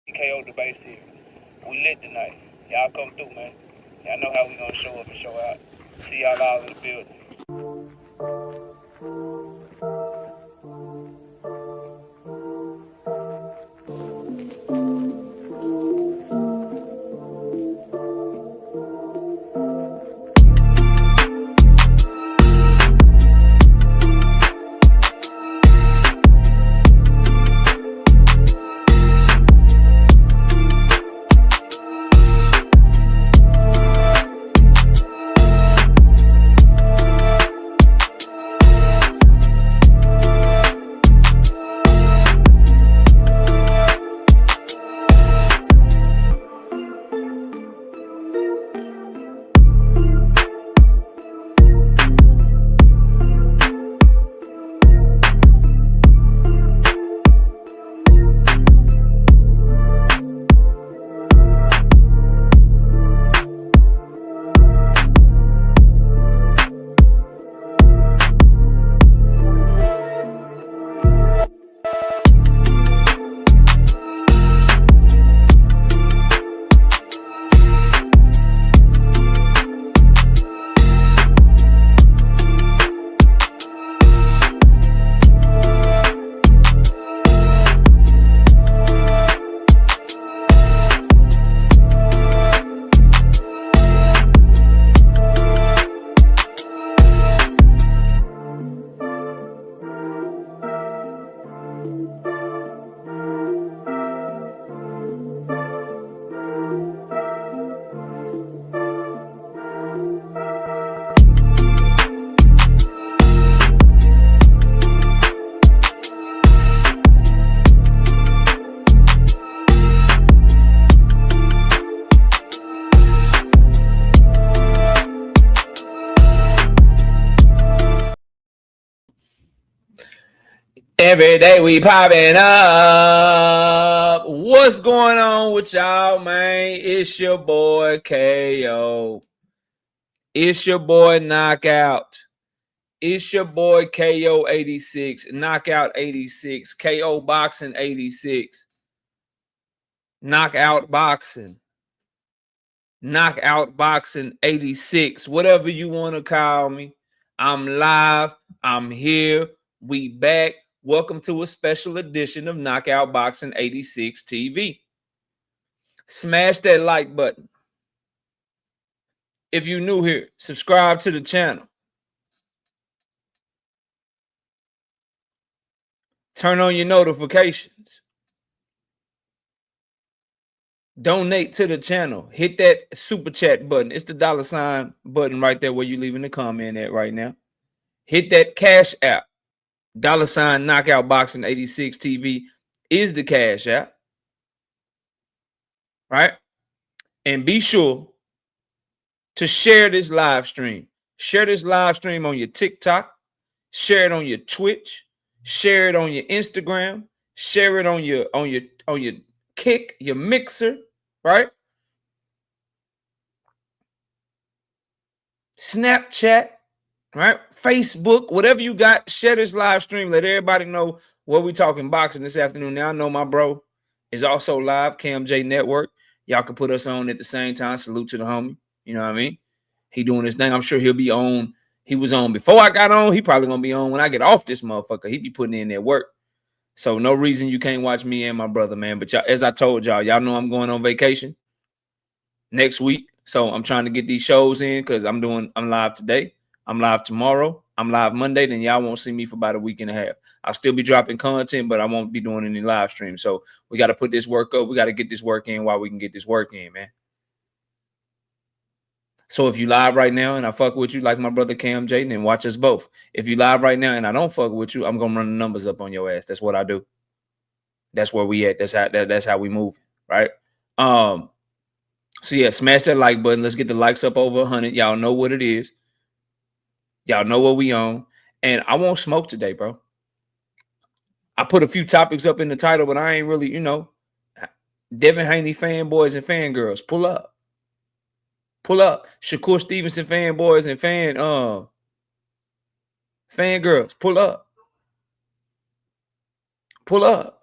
KO debate series. We lit tonight. Y'all come through, man. Y'all know how we gonna show up and show out. See y'all all in the building. Every day we popping up. What's going on with y'all, man? It's your boy KO. It's your boy Knockout. It's your boy KO 86, Knockout 86, KO Boxing 86, Knockout Boxing, Knockout Boxing 86, whatever you want to call me. I'm live. I'm here. We back. Welcome to a special edition of Knockout Boxing 86 TV. Smash that like button. If you're new here, subscribe to the channel. Turn on your notifications. Donate to the channel. Hit that super chat button. It's the $ button right there where you're leaving the comment at right now. Hit that Cash App. $ Knockout Boxing 86 TV is the Cash App. Right? And be sure to share this live stream. Share this live stream on your TikTok. Share it on your Twitch. Share it on your Instagram. Share it on your Kick, your Mixer, right? Snapchat, right? Facebook, whatever you got, share this live stream. Let everybody know what we talking boxing this afternoon. Now I know my bro is also live, Cam J Network. Y'all can put us on at the same time. Salute to the homie. You know what I mean? He doing his thing. I'm sure he'll be on. He was on before I got on. He probably gonna be on when I get off this motherfucker. He be putting in that work. So no reason you can't watch me and my brother, man. But y'all, as I told y'all, y'all know I'm going on vacation next week. So I'm trying to get these shows in because I'm live today. I'm live tomorrow. I'm live Monday. Then y'all won't see me for about a week and a half. I'll still be dropping content, but I won't be doing any live streams. So we got to put this work up. We got to get this work in while we can get this work in, man. So if you live right now and I fuck with you like my brother Cam J, then watch us both. If you live right now and I don't fuck with you, I'm gonna run the numbers up on your ass. That's what I do. That's where we at. That's how we move, right? So yeah, smash that like button. Let's get the likes up over 100. Y'all know what it is. Y'all know what we on. And I won't smoke today, bro. I put a few topics up in the title, but I ain't really, Devin Haney fanboys and fangirls, pull up. Pull up. Shakur Stevenson fanboys and fangirls, pull up. Pull up.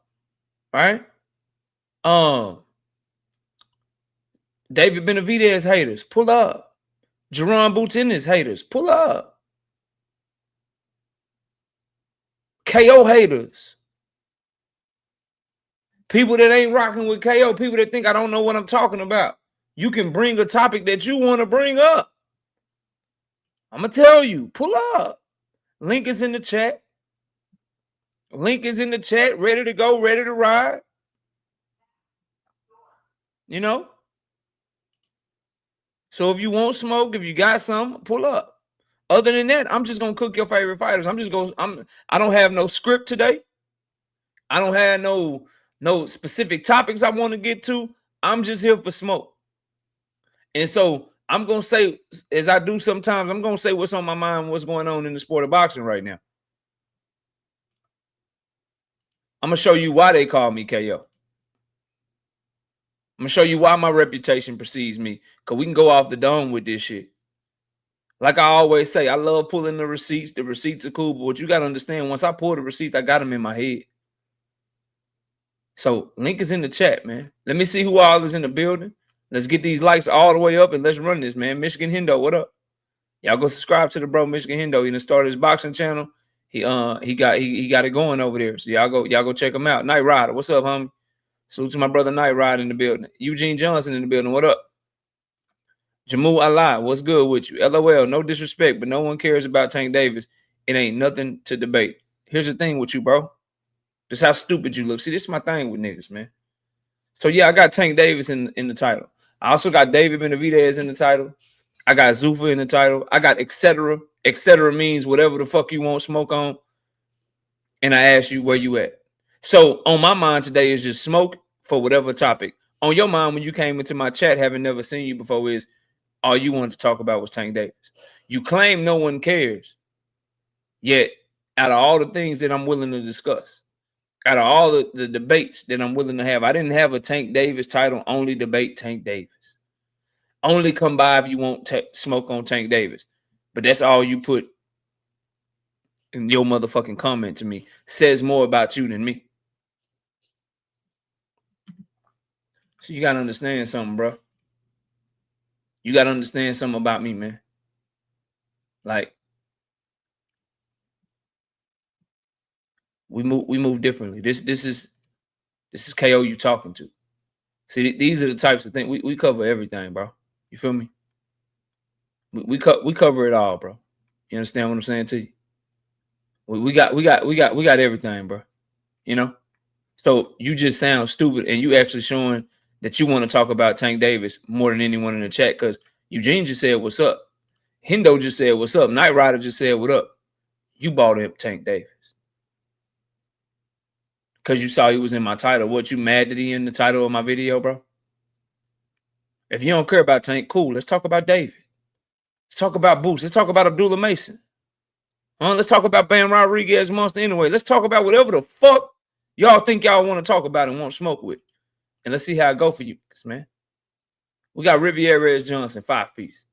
Right? David Benavidez haters, pull up. Jerron Bootennis haters, pull up. KO haters. People that ain't rocking with KO, people that think I don't know what I'm talking about. You can bring a topic that you want to bring up. I'm going to tell you, pull up. Link is in the chat. Link is in the chat, ready to go, ready to ride. You know? So if you want smoke, if you got some, pull up. Other than that, I'm just gonna cook your favorite fighters. I don't have no script today. I don't have no specific topics I want to get to. I'm just here for smoke. And so I'm gonna say, as I do sometimes, I'm gonna say what's on my mind, what's going on in the sport of boxing right now. I'm gonna show you why they call me KO. I'm gonna show you why my reputation precedes me. Cause we can go off the dome with this shit. Like I always say, I love pulling the receipts. The receipts are cool, but what you got to understand, once I pull the receipts, I got them in my head. So link is in the chat, man. Let me see who all is in the building. Let's get these likes all the way up and let's run this, man. Michigan Hendo, what up? Y'all go subscribe to the bro Michigan Hendo. He done started his boxing channel. He got it going over there. So y'all go check him out. Night Rider, what's up, homie? Salute to my brother Night Rider in the building. Eugene Johnson in the building, what up? Jamul Allah, what's good with you? LOL, no disrespect, but no one cares about Tank Davis. It ain't nothing to debate. Here's the thing with you, bro. Just how stupid you look. See, this is my thing with niggas, man. So, yeah, I got Tank Davis in the title. I also got David Benavidez in the title. I got Zuffa in the title. I got etc. Etc. means whatever the fuck you want smoke on. And I ask you where you at. So, on my mind today is just smoke for whatever topic. On your mind when you came into my chat, having never seen you before, is all you wanted to talk about was Tank Davis. You claim no one cares. Yet, out of all the things that I'm willing to discuss, out of all the debates that I'm willing to have, I didn't have a Tank Davis title, only debate Tank Davis. Only come by if you want smoke on Tank Davis. But that's all you put in your motherfucking comment to me. Says more about you than me. So you got to understand something, bro. You got to understand something about me, man. Like, we move differently. This is KO you talking to. See, these are the types of things we cover everything, bro. You feel me? We cover it all, bro. You understand what I'm saying to you? We got everything, bro. You know? So you just sound stupid, and you actually showing that you want to talk about Tank Davis more than anyone in the chat, because Eugene just said what's up. Hendo just said what's up. Night Rider just said what up. You bought him Tank Davis because you saw he was in my title. What, you mad that he in the title of my video, bro? If you don't care about Tank, cool. Let's talk about David. Let's talk about Boots. Let's talk about Abdullah Mason. Let's talk about Bam Rodriguez Monster anyway. Let's talk about whatever the fuck y'all think y'all want to talk about and want smoke with. And let's see how it go for you, man. We got Rivieres Johnson, 5-piece.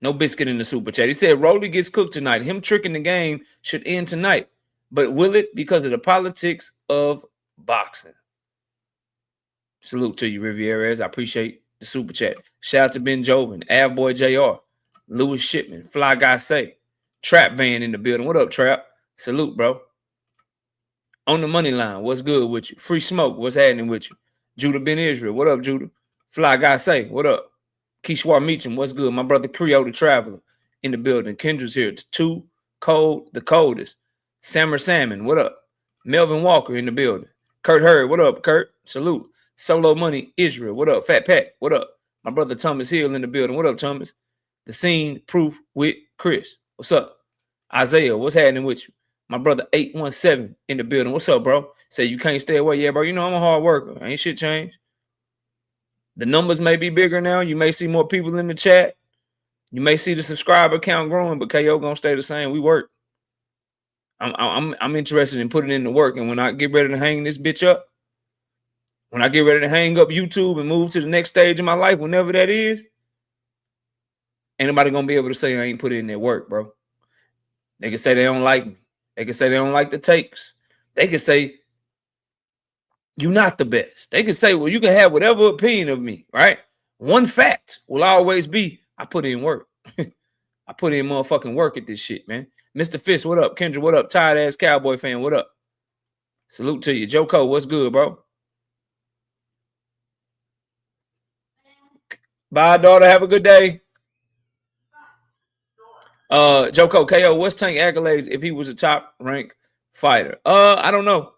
No biscuit in the super chat. He said Rolly gets cooked tonight. Him tricking the game should end tonight. But will it, because of the politics of boxing? Salute to you, Rivieres. I appreciate the super chat. Shout out to Ben Joven, Avboy JR, Lewis Shipman, Fly Guy Say, Trap Band in the building. What up, Trap? Salute, bro. On the money line, what's good with you? Free Smoke, what's happening with you? Judah Ben Israel, what up, Judah? Fly Guy Say, what up? Kishwar Meacham, what's good? My brother Creo the Traveler in the building. Kendra's here. Too cold, the coldest. Sammer Salmon, what up? Melvin Walker in the building. Kurt Hurd, what up, Kurt? Salute. Solo Money Israel, what up? Fat Pat, what up? My brother Thomas Hill in the building. What up, Thomas? The Scene Proof with Chris. What's up? Isaiah, what's happening with you? My brother 817 in the building. What's up, bro? Say you can't stay away. Yeah, bro. You know I'm a hard worker. Ain't shit changed. The numbers may be bigger now. You may see more people in the chat. You may see the subscriber count growing, but KO gonna stay the same. We work. I'm interested in putting in the work. And when I get ready to hang this bitch up, when I get ready to hang up YouTube and move to the next stage of my life, whenever that is, ain't nobody gonna be able to say I ain't put in that work, bro. They can say they don't like me. They can say they don't like the takes. They can say You're not the best. They can say, well, you can have whatever opinion of me, right? One fact will always be, I put in work. I put in motherfucking work at this shit, man. Mr. Fist, what up? Kendra, what up? Tired ass Cowboy fan, what up? Salute to you. Joe Cole, what's good, bro? Bye, daughter. Have a good day. Joe Cole, KO, what's Tank accolades if he was a top ranked fighter? I don't know.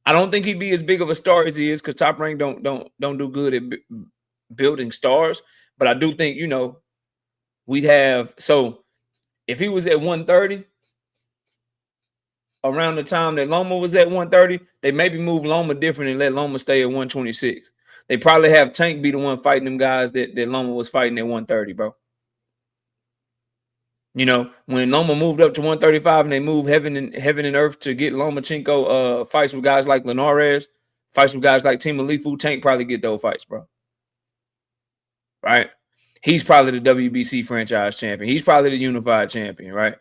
I don't think he'd be as big of a star as he is because Top Rank don't do good at building stars. But I do think, you know, we'd have, so if he was at 130 around the time that Loma was at 130, they maybe move Loma different and let Loma stay at 126. They probably have Tank be the one fighting them guys that Loma was fighting at 130, bro. You know, when Loma moved up to 135 and they moved heaven and earth to get Lomachenko fights with guys like Linares, fights with guys like Team Alifu, Tank probably get those fights, bro. Right? He's probably the WBC franchise champion. He's probably the unified champion, right?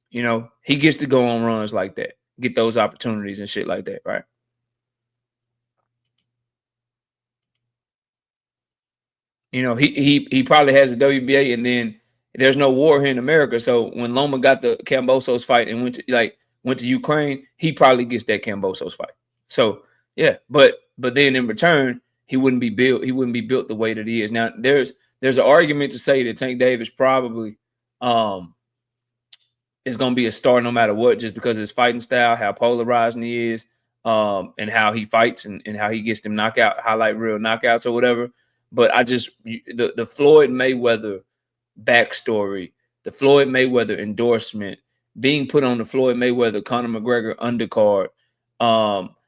You know, he gets to go on runs like that, get those opportunities and shit like that, right? You know, he probably has a WBA, and then there's no war here in America. So when Loma got the Kambosos fight and went to Ukraine, he probably gets that Kambosos fight. So yeah, but then in return, he wouldn't be built the way that he is. Now there's an argument to say that Tank Davis probably is going to be a star no matter what, just because of his fighting style, how polarizing he is, and how he fights and how he gets them highlight reel knockouts or whatever. But I just the Floyd Mayweather backstory, the Floyd Mayweather endorsement, being put on the Floyd Mayweather Conor McGregor undercard,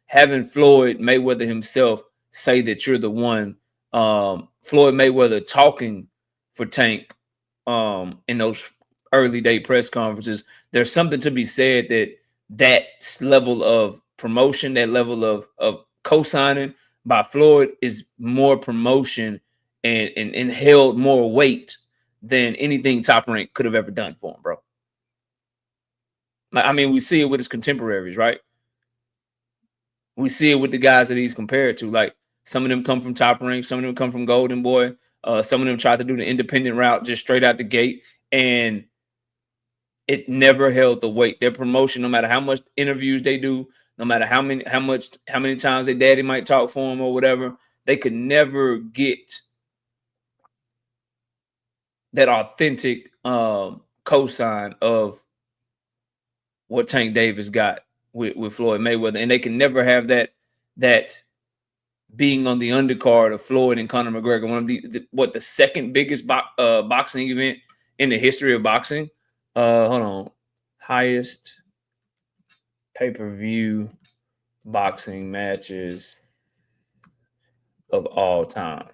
having Floyd Mayweather himself say that you're the one, Floyd Mayweather talking for Tank in those early day press conferences. There's something to be said that level of promotion, that level of co-signing by Floyd is more promotion and held more weight than anything Top Rank could have ever done for him, bro. I mean, we see it with his contemporaries, right? We see it with the guys that he's compared to. Like, some of them come from Top Rank, some of them come from Golden Boy, some of them tried to do the independent route just straight out the gate, and it never held the weight. Their promotion, no matter how much interviews they do, no matter how many times their daddy might talk for them or whatever, they could never get that authentic cosign of what Tank Davis got with Floyd Mayweather, and they can never have that being on the undercard of Floyd and Conor McGregor, one of the second biggest boxing event in the history of boxing. Hold on, highest pay-per-view boxing matches of all time.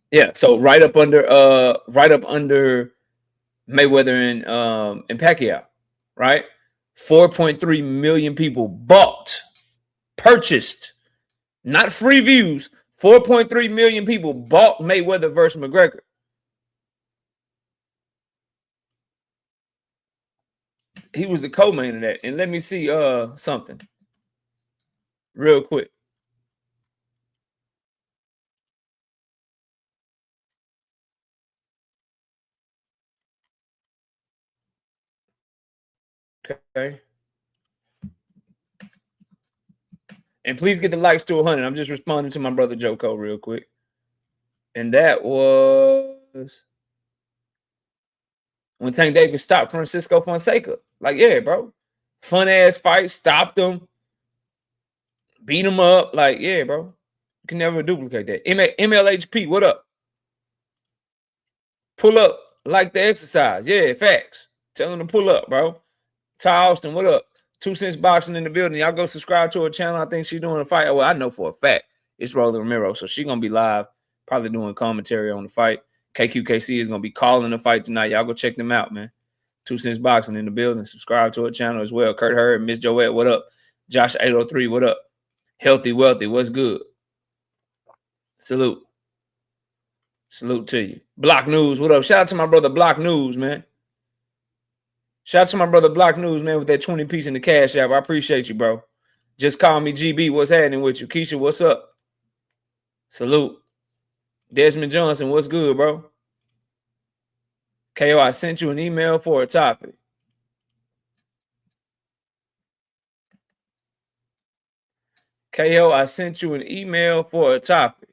Yeah, so right up under Mayweather and Pacquiao, right? 4.3 million people purchased, not free views. 4.3 million people bought Mayweather versus McGregor. He was the co-main of that. And let me see something real quick. Okay. And please get the likes to 100. I'm just responding to my brother Joe Cole real quick. And that was when Tank Davis stopped Francisco Fonseca. Like, yeah, bro. Fun ass fight, stopped him, beat him up. Like, yeah, bro. You can never duplicate that. MLHP, what up? Pull up like the exercise. Yeah, facts. Tell him to pull up, bro. Ty Austin, what up? 2 Cents Boxing in the building. Y'all go subscribe to her channel. I think she's doing a fight. Well, I know for a fact it's Roland Romero. So she's going to be live, probably doing commentary on the fight. KQKC is going to be calling the fight tonight. Y'all go check them out, man. 2 Cents Boxing in the building. Subscribe to her channel as well. Kurt Hurd, Miss Joette, what up? Josh 803, what up? Healthy Wealthy, what's good? Salute. Salute to you. Block News, what up? Shout out to my brother Block News, man. Shout out to my brother Block News, man, with that 20 piece in the Cash App. I appreciate you, bro. Just call me GB. What's happening with you? Keisha, what's up? Salute. Desmond Johnson, what's good, bro? KO, I sent you an email for a topic. KO, I sent you an email for a topic.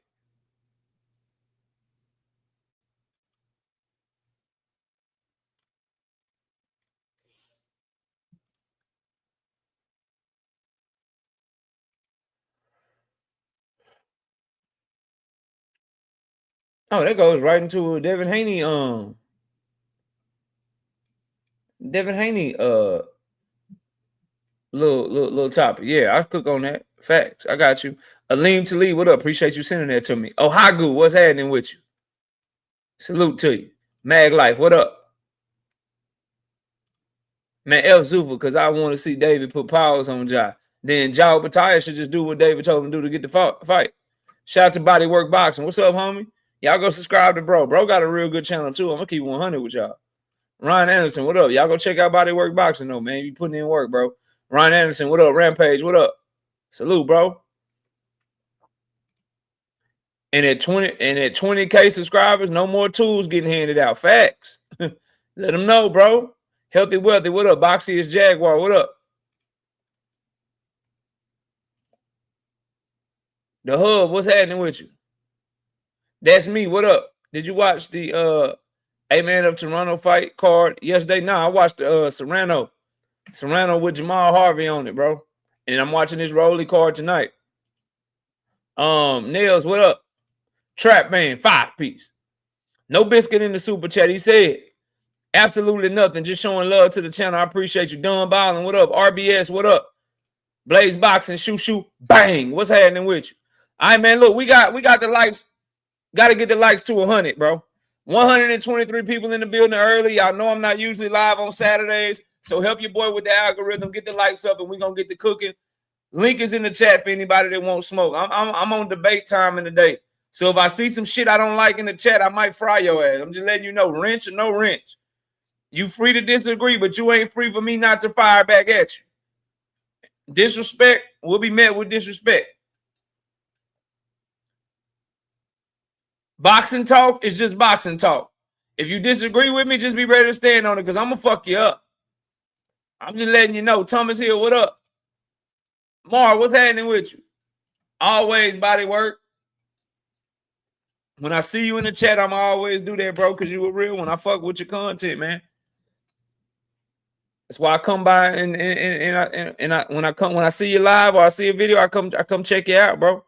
Oh, that goes right into Devin Haney. Devin Haney. Little topic. Yeah, I cook on that. Facts. I got you. Aleem Talib, what up? Appreciate you sending that to me. Oh, Hagu, what's happening with you? Salute to you. Mag Life, what up? Man, F Zuffa, because I want to see David put powers on Ja. Then Ja Battaglia should just do what David told him to do to get the fight. Shout out to Bodywork Boxing. What's up, homie? Y'all go subscribe to bro. Bro got a real good channel, too. I'm going to keep 100 with y'all. Ryan Anderson, what up? Y'all go check out Bodywork Boxing, though, man. You putting in work, bro. Ryan Anderson, what up? Rampage, what up? Salute, bro. And at 20K subscribers, no more tools getting handed out. Facts. Let them know, bro. Healthy Wealthy, what up? Boxy is Jaguar, what up? The Hub, what's happening with you? That's me, what up? Did you watch the A-Man of Toronto fight card yesterday? No, I watched the Serrano with Jamal Harvey on it, bro. And I'm watching this Rolly card tonight. Nails, what up? Trap Man, 5-piece. No biscuit in the super chat. He said, absolutely nothing. Just showing love to the channel. I appreciate you. Don Ballin, what up? RBS, what up? Blaze Boxing, shoot, bang. What's happening with you? All right, man, look, we got the likes. Got to get the likes to 100, bro. 123 people in the building early. Y'all know I'm not usually live on Saturdays, so help your boy with the algorithm. Get the likes up, and we're going to get the cooking. Link is in the chat for anybody that won't smoke. I'm on debate time in the day. So if I see some shit I don't like in the chat, I might fry your ass. I'm just letting you know, wrench or no wrench. You free to disagree, but you ain't free for me not to fire back at you. Disrespect will be met with disrespect. Boxing talk is just boxing talk. If you disagree with me, just be ready to stand on it because I'm going to fuck you up. I'm just letting you know. Thomas Hill, what up? Mar, what's happening with you? Always body work. When I see you in the chat, I'm always do that, bro, because you a real one. I fuck with your content, man. That's why I come by and when I see you live or I see a video, I come check you out, bro.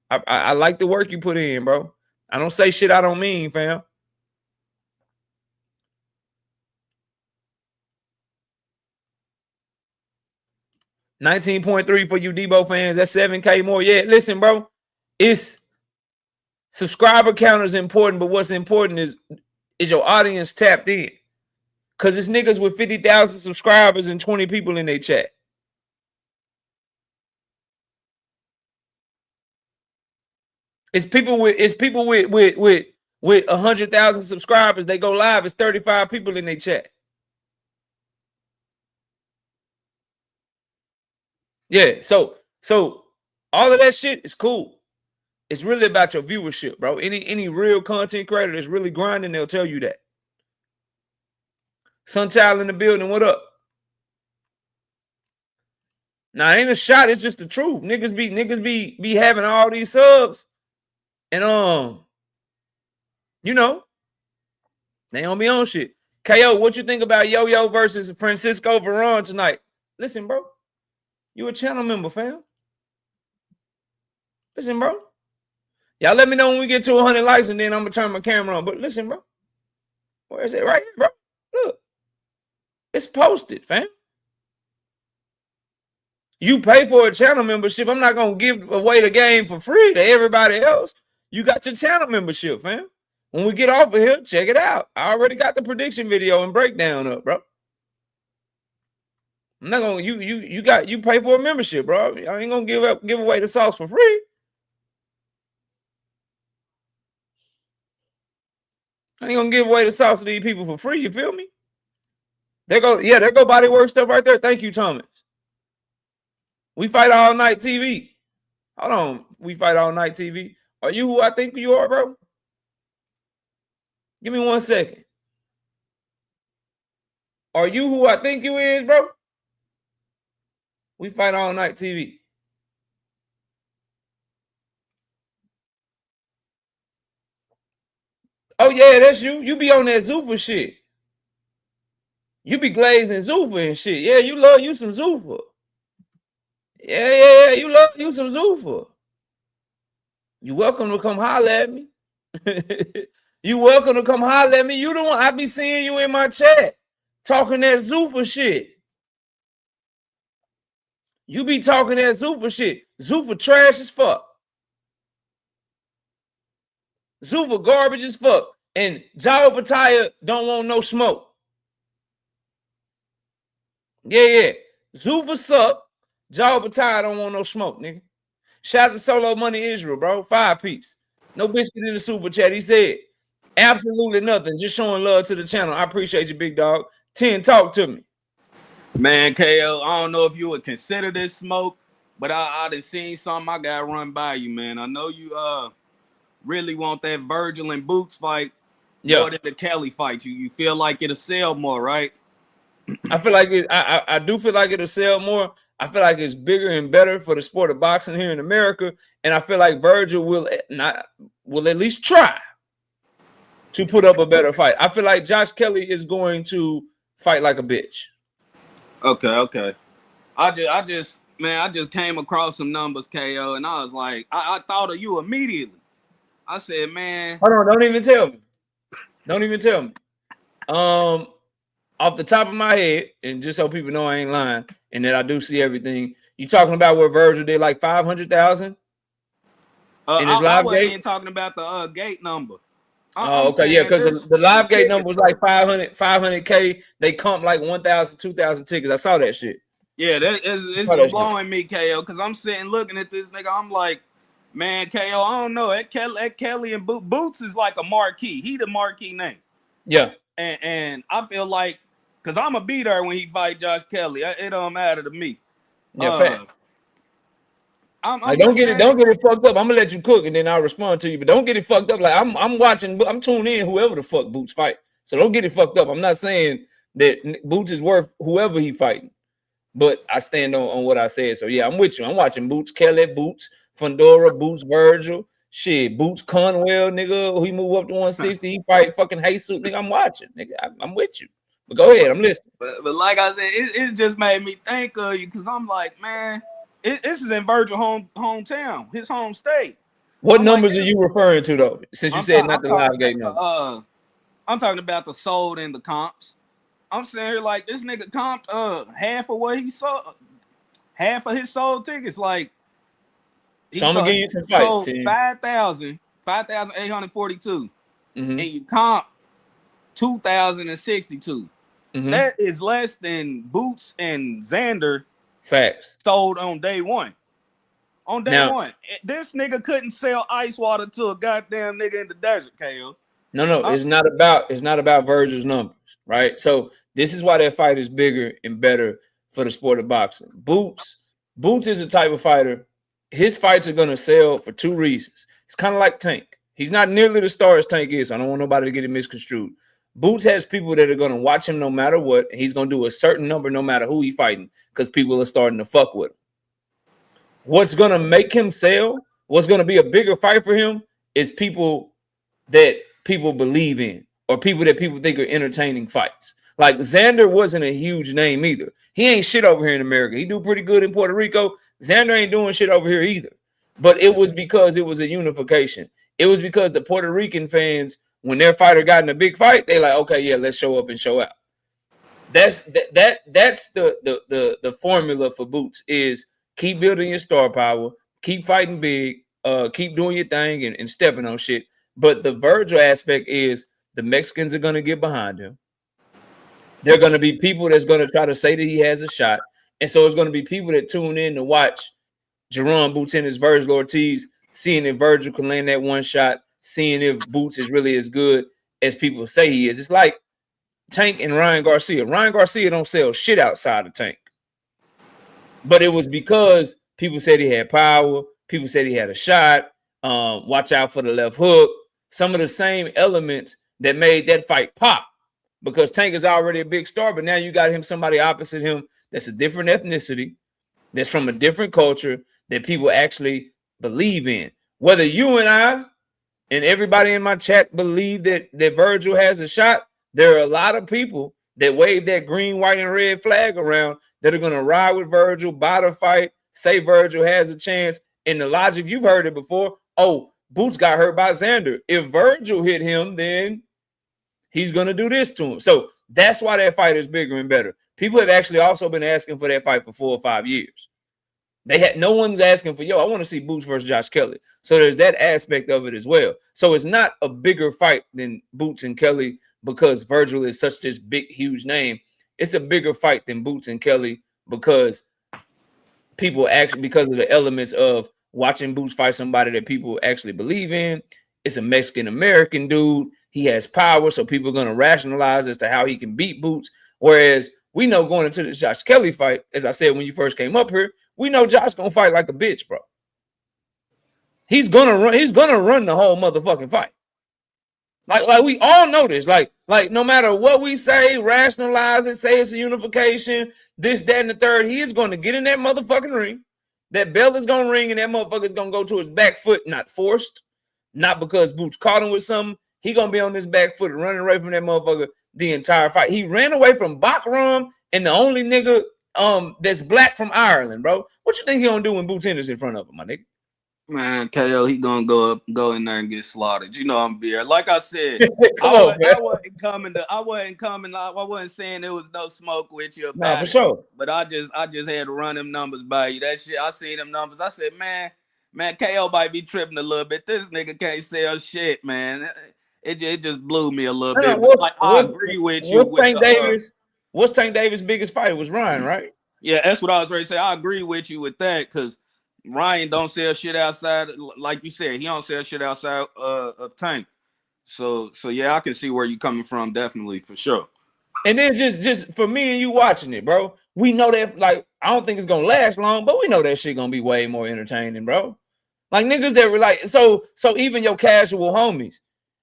I like the work you put in, bro. I don't say shit I don't mean, fam. $19.3 for you Debo fans. That's 7K more. Yeah, listen, bro. It's subscriber count is important, but what's important is your audience tapped in. Because it's niggas with 50,000 subscribers and 20 people in their chat. It's people with 100,000 subscribers. They go live. It's 35 people in their chat. Yeah, so all of that shit is cool. It's really about your viewership, bro. Any real content creator that's really grinding, they'll tell you that. Sunchild in the building, what up? Now, it ain't a shot, it's just the truth. Niggas be having all these subs. And you know, they don't be on shit. KO, what you think about Yo-Yo versus Francisco Veron tonight? Listen, bro. You a channel member, fam. Listen, bro. Y'all let me know when we get to 100 likes, and then I'm going to turn my camera on. But listen, bro. Where is it? Right here, bro. Look. It's posted, fam. You pay for a channel membership. I'm not going to give away the game for free to everybody else. You got your channel membership, fam. When we get off of here, check it out. I already got the prediction video and breakdown up, bro. I'm not gonna you pay for a membership, bro. I ain't gonna give away the sauce for free. I ain't gonna give away the sauce to these people for free. You feel me? There go Bodywork stuff right there. Thank you, Thomas. We fight all night TV. Hold on. We fight all night TV. Are you who I think you are, bro? Give me 1 second. Are you who I think you is, bro? We fight all night TV. Oh, yeah, that's you. You be on that Zuffa shit. You be glazing Zuffa and shit. Yeah, you love you some Zuffa. Yeah. You love you some Zuffa. You welcome to come holler at me. You welcome to come holler at me. You the one I be seeing you in my chat talking that Zuffa shit. You be talking that Zuffa shit. Zuffa trash as fuck. Zuffa garbage as fuck. And Jao Pataya don't want no smoke. Yeah. Zuffa suck. Jao Pataya don't want no smoke, nigga. Shout out to Solo Money Israel, bro. 5 piece. No biscuit in the super chat. He said, absolutely nothing. Just showing love to the channel. I appreciate you, big dog. 10, talk to me. Man, KO, I don't know if you would consider this smoke, but I done seen something I got run by you, man. I know you really want that Virgil and Boots fight more than the Kelly fight. You feel like it'll sell more, right? I feel like it. I do feel like it'll sell more. I feel like it's bigger and better for the sport of boxing here in America, and I feel like Virgil will at least try to put up a better fight. I feel like Josh Kelly is going to fight like a bitch. Okay. I just came across some numbers, KO, and I was like, I thought of you immediately. I said, man. Hold on, don't even tell me. Off the top of my head, and just so people know I ain't lying, and that I do see everything. You talking about where Virgil did like 500,000 in his live gate? I wasn't talking about the gate number. Okay, yeah, because the live gate number was like 500K. They comped like 1,000, 2,000 tickets. I saw that shit. Yeah, it's blowing me, KO, because I'm sitting looking at this nigga. I'm like, man, KO, I don't know. That Kelly and Boots is like a marquee. He the marquee name. Yeah. And I feel like, because I'm going to be there when he fight Josh Kelly. It don't matter to me. Yeah, fact. Don't get it fucked up. I'm gonna let you cook and then I'll respond to you. But don't get it fucked up. Like I'm watching, I'm tuning in whoever the fuck Boots fight. So don't get it fucked up. I'm not saying that Boots is worth whoever he fighting, but I stand on what I said. So yeah, I'm with you. I'm watching Boots, Kelly, Boots, Fundora, Boots, Virgil, shit, Boots, Conwell, nigga. He move up to 160. He fight fucking Jesus, nigga. I'm watching, nigga. I'm with you. But go ahead, I'm listening. But like I said, it just made me think of you because I'm like, man. This is in Virgil hometown, his home state. What numbers are you referring to though? Since you said not the live gate number. I'm talking about the sold and the comps. I'm saying here like this nigga comped half of what he sold, half of his sold tickets. Like, so I'm gonna give you some fights. 5,842, and you comp 2,062. That is less than Boots and Xander. Facts. Sold on day one. On day one. This nigga couldn't sell ice water to a goddamn nigga in the desert, KO. No, it's not about Virgil's numbers, right? So this is why that fight is bigger and better for the sport of boxing. Boots is a type of fighter. His fights are gonna sell for 2 reasons. It's kind of like Tank. He's not nearly the star as Tank is. So I don't want nobody to get it misconstrued. Boots has people that are going to watch him no matter what. He's going to do a certain number no matter who he's fighting because people are starting to fuck with him. What's going to make him sell, what's going to be a bigger fight for him is people that people believe in or people that people think are entertaining fights. Like Xander wasn't a huge name either. He ain't shit over here in America. He do pretty good in Puerto Rico. Xander ain't doing shit over here either. But it was because it was a unification. It was because the Puerto Rican fans, when their fighter got in a big fight, they like, okay, yeah, let's show up and show out. That's the formula for Boots is keep building your star power, keep fighting big, keep doing your thing and stepping on shit. But the Virgil aspect is the Mexicans are gonna get behind him. There are gonna be people that's gonna try to say that he has a shot, and so it's gonna be people that tune in to watch Jerome Boots and his Virgil Ortiz, seeing if Virgil can land that one shot. Seeing if Boots is really as good as people say he is. It's like Tank and Ryan Garcia. Ryan Garcia don't sell shit outside of Tank. But it was because people said he had power. People said he had a shot. Watch out for the left hook. Some of the same elements that made that fight pop. Because Tank is already a big star, but now you got him, somebody opposite him that's a different ethnicity, that's from a different culture that people actually believe in. Whether you and I and everybody in my chat believe that Virgil has a shot, there are a lot of people that wave that green, white, and red flag around that are going to ride with Virgil, buy the fight, say Virgil has a chance. And the logic, you've heard it before. Oh, Boots got hurt by Xander. If Virgil hit him, then he's going to do this to him. So that's why that fight is bigger and better. People have actually also been asking for that fight for 4 or 5 years. They had no one's asking for, yo, I want to see Boots versus Josh Kelly. So there's that aspect of it as well. So it's not a bigger fight than Boots and Kelly because Virgil is such this big, huge name. It's a bigger fight than Boots and Kelly because people actually, because of the elements of watching Boots fight somebody that people actually believe in. It's a Mexican-American dude. He has power, so people are going to rationalize as to how he can beat Boots. Whereas we know going into the Josh Kelly fight, as I said when you first came up here, we know Josh gonna fight like a bitch, bro. He's gonna run the whole motherfucking fight. Like we all know this. Like no matter what we say, rationalize it, say it's a unification, this, that, and the third, he is going to get in that motherfucking ring. That bell is gonna ring, and that motherfucker is gonna go to his back foot, not forced, not because Boots caught him with something. He gonna be on his back foot running away from that motherfucker the entire fight. He ran away from Bachram and the only nigga that's black from Ireland, bro. What you think he gonna do when Boots Henderson in front of him, my nigga? Man, KO, he gonna go in there and get slaughtered. You know I'm beer. Like I said, I wasn't saying there was no smoke with you about for sure. But I just had to run them numbers by you. That shit, I seen them numbers. I said, man, KO might be tripping a little bit. This nigga can't sell shit, man. It just blew me a little bit. I agree with you. What's Tank Davis' biggest fight? It was Ryan, right? Yeah, that's what I was ready to say. I agree with you with that because Ryan don't sell shit outside. Like you said, he don't sell shit outside of Tank. So yeah, I can see where you're coming from, definitely, for sure. And then just for me and you watching it, bro, we know that, like, I don't think it's gonna last long, but we know that shit gonna be way more entertaining, bro. Like niggas that were like, so even your casual homies,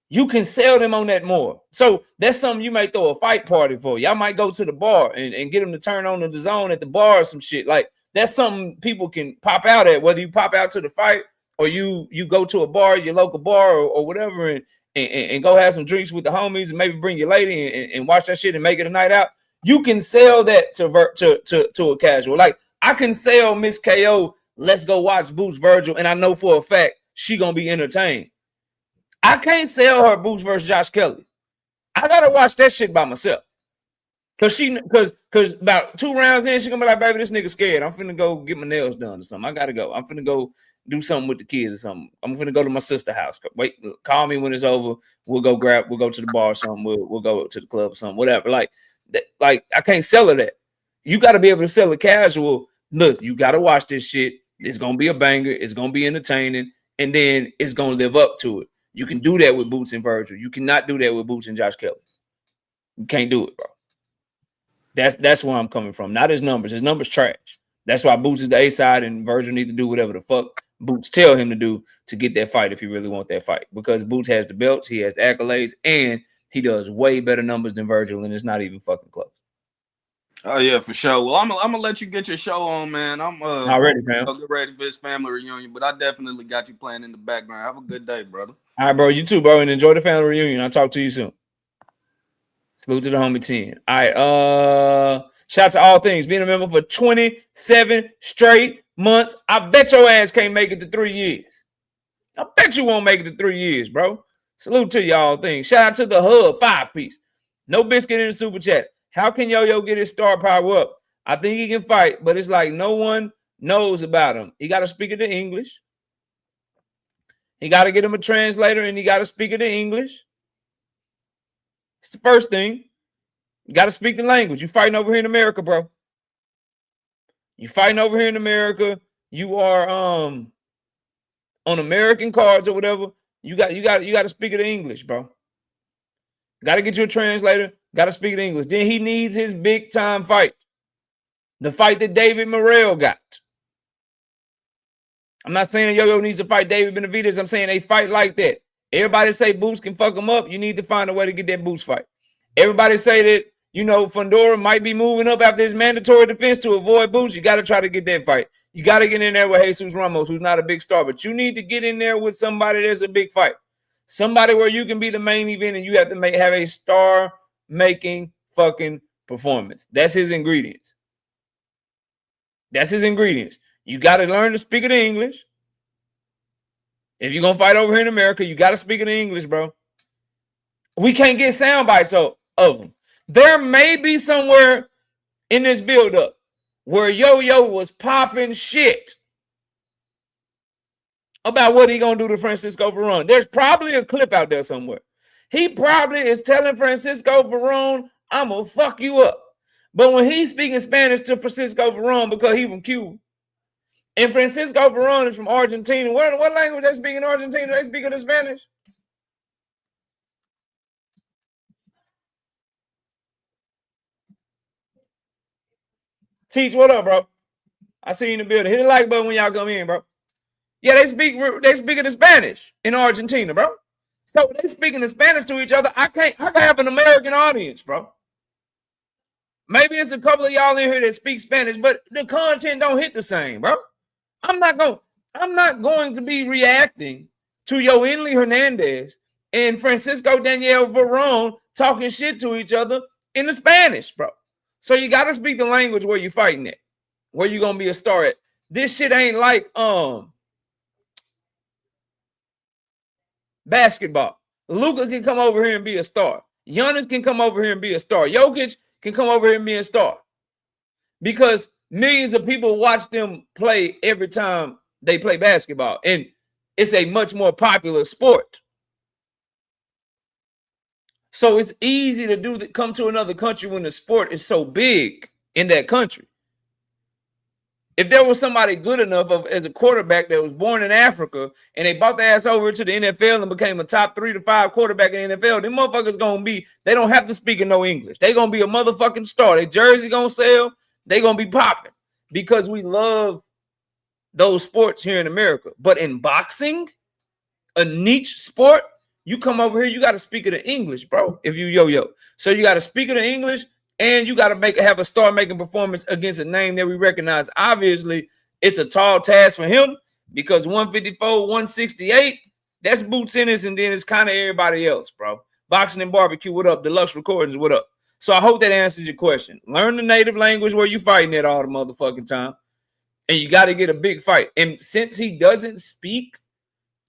you can sell them on that more. So that's something you may throw a fight party for. Y'all might go to the bar and get them to turn on the zone at the bar or some shit. Like that's something people can pop out at, whether you pop out to the fight or you go to a bar, your local bar or whatever, and go have some drinks with the homies and maybe bring your lady and watch that shit and make it a night out. You can sell that to a casual. Like I can sell Miss KO, let's go watch Boots Virgil, and I know for a fact she gonna be entertained. I can't sell her Boots versus Josh Kelly. I gotta watch that shit by myself. Cause about 2 rounds in, she gonna be like, baby, this nigga scared. I'm finna go get my nails done or something. I gotta go. I'm finna go do something with the kids or something. I'm finna go to my sister's house. Wait, call me when it's over. We'll go to the bar or something. We'll go to the club or something, whatever. Like I can't sell her that. You gotta be able to sell a casual. Look, you gotta watch this shit. It's gonna be a banger, it's gonna be entertaining, and then it's gonna live up to it. You can do that with Boots and Virgil. You cannot do that with Boots and Josh Kelly. You can't do it, bro. That's where I'm coming from. Not his numbers. His numbers trash. That's why Boots is the A side and Virgil need to do whatever the fuck Boots tell him to do to get that fight if he really want that fight. Because Boots has the belts, he has the accolades, and he does way better numbers than Virgil, and it's not even fucking close. Oh yeah, for sure. Well, I'm gonna let you get your show on, man. I'm ready, man. Get ready for this family reunion, but I definitely got you playing in the background. Have a good day, brother. All right, bro. You too, bro, and enjoy the family reunion. I'll talk to you soon. Salute to the homie 10. All right. Shout out to All Things being a member for 27 straight months. I bet your ass can't make it to 3 years. I bet you won't make it to 3 years, bro. Salute to y'all things. Shout out to the Hub 5-piece. No biscuit in the super chat. How can Yo-Yo get his star power up? I think he can fight, but it's like no one knows about him. He got to speak it in English. He got to get him a translator, and he got to speak it in English. It's the first thing. You got to speak the language. You fighting over here in America, bro. You fighting over here in America. You are on American cards or whatever. You got to speak it in English, bro. Got to get you a translator. Got to speak it in English. Then he needs his big time fight. The fight that David Morrell got. I'm not saying Yo-Yo needs to fight David Benavidez. I'm saying a fight like that. Everybody say Boots can fuck him up. You need to find a way to get that Boots fight. Everybody say that, you know, Fundora might be moving up after his mandatory defense to avoid Boots. You got to try to get that fight. You got to get in there with Jesus Ramos, who's not a big star, but you need to get in there with somebody that's a big fight. Somebody where you can be the main event and you have to have a star-making fucking performance. That's his ingredients. That's his ingredients. You got to learn to speak the English. If you're going to fight over here in America, you got to speak the English, bro. We can't get sound bites of them. There may be somewhere in this build-up where Yo-Yo was popping shit about what he going to do to Francisco Varone. There's probably a clip out there somewhere. He probably is telling Francisco Varone, I'm going to fuck you up. But when he's speaking Spanish to Francisco Varone because he's from Cuba, and Francisco Varone is from Argentina, what language they speak in Argentina? They speak in Spanish? Teach, what up, bro? I see you in the building. Hit the like button when y'all come in, bro. Yeah, they speak in Spanish in Argentina, bro. So they speaking in Spanish to each other. I can have an American audience, bro. Maybe it's a couple of y'all in here that speak Spanish, but the content don't hit the same, bro. I'm not going to be reacting to Yoenli Hernandez and Francisco Daniel Varone talking shit to each other in the Spanish, bro. So you got to speak the language where you're fighting at, where you're going to be a star at. This shit ain't like basketball. Luka can come over here and be a star. Giannis can come over here and be a star. Jokic can come over here and be a star. Because millions of people watch them play every time they play basketball. And it's a much more popular sport. So it's easy to come to another country when the sport is so big in that country. If there was somebody good enough as a quarterback that was born in Africa and they brought their ass over to the NFL and became a top 3 to 5 quarterback in the NFL, them motherfuckers they don't have to speak in no English. They gonna be a motherfucking star. Their jersey gonna sell. They gonna be popping because we love those sports here in America. But in boxing, a niche sport, you come over here, you got to speak of the English, bro, if you Yo-Yo. So you got to speak of the English and you got to have a star-making performance against a name that we recognize. Obviously, it's a tall task for him because 154, 168, that's Boots Ennis, and then it's kind of everybody else, bro. Boxing and Barbecue, what up? Deluxe Recordings, what up? So I hope that answers your question. Learn the native language where you fighting at all the motherfucking time. And you got to get a big fight. And since he doesn't speak,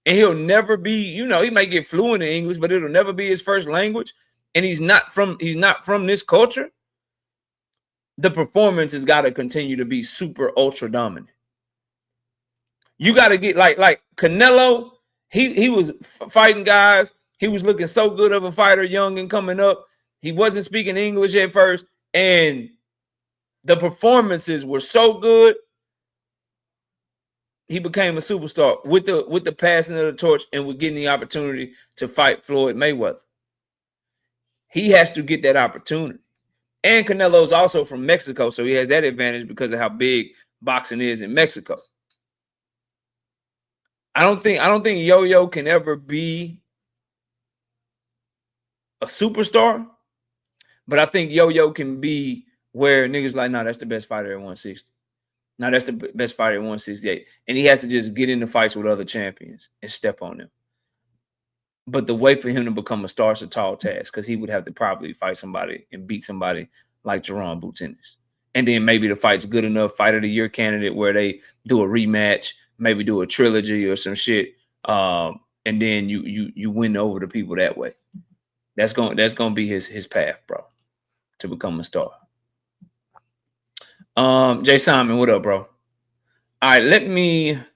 and he'll never be, you know, he might get fluent in English, but it'll never be his first language. And he's not from this culture. The performance has got to continue to be super ultra dominant. You got to get like Canelo. He was fighting guys. He was looking so good of a fighter, young and coming up. He wasn't speaking English at first, and the performances were so good. He became a superstar with the passing of the torch and with getting the opportunity to fight Floyd Mayweather. He has to get that opportunity. And Canelo's also from Mexico, so he has that advantage because of how big boxing is in Mexico. I don't think Yo-Yo can ever be a superstar, but I think Yo-Yo can be where niggas like, nah, that's the best fighter at 160. Now that's the best fighter at 168. And he has to just get into fights with other champions and step on them. But the way for him to become a star is a tall task because he would have to probably fight somebody and beat somebody like Jerome Boots Ennis. And then maybe the fight's good enough, fight of the year candidate, where they do a rematch, maybe do a trilogy or some shit. And then you win over the people that way. That's gonna be his path, bro, to become a star. Jay Simon, what up, bro? All right,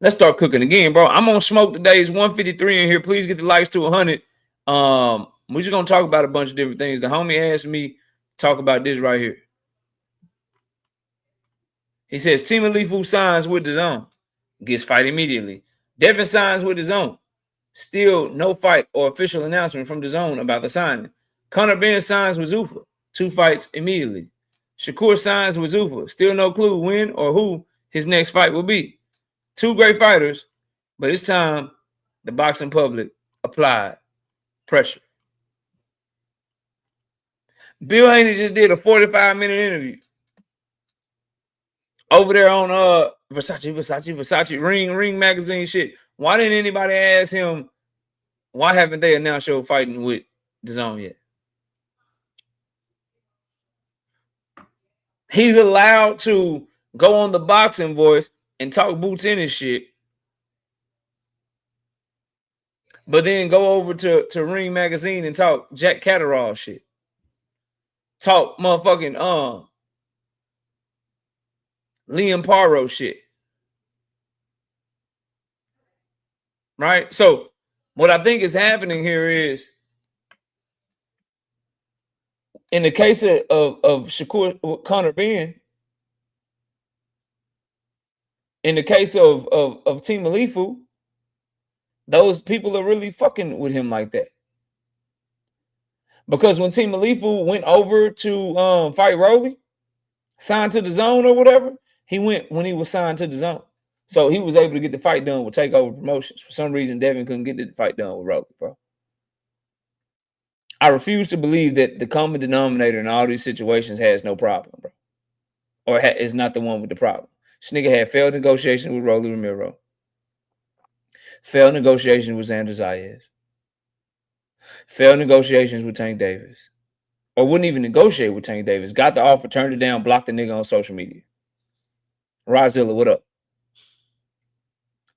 let's start cooking again, bro. I'm on smoke today. It's 153 in here. Please get the likes to 100. We're just gonna talk about a bunch of different things. The homie asked me to talk about this right here. He says Team Alifu signs with his own, gets fight immediately. Devin signs with his own. Still no fight or official announcement from the zone about the signing. Conor Ben signs with Zuffa. 2 fights immediately. Shakur signs with Zuffa. Still no clue when or who his next fight will be. Two great fighters, but it's time the boxing public applied pressure. Bill Haney just did a 45-minute interview over there on Versace Ring magazine shit. Why didn't anybody ask him why haven't they announced your fighting with DAZN yet? He's allowed to go on the Boxing Voice and talk boots in his shit, but then go over to Ring magazine and talk Jack Catterall shit. Talk motherfucking Liam Paro shit. Right? So what I think is happening here is, in the case of Shakur Conor Ben, in the case of Team Alifu, those people are really fucking with him like that. Because when Team Alifu went over to fight Rolly, signed to DAZN or whatever, he went when he was signed to DAZN. So he was able to get the fight done with Takeover Promotions. For some reason, Devin couldn't get the fight done with Rolly, bro. I refuse to believe that the common denominator in all these situations has no problem, bro. Or is not the one with the problem. This nigga had failed negotiations with Rolly Ramiro. Failed negotiations with Xander Zayas. Failed negotiations with Tank Davis. Or wouldn't even negotiate with Tank Davis. Got the offer, turned it down, blocked the nigga on social media. Rozilla, what up?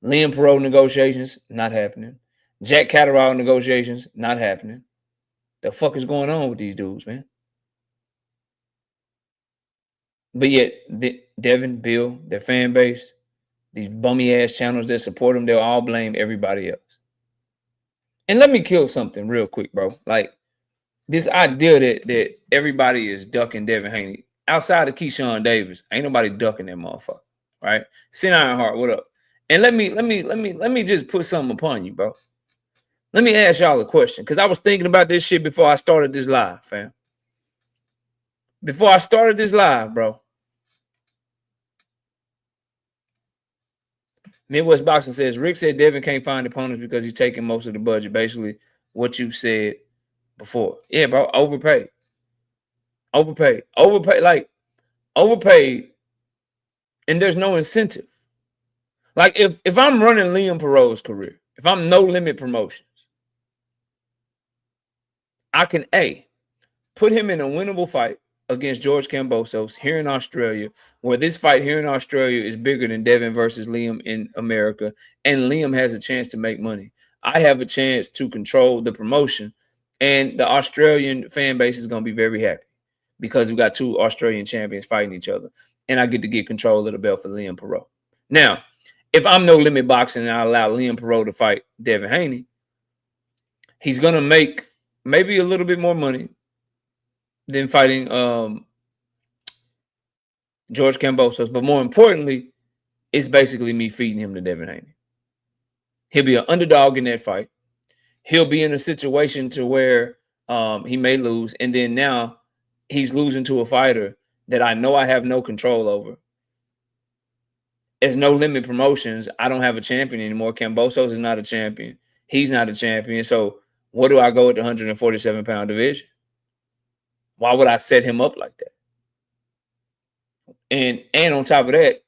Liam Perot negotiations, not happening. Jack Catterall negotiations, not happening. The fuck is going on with these dudes, man? But yet, Devin, Bill, their fan base, these bummy ass channels that support them, they'll all blame everybody else. And let me kill something real quick, bro. Like this idea that everybody is ducking Devin Haney outside of Keyshawn Davis, ain't nobody ducking that motherfucker, right? Sin Ironheart, what up? And let me just put something upon you, bro. Let me ask y'all a question, because I was thinking about this shit before I started this live, fam. Before I started this live, bro. Midwest Boxing says, Rick said Devin can't find opponents because he's taking most of the budget. Basically, what you said before. Yeah, bro, overpaid. Overpaid. Like, overpaid, and there's no incentive. Like, if I'm running Liam Perot's career, if I'm No Limit Promotions, I can, A, put him in a winnable fight against George Kambosos here in Australia, where this fight here in Australia is bigger than Devin versus Liam in America, and Liam has a chance to make money. I have a chance to control the promotion, and the Australian fan base is going to be very happy because we got two Australian champions fighting each other, and I get to get control of the belt for Liam Perot. Now, if I'm No Limit Boxing and I allow Liam Perot to fight Devin Haney, he's going to make maybe a little bit more money than fighting George Kambosos. But more importantly, it's basically me feeding him to Devin Haney. He'll be an underdog in that fight. He'll be in a situation to where he may lose. And then now he's losing to a fighter that I know I have no control over. As No Limit Promotions, I don't have a champion anymore. Kambosos is not a champion. He's not a champion. So what do I go at the 147-pound division? Why would I set him up like that? And on top of that,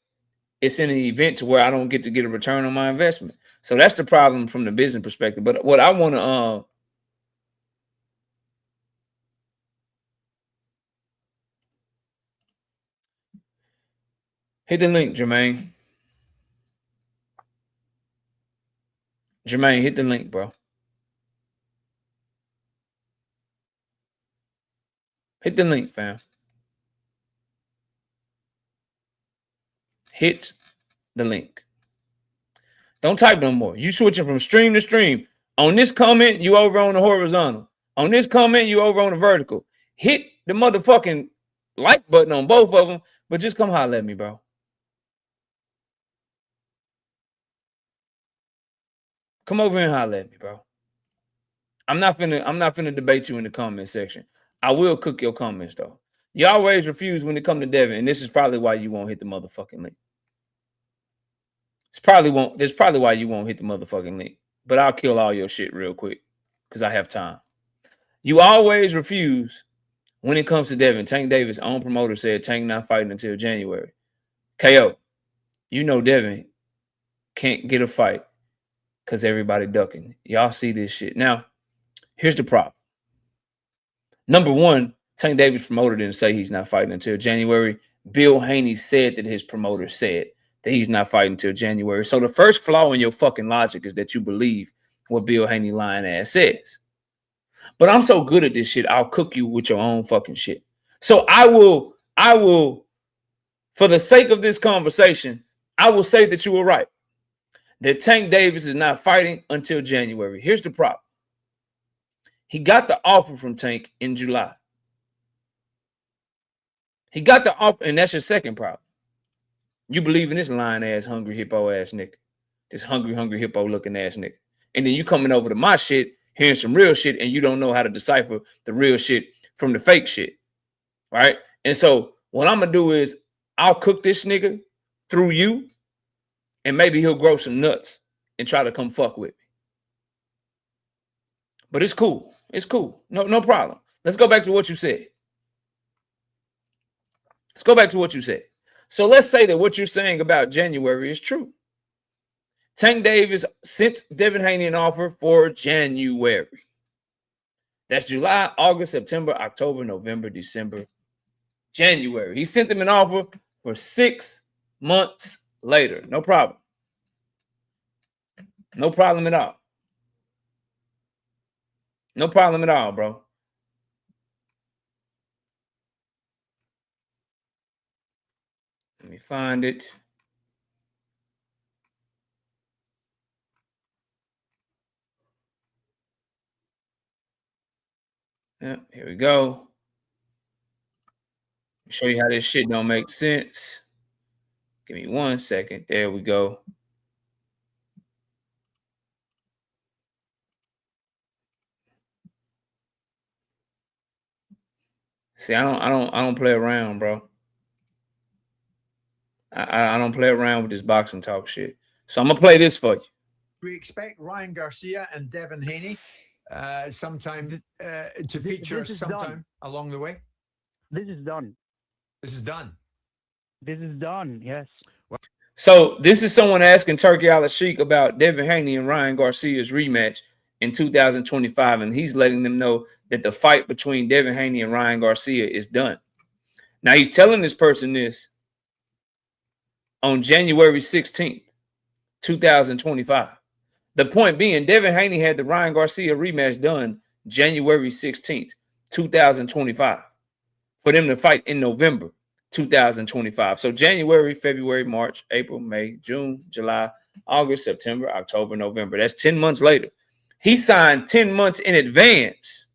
it's in an event to where I don't get to get a return on my investment. So that's the problem from the business perspective. But what I want to hit the link, Jermaine. Jermaine, hit the link, bro. Hit the link, fam. Hit the link. Don't type no more. You switching from stream to stream. On this comment, you over on the horizontal. On this comment, you over on the vertical. Hit the motherfucking like button on both of them, but just come holler at me, bro. Come over and holler at me, bro. I'm not finna debate you in the comment section. I will cook your comments though. You always refuse when it comes to Devin, and this is probably why you won't hit the motherfucking link. There's probably why you won't hit the motherfucking link. But I'll kill all your shit real quick because I have time. You always refuse when it comes to Devin. Tank Davis' own promoter said Tank not fighting until January. KO, you know Devin can't get a fight because everybody ducking. Y'all see this shit. Now, here's the problem. Number one, Tank Davis' promoter didn't say he's not fighting until January. Bill Haney said that his promoter said that he's not fighting until January. So the first flaw in your fucking logic is that you believe what Bill Haney lying ass says. But I'm so good at this shit, I'll cook you with your own fucking shit. So I will, for the sake of this conversation, I will say that you were right. That Tank Davis is not fighting until January. Here's the problem. He got the offer from Tank in July. He got the offer, and that's your second problem. You believe in this lying ass, hungry hippo ass nigga. This hungry hippo looking ass nigga. And then you coming over to my shit, hearing some real shit, and you don't know how to decipher the real shit from the fake shit. Right? And so what I'm gonna do is I'll cook this nigga through you, and maybe he'll grow some nuts and try to come fuck with me. But it's cool. It's cool. No problem. Let's go back to what you said. Let's go back to what you said. So let's say that what you're saying about January is true. Tank Davis sent Devin Haney an offer for January. That's July, August, September, October, November, December, January. He sent them an offer for 6 months later. No problem. No problem at all. No problem at all, bro. Let me find it. Yep, here we go. Show you how this shit don't make sense. Give me 1 second. There we go. See, I don't play around, bro. I don't play around with this boxing talk shit. So I'm gonna play this for you. We expect Ryan Garcia and Devin Haney sometime to feature sometime along the way. This is done. This is done. This is done. Yes. So this is someone asking Turkey Al-Sheikh about Devin Haney and Ryan Garcia's rematch in 2025, and he's letting them know that the fight between Devin Haney and Ryan Garcia is done. Now he's telling this person this on January 16th, 2025. The point being, Devin Haney had the Ryan Garcia rematch done January 16th, 2025, for them to fight in November 2025. So January, February, March, April, May, June, July, August, September, October, November. That's 10 months later. He signed 10 months in advance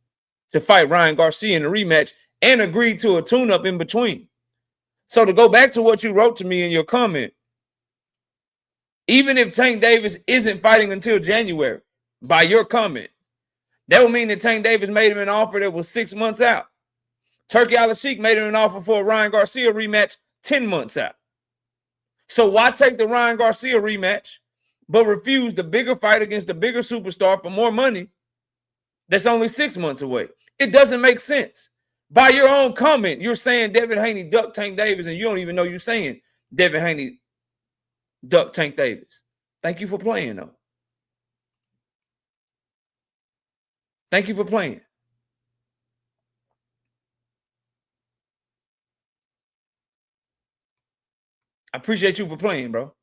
to fight Ryan Garcia in a rematch and agreed to a tune-up in between. So to go back to what you wrote to me in your comment, even if Tank Davis isn't fighting until January, by your comment, that would mean that Tank Davis made him an offer that was 6 months out. Turkey Al-Sheikh made him an offer for a Ryan Garcia rematch 10 months out. So why take the Ryan Garcia rematch, but refuse the bigger fight against the bigger superstar for more money that's only 6 months away? It doesn't make sense. By your own comment, you're saying Devin Haney ducked Tank Davis, and you don't even know you're saying Devin Haney ducked Tank Davis. Thank you for playing, though. Thank you for playing. I appreciate you for playing, bro.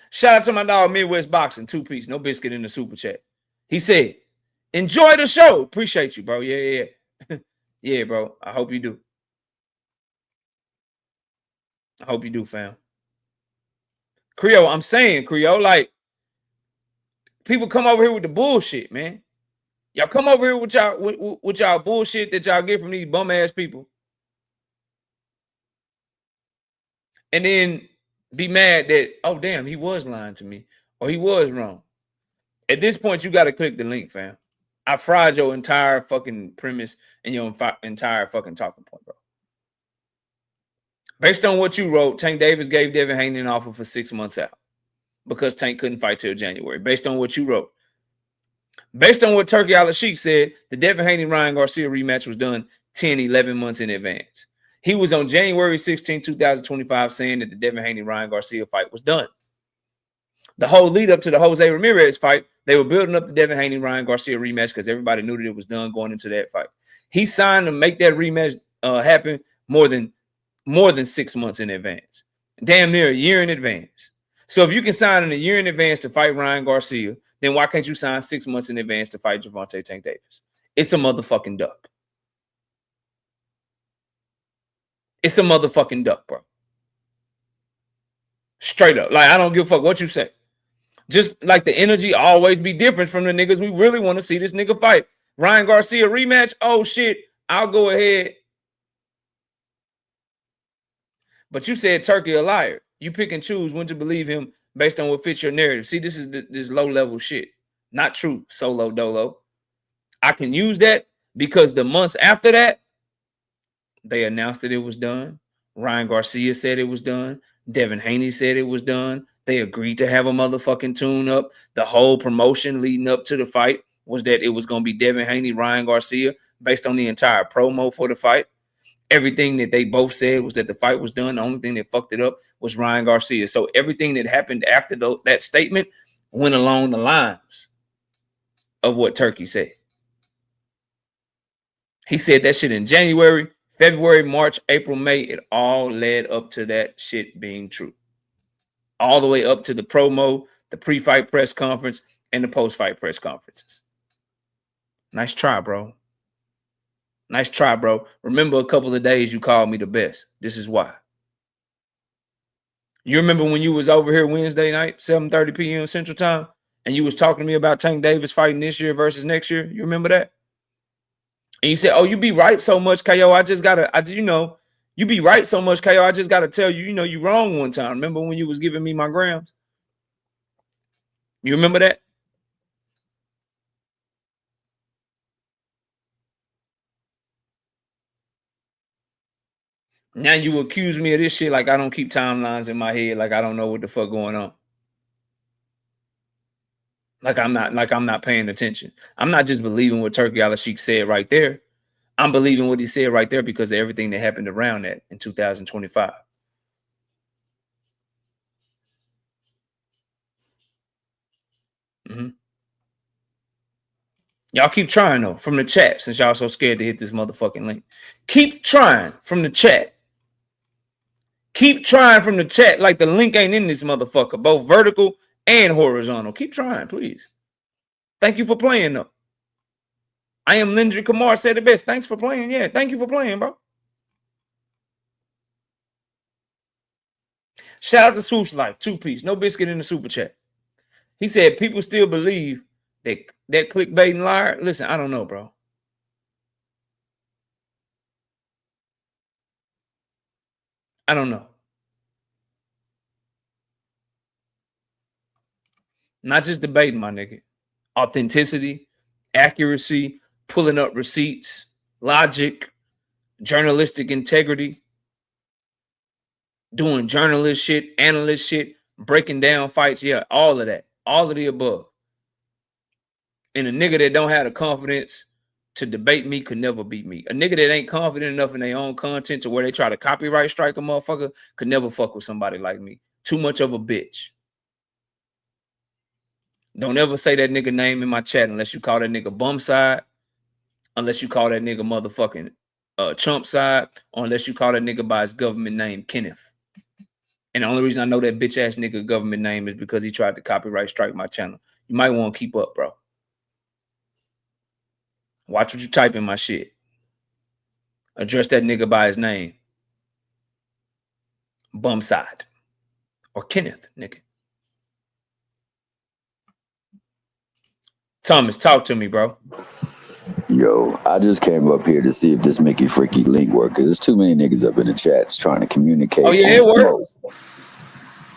Shout out to my dog Midwest Boxing, 2-piece, no biscuit in the super chat. He said, enjoy the show. Appreciate you, bro. Yeah. Yeah, bro. I hope you do. I hope you do, fam. Creole, I'm saying, Creole, like, people come over here with the bullshit, man. Y'all come over here with y'all bullshit that y'all get from these bum ass people, and then be mad that, oh damn, he was lying to me or he was wrong. At this point, you got to click the link, fam. I fried your entire fucking premise and your entire fucking talking point, bro. Based on what you wrote, Tank Davis gave Devin Haney an offer for 6 months out because Tank couldn't fight till January. Based on what you wrote. Based on what Turkey Al-Sheikh said, the Devin Haney-Ryan Garcia rematch was done 10, 11 months in advance. He was on January 16, 2025 saying that the Devin Haney-Ryan Garcia fight was done. The whole lead up to the Jose Ramirez fight, they were building up the Devin Haney-Ryan Garcia rematch because everybody knew that it was done going into that fight. He signed to make that rematch happen more than 6 months in advance. Damn near a year in advance. So if you can sign in a year in advance to fight Ryan Garcia, then why can't you sign 6 months in advance to fight Gervonta Tank Davis? It's a motherfucking duck. It's a motherfucking duck, bro. Straight up. Like, I don't give a fuck what you say. Just like the energy always be different from the niggas we really want to see this nigga fight. Ryan Garcia rematch. Oh, shit. I'll go ahead. But you said Turkey a liar. You pick and choose when to believe him based on what fits your narrative. See, this is this low-level shit. Not true, solo dolo. I can use that because the months after that, they announced that it was done. Ryan Garcia said it was done. Devin Haney said it was done. They agreed to have a motherfucking tune-up. The whole promotion leading up to the fight was that it was going to be Devin Haney, Ryan Garcia, based on the entire promo for the fight. Everything that they both said was that the fight was done. The only thing that fucked it up was Ryan Garcia. So everything that happened after that statement went along the lines of what Turkey said. He said that shit in January, February, March, April, May. It all led up to that shit being true. All the way up to the promo, the pre-fight press conference, and the post-fight press conferences. Nice try, bro. Nice try, bro. Remember a couple of days you called me the best. This is why. You remember when you was over here Wednesday night, 7:30 p.m. Central Time, and you was talking to me about Tank Davis fighting this year versus next year? You remember that? And you said, oh, you be right so much, KO. You be right so much, KO. I just got to tell you, you wrong one time. Remember when you was giving me my grams? You remember that? Now you accuse me of this shit like I don't keep timelines in my head, like I don't know what the fuck going on. Like I'm not paying attention. I'm not just believing what Turkey Al-Sheikh said right there. I'm believing what he said right there because of everything that happened around that in 2025. Y'all keep trying though from the chat since y'all so scared to hit this motherfucking link. Keep trying from the chat. Keep trying from the chat like the link ain't in this motherfucker, both vertical and horizontal. Keep trying, please. Thank you for playing, though. I am Lindry Kamar, said the best. Thanks for playing. Yeah, thank you for playing, bro. Shout out to Swoosh Life, 2-piece, no biscuit in the super chat. He said people still believe that clickbait and liar. Listen, I don't know, bro. I don't know. Not just debating, my nigga. Authenticity, accuracy, pulling up receipts, logic, journalistic integrity, doing journalist shit, analyst shit, breaking down fights. Yeah, all of that. All of the above. And a nigga that don't have the confidence to debate me could never beat me. A nigga that ain't confident enough in their own content to where they try to copyright strike a motherfucker could never fuck with somebody like me. Too much of a bitch. Don't ever say that nigga name in my chat unless you call that nigga bum side, unless you call that nigga motherfucking chump side, or unless you call that nigga by his government name, Kenneth. And the only reason I know that bitch ass nigga government name is because he tried to copyright strike my channel. You might want to keep up, bro. Watch what you type in my shit. Address that nigga by his name. Bum side. Or Kenneth, nigga. Thomas, talk to me, bro. Yo, I just came up here to see if this Mickey Freaky link work, because there's too many niggas up in the chats trying to communicate. Oh, yeah, it worked.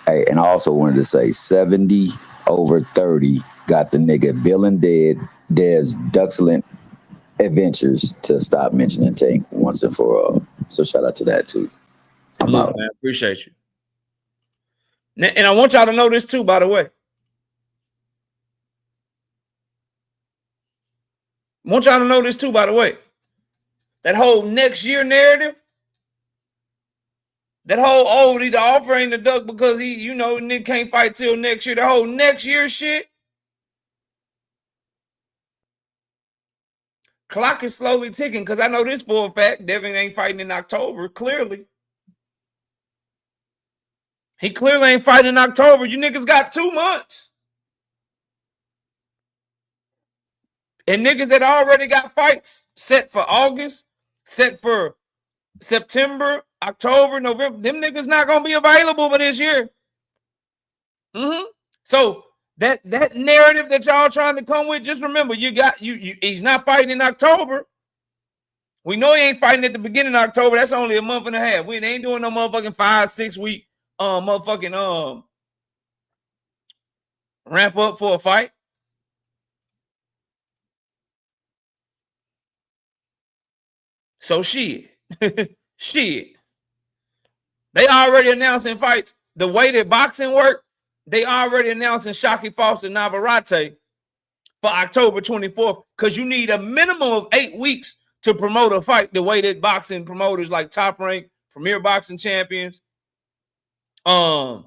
Hey, and I also wanted to say 70/30 got the nigga Bill and Dead Dev's Duxland Adventures to stop mentioning Tank once and for all. So shout out to that too. I'm out. Man, appreciate you. And I want y'all to know this too, by the way. That whole next year narrative, that whole, the offer ain't the duck because he, Nick can't fight till next year. The whole next year shit. Clock is slowly ticking because I know this for a fact. Devin ain't fighting in October, clearly. He clearly ain't fighting in October. You niggas got 2 months. And niggas that already got fights set for August, set for September, October, November, them niggas not going to be available for this year. So that narrative that y'all trying to come with, just remember, he's not fighting in October. We know he ain't fighting at the beginning of October. That's only a month and a half. We ain't doing no motherfucking 5-6 week motherfucking ramp up for a fight. So shit. Shit. They already announcing fights. The way that boxing work, they already announcing Shockey Foster Navarrete for October 24th because you need a minimum of 8 weeks to promote a fight the way that boxing promoters like Top Rank, Premier Boxing Champions, Golden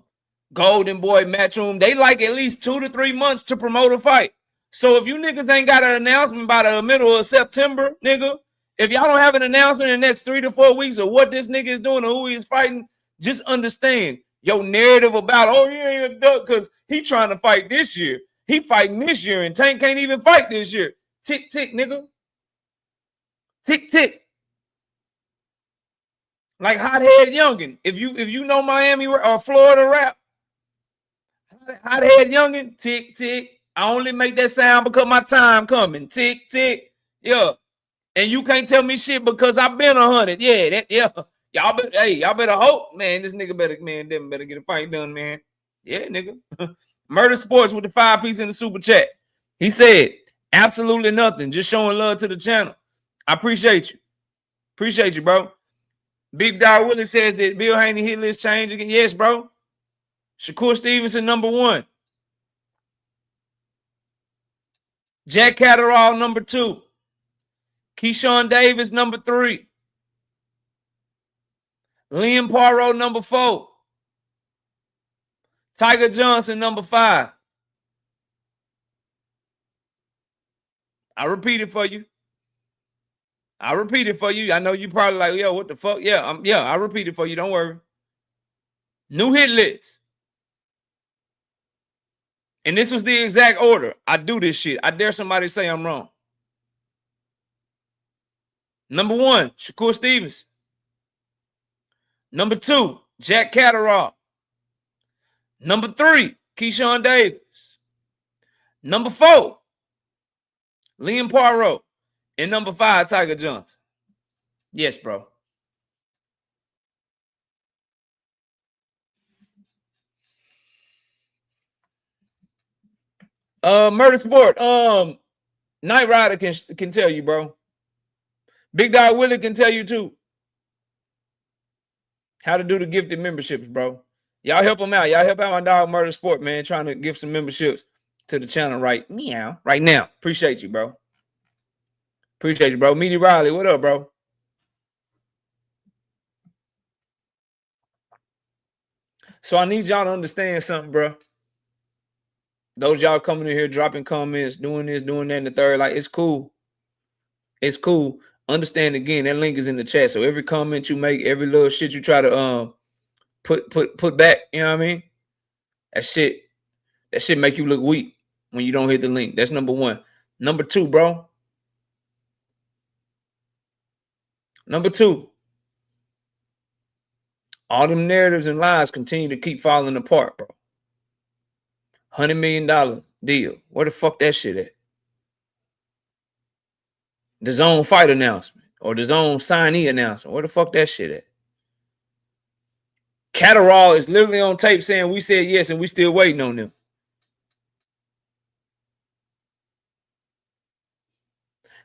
Boy, Matchroom, they like at least 2 to 3 months to promote a fight. So if you niggas ain't got an announcement by the middle of September, nigga, if y'all don't have an announcement in the next 3 to 4 weeks of what this nigga is doing or who he is fighting, just understand your narrative about, he ain't a duck because he trying to fight this year. He fighting this year and Tank can't even fight this year. Tick, tick, nigga. Tick, tick. Like Hothead Youngin. If you know Miami or Florida rap, Hothead Youngin, tick, tick. I only make that sound because my time coming. Tick, tick. Yeah. And you can't tell me shit because I've been 100. Yeah. Y'all better hope, man. This nigga better get a fight done, man. Yeah, nigga. Murder Sports with the 5-piece in the super chat. He said, absolutely nothing. Just showing love to the channel. I appreciate you. Appreciate you, bro. Big Dog Willie says that Bill Haney hit list change again. Yes, bro. Shakur Stevenson, number 1. Jack Catterall, number 2. Keyshawn Davis, number 3. Liam Poirot, number 4. Tiger Johnson, number 5. I repeat it for you. I know you probably like, yo, what the fuck? Yeah, I repeat it for you. Don't worry. New hit list. And this was the exact order. I do this shit. I dare somebody say I'm wrong. Number 1, Shakur Stevenson. Number 2, Jack Catterall. Number 3, Keyshawn Davis. Number 4, Liam Poirot. And number 5, Tiger Johnson. Yes, bro. Murder Sport. Night Rider can tell you, bro. Big Dog Willie can tell you too. How to do the gifted memberships, bro. Y'all help him out. Y'all help out my dog Murder Sport, man. Trying to give some memberships to the channel right now. Appreciate you, bro. Appreciate you, bro. Meaty Riley, what up, bro? So I need y'all to understand something, bro. Those y'all coming in here, dropping comments, doing this, doing that, and the third, like, it's cool. It's cool. Understand again, that link is in the chat. So every comment you make, every little shit you try to put back, you know what I mean? That shit make you look weak when you don't hit the link. That's number 1. Number 2, bro. Number 2. All them narratives and lies continue to keep falling apart, bro. $100 million deal. Where the fuck that shit at? The zone fight announcement or the zone signee announcement. Where the fuck that shit at? Catterall is literally on tape saying we said yes and we still waiting on them.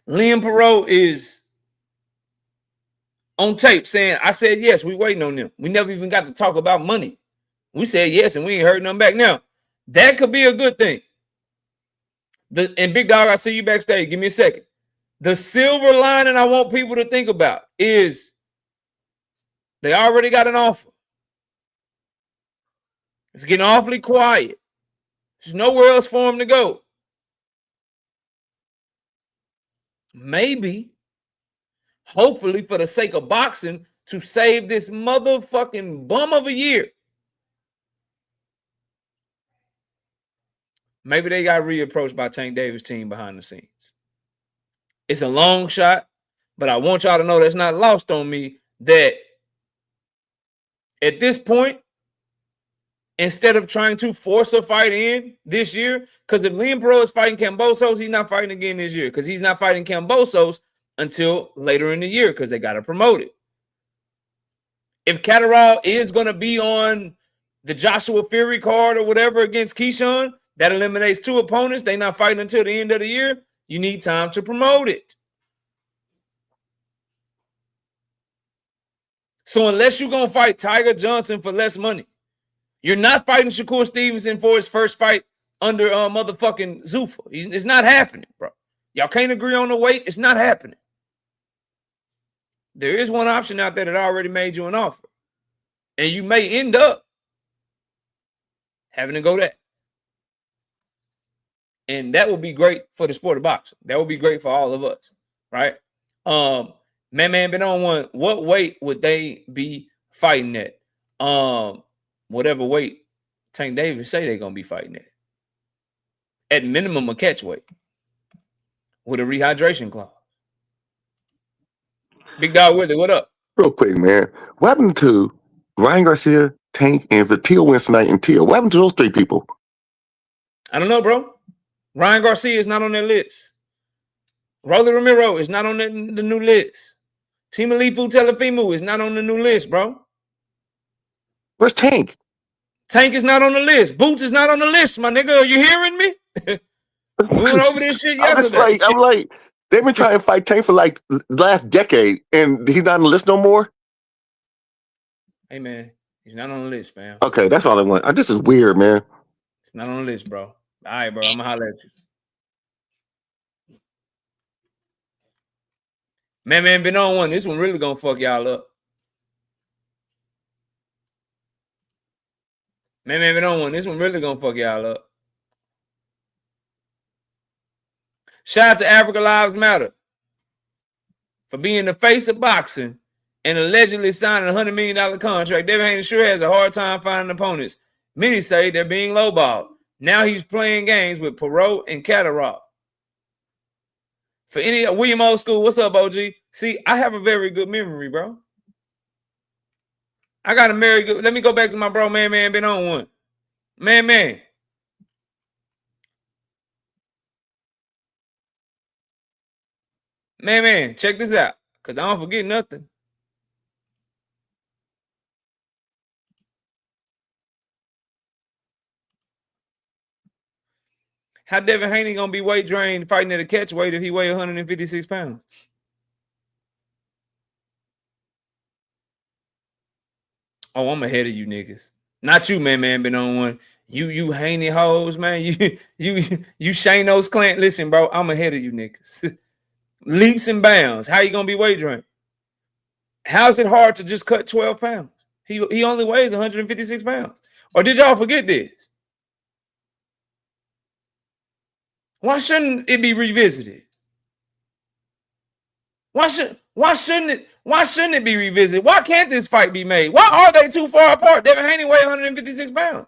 Liam Perot is on tape saying, I said yes, we waiting on them. We never even got to talk about money. We said yes, and we ain't heard nothing back. Now, that could be a good thing. And Big Dog, I see you backstage. Give me a second. The silver lining I want people to think about is they already got an offer. It's getting awfully quiet. There's nowhere else for him to go. Maybe, hopefully, for the sake of boxing, to save this motherfucking bum of a year, maybe they got reapproached by Tank Davis' team behind the scenes. It's a long shot, but I want y'all to know that's not lost on me that at this point, instead of trying to force a fight in this year, because if Liam Perot is fighting Kambosos, he's not fighting again this year because he's not fighting Kambosos until later in the year because they got to promote it. If Catterall is going to be on the Joshua Fury card or whatever against Keyshawn, that eliminates 2 opponents. They're not fighting until the end of the year. You need time to promote it. So unless you're going to fight Tiger Johnson for less money, you're not fighting Shakur Stevenson for his first fight under motherfucking Zuffa. It's not happening, bro. Y'all can't agree on the weight. It's not happening. There is one option out there that already made you an offer. And you may end up having to go that. And that would be great for the sport of boxing. That would be great for all of us, right? Man been on one. What weight would they be fighting at? Whatever weight Tank Davis say they're gonna be fighting at. At minimum, a catch weight with a rehydration clause. Big Dog Willie, what up? Real quick, man. What happened to Ryan Garcia, Tank, and Vatil Winston and Teal? What happened to those 3 people? I don't know, bro. Ryan Garcia is not on that list. Rolly Ramiro is not on the new list. Timalifu Telefimu is not on the new list, bro. Where's Tank? Tank is not on the list. Boots is not on the list, my nigga. Are you hearing me? We went over this shit yesterday. I'm like, they've been trying to fight Tank for like the last decade, and he's not on the list no more? Hey, man. He's not on the list, fam. Okay, that's all I want. This is weird, man. It's not on the list, bro. All right, bro. I'm going to holler at you. Man been on one. This one really going to fuck y'all up. Man been on one. This one really going to fuck y'all up. Shout out to Africa Lives Matter for being the face of boxing and allegedly signing a $100 million contract. Devin Haney sure has a hard time finding opponents. Many say they're being lowballed. Now he's playing games with Perot and Catterall. For any William Old School, what's up, OG? See, I have a very good memory, bro. I got a very good. Let me go back to my bro, man been on one. Man. Man, check this out, because I don't forget nothing. How Devin Haney gonna be weight drained fighting at a catch weight if he weigh 156 pounds? Oh, I'm ahead of you niggas. Not you, man been on one. You Haney hoes, man. You Shane-O's Clint. Listen, bro, I'm ahead of you niggas. Leaps and bounds. How you gonna be weight drained? How's it hard to just cut 12 pounds? He only weighs 156 pounds. Or did y'all forget this? Why shouldn't it be revisited? Why shouldn't it be revisited? Why can't this fight be made? Why are they too far apart? Devin Haney weighs 156 pounds.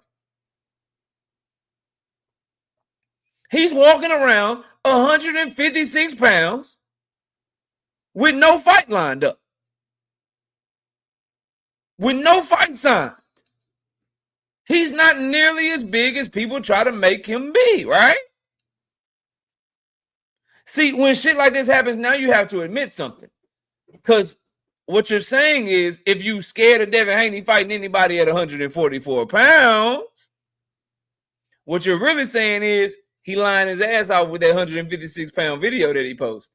He's walking around 156 pounds with no fight lined up. With no fight signed. He's not nearly as big as people try to make him be, right? See, when shit like this happens, now you have to admit something. Because what you're saying is, if you scared of Devin Haney fighting anybody at 144 pounds, what you're really saying is he lying his ass off with that 156-pound video that he posted.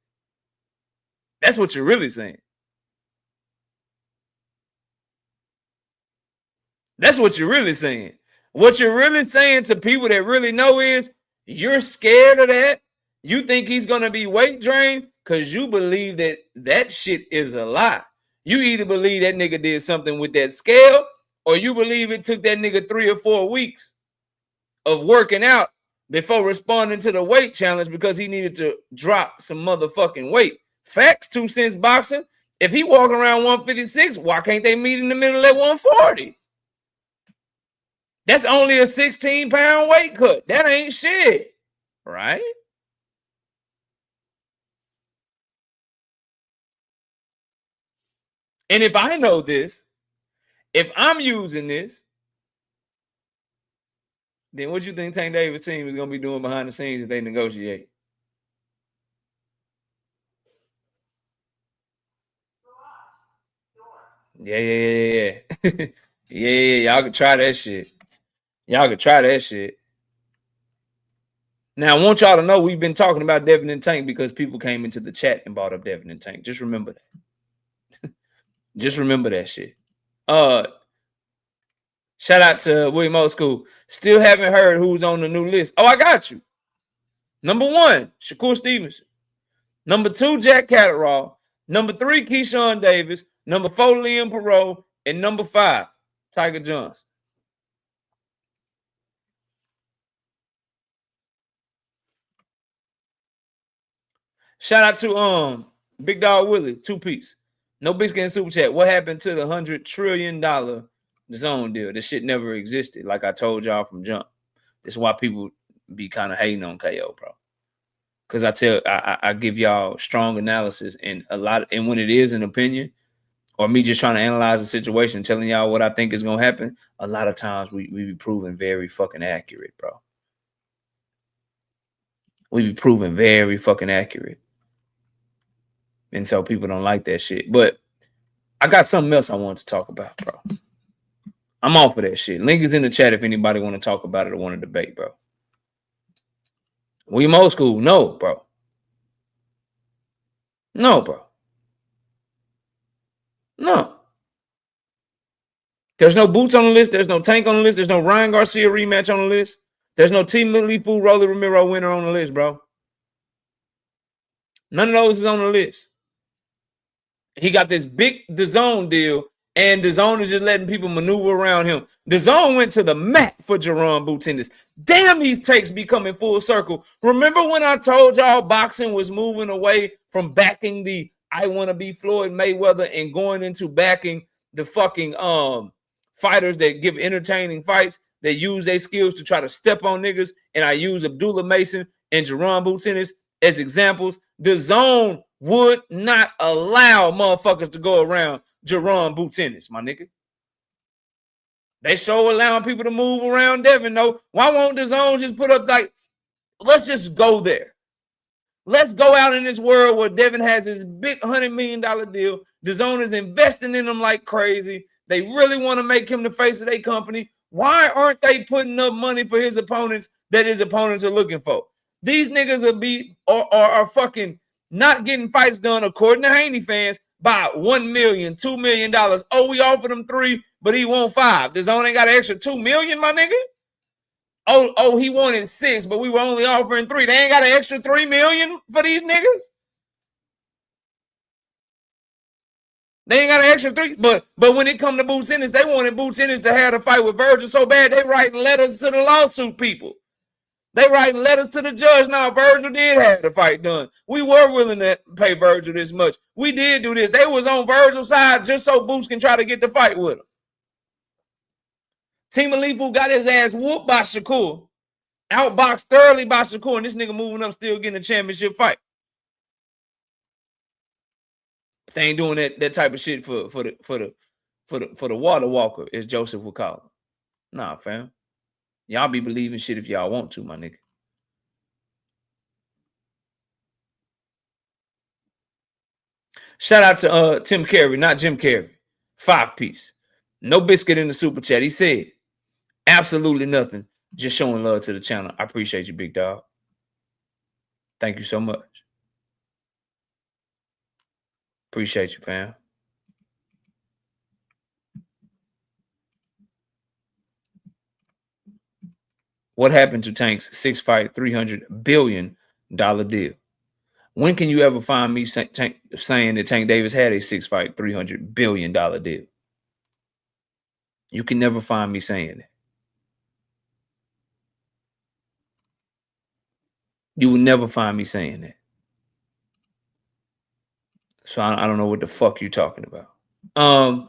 That's what you're really saying. That's what you're really saying. What you're really saying to people that really know is you're scared of that. You think he's going to be weight drained because you believe that that shit is a lie. You either believe that nigga did something with that scale or you believe it took that nigga 3 or 4 weeks of working out before responding to the weight challenge because he needed to drop some motherfucking weight. Facts, 2 cents boxing. If he walking around 156, why can't they meet in the middle at 140? That's only a 16-pound weight cut. That ain't shit, right? And if I know this, if I'm using this, then what you think Tank Davis' team is going to be doing behind the scenes if they negotiate? Yeah. Yeah. Y'all can try that shit. Y'all can try that shit. Now, I want y'all to know we've been talking about Devin and Tank because people came into the chat and brought up Devin and Tank. Just remember that. Just remember that shit. Shout out to William Old School. Still haven't heard who's on the new list. Oh, I got you. Number 1, Shakur Stevenson. Number 2, Jack Catterall. Number 3, Keyshawn Davis. Number 4, Liam Perot. And number 5, Tiger Johnson. Shout out to Big Dog Willie, 2-piece. No biscuit in super chat. What happened to the $100 trillion zone deal? This shit never existed. Like I told y'all from jump. This is why people be kind of hating on KO, bro. Because I give y'all strong analysis and and when it is an opinion or me just trying to analyze the situation, telling y'all what I think is gonna happen, a lot of times we be proven very fucking accurate, bro. We be proven very fucking accurate. And so people don't like that shit. But I got something else I want to talk about, bro. I'm off of that shit. Link is in the chat if anybody want to talk about it or want to debate, bro. William Old School, no, bro. No, bro. No. There's no Boots on the list. There's no Tank on the list. There's no Ryan Garcia rematch on the list. There's no Team Lifu Rolly Ramiro winner on the list, bro. None of those is on the list. He got this big DAZN deal, and DAZN is just letting people maneuver around him. DAZN went to the mat for Jerron Boutinez. Damn, these takes be coming full circle. Remember when I told y'all boxing was moving away from backing the I want to be Floyd Mayweather and going into backing the fucking fighters that give entertaining fights, that use their skills to try to step on niggas, and I use Abdullah Mason and Jerron Boutinez as examples. DAZN would not allow motherfuckers to go around Jerron Boutinez, my nigga. They sure allowing people to move around Devin, though. Why won't DAZN just put up, like, let's just go there. Let's go out in this world where Devin has his big $100 million deal. DAZN is investing in him like crazy. They really want to make him the face of their company. Why aren't they putting up money for his opponents that his opponents are looking for? These niggas are fucking not getting fights done, according to Haney fans, by $1 million, $2 million. Oh, we offered him 3, but he won 5. DAZN ain't got an extra $2 million, my nigga. Oh, he wanted 6, but we were only offering 3. They ain't got an extra $3 million for these niggas. They ain't got an extra 3. But when it come to Boutinez, they wanted Boutinez to have a fight with Virgil so bad they writing letters to the lawsuit people. They writing letters to the judge. Now, Virgil did have the fight done. We were willing to pay Virgil this much. We did do this. They was on Virgil's side just so Boots can try to get the fight with him. Team Alifu got his ass whooped by Shakur. Outboxed thoroughly by Shakur. And this nigga moving up still getting a championship fight. They ain't doing that type of shit for the water walker, as Joseph would call him. Nah, fam. Y'all be believing shit if y'all want to, my nigga. Shout out to Tim Carey, not Jim Carey. 5-piece. No biscuit in the super chat. He said absolutely nothing. Just showing love to the channel. I appreciate you, big dog. Thank you so much. Appreciate you, fam. What happened to Tank's 6-fight, $300 billion deal? When can you ever find me saying that Tank Davis had a 6-fight, $300 billion deal? You can never find me saying that. You will never find me saying that. So I don't know what the fuck you're talking about. I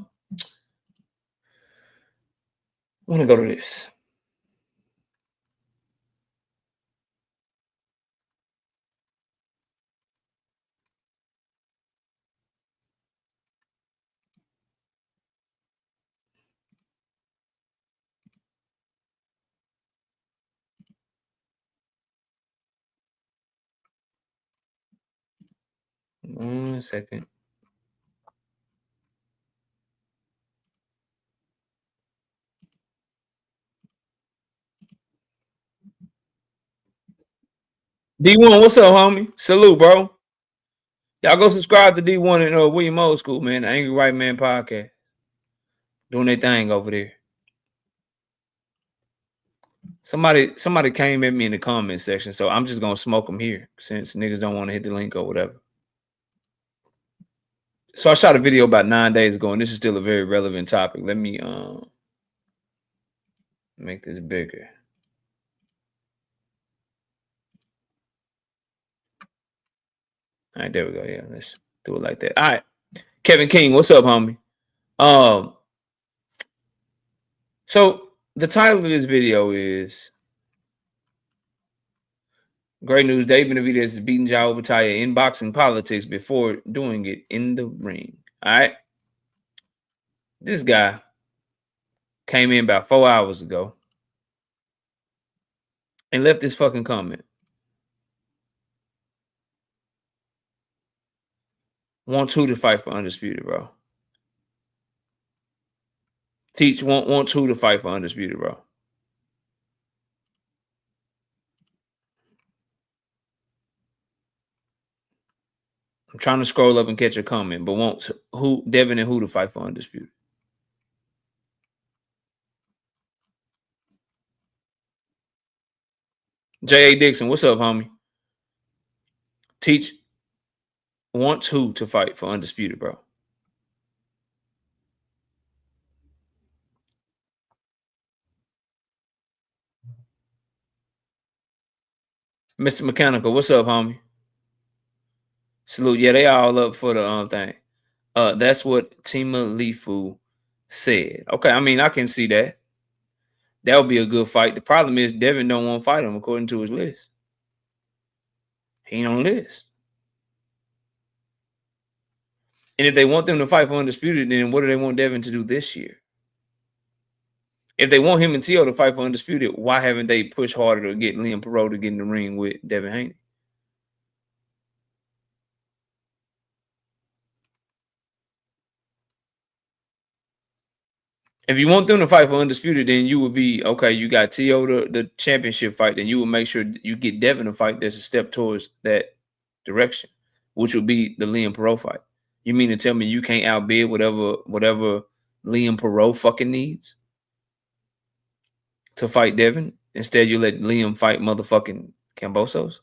want to go to this. One second. D1, what's up, homie? Salute, bro. Y'all go subscribe to D1 and William Old School, man. The Angry White Man podcast. Doing their thing over there. Somebody came at me in the comment section, so I'm just gonna smoke them here since niggas don't want to hit the link or whatever. So I shot a video about 9 days ago, and this is still a very relevant topic. Let me make this bigger. All right, there we go. Yeah, let's do it like that. All right, Kevin King, what's up, homie? So the title of this video is great news. Dave Benavidez is beating Jao Bataya in boxing politics before doing it in the ring. All right. This guy came in about 4 hours ago and left this fucking comment. Wants who to fight for Undisputed, bro. Teach wants who to fight for Undisputed, bro. I'm trying to scroll up and catch a comment, but wants who Devin and who to fight for Undisputed. J.A. Dixon, what's up, homie? Teach wants who to fight for Undisputed, bro. Mr. Mechanical, what's up, homie? Salute. Yeah, they all up for the thing. That's what Tima Lifu said. Okay, I mean, I can see that. That would be a good fight. The problem is Devin don't want to fight him according to his list. He ain't on the list. And if they want them to fight for Undisputed, then what do they want Devin to do this year? If they want him and Tio to fight for Undisputed, why haven't they pushed harder to get Liam Perot to get in the ring with Devin Haney? If you want them to fight for Undisputed, then you would be, okay, you got Tio the championship fight, then you would make sure you get Devin to fight. There's a step towards that direction, which would be the Liam Perot fight. You mean to tell me you can't outbid whatever Liam Perot fucking needs to fight Devin? Instead, you let Liam fight motherfucking Cambosos?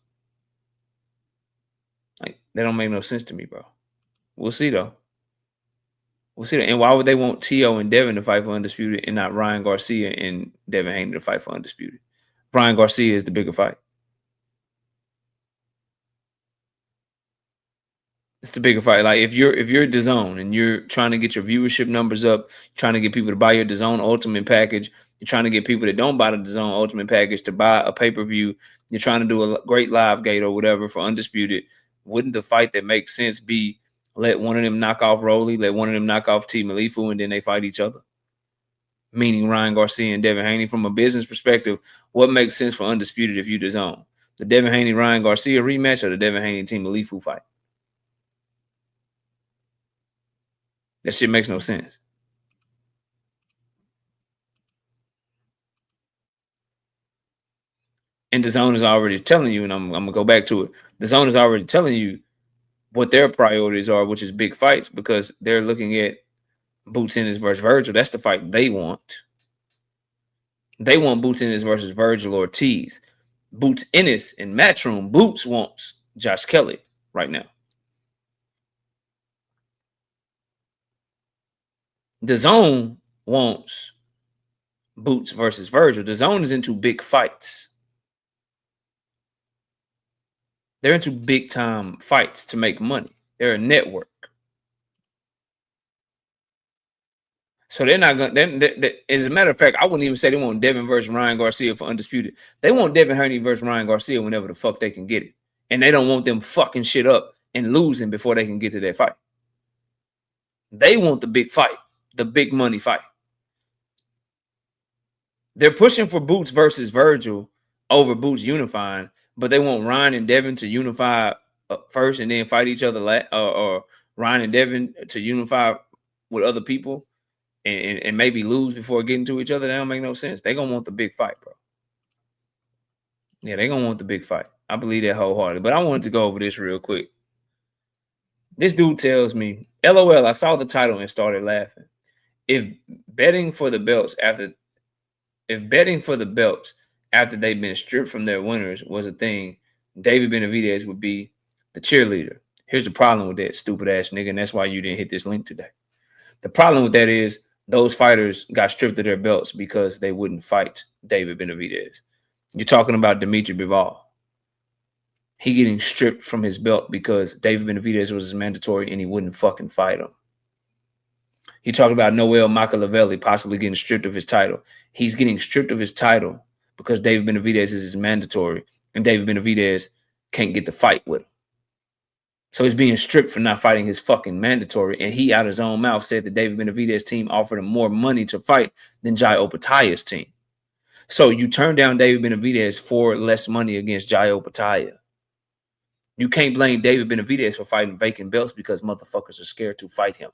Like, that don't make no sense to me, bro. We'll see, though. We'll see that. And why would they want Tio and Devin to fight for Undisputed and not Ryan Garcia and Devin Haney to fight for Undisputed? Ryan Garcia is the bigger fight. It's the bigger fight. Like if you're DAZN and you're trying to get your viewership numbers up, trying to get people to buy your DAZN Ultimate package, you're trying to get people that don't buy the DAZN Ultimate package to buy a pay-per-view, you're trying to do a great live gate or whatever for Undisputed, wouldn't the fight that makes sense be let one of them knock off Rolly, let one of them knock off T. Malifu, and then they fight each other? Meaning Ryan Garcia and Devin Haney. From a business perspective, what makes sense for Undisputed if you DAZN? The Devin Haney Ryan Garcia rematch or the Devin Haney T. Malifu fight? That shit makes no sense. And DAZN is already telling you, and I'm gonna go back to it. DAZN is already telling you what their priorities are, which is big fights, because they're looking at Boots Ennis versus Virgil. That's the fight they want. They want Boots Ennis versus Virgil Ortiz. Boots Ennis in Matchroom. Boots wants Josh Kelly right now. The Zone wants Boots versus Virgil. The Zone is into big fights. They're into big time fights to make money. They're a network. So they're not going to, as a matter of fact, I wouldn't even say they want Devin versus Ryan Garcia for Undisputed. They want Devin Haney versus Ryan Garcia whenever the fuck they can get it. And they don't want them fucking shit up and losing before they can get to that fight. They want the big fight, the big money fight. They're pushing for Boots versus Virgil over Boots unifying, but they want Ryan and Devin to unify first and then fight each other, or Ryan and Devin to unify with other people. And maybe lose before getting to each other. That don't make no sense. They're going to want the big fight, bro. Yeah, they're going to want the big fight. I believe that wholeheartedly. But I wanted to go over this real quick. This dude tells me, LOL, I saw the title and started laughing. If betting for the belts after they've been stripped from their winners was a thing, David Benavidez would be the cheerleader. Here's the problem with that, stupid ass nigga, and that's why you didn't hit this link today. The problem with that is those fighters got stripped of their belts because they wouldn't fight David Benavidez. You're talking about Dimitri Bivol. He getting stripped from his belt because David Benavidez was his mandatory and he wouldn't fucking fight him. You talk about Noel Machiavelli possibly getting stripped of his title. He's getting stripped of his title because David Benavidez is his mandatory and David Benavidez can't get the fight with him. So he's being stripped for not fighting his fucking mandatory. And he, out of his own mouth, said that David Benavidez's team offered him more money to fight than Jai Opetaya's team. So you turn down David Benavidez for less money against Jai Opetaya. You can't blame David Benavidez for fighting vacant belts because motherfuckers are scared to fight him.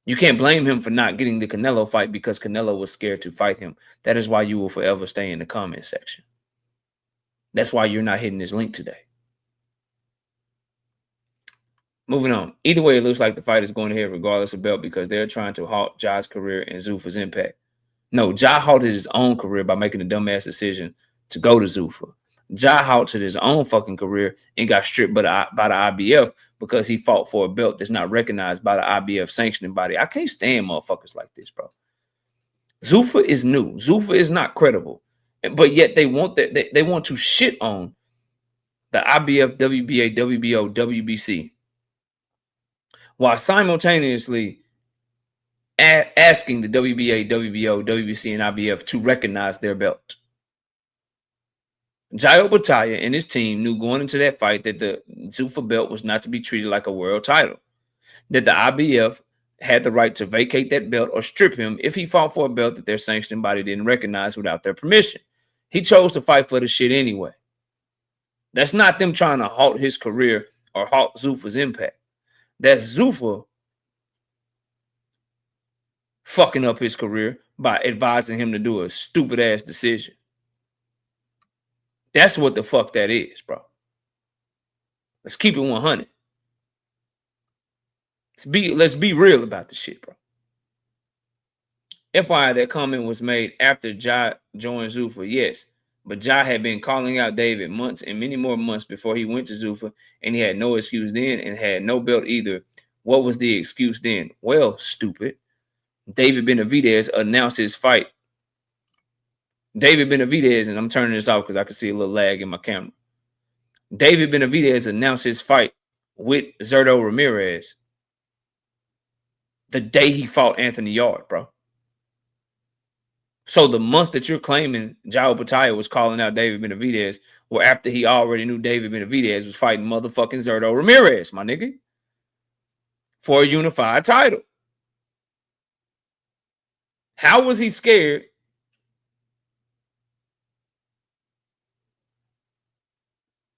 You can't blame him for not getting the Canelo fight because Canelo was scared to fight him. That is why you will forever stay in the comment section. That's why you're not hitting this link today. Moving on. Either way, it looks like the fight is going ahead regardless of belt because they're trying to halt Jai's career and Zuffa's impact. No, Jai halted his own career by making a dumbass decision to go to Zuffa. Jai halted his own fucking career and got stripped by the IBF because he fought for a belt that's not recognized by the IBF sanctioning body. I can't stand motherfuckers like this, bro. Zuffa is new. Zuffa is not credible. But yet they want that they want to shit on the IBF, WBA, WBO, WBC. While simultaneously asking the WBA, WBO, WBC, and IBF to recognize their belt. Jai Opetaya and his team knew going into that fight that the Zuffa belt was not to be treated like a world title, that the IBF had the right to vacate that belt or strip him if he fought for a belt that their sanctioning body didn't recognize without their permission. He chose to fight for the shit anyway. That's not them trying to halt his career or halt Zuffa's impact. That's Zuffa fucking up his career by advising him to do a stupid ass decision. That's what the fuck that is, bro. Let's keep it 100. Let's be real about the shit, bro. FYI, that comment was made after Jai joined Zuffa, yes. But Jai had been calling out David months and many more months before he went to Zuffa, and he had no excuse then and had no belt either. What was the excuse then? Well, stupid. David Benavidez announced his fight. David Benavidez, and I'm turning this off because I can see a little lag in my camera. David Benavidez announced his fight with Zerto Ramirez the day he fought Anthony Yard, bro. So the months that you're claiming Jai Opetaya was calling out David Benavidez were after he already knew David Benavidez was fighting motherfucking Zerto Ramirez, my nigga, for a unified title. How was he scared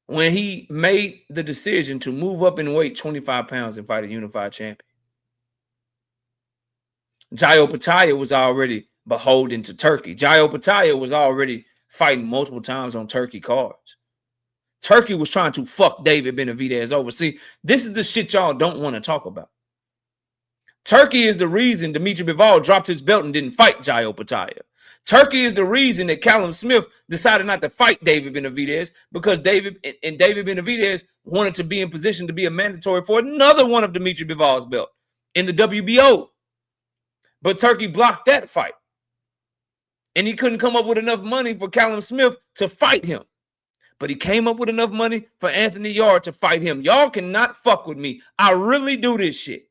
when he made the decision to move up in weight 25 pounds and fight a unified champion? Jai Opetaya was already beholden to Turkey. Jai Opetaya was already fighting multiple times on Turkey cards. Turkey was trying to fuck David Benavidez over. See, this is the shit y'all don't want to talk about. Turkey is the reason Dimitri Bivol dropped his belt and didn't fight Jai Opetaia. Turkey is the reason that Callum Smith decided not to fight David Benavidez because David Benavidez wanted to be in position to be a mandatory for another one of Dimitri Bivol's belt in the WBO. But Turkey blocked that fight. And he couldn't come up with enough money for Callum Smith to fight him. But he came up with enough money for Anthony Yarde to fight him. Y'all cannot fuck with me. I really do this shit.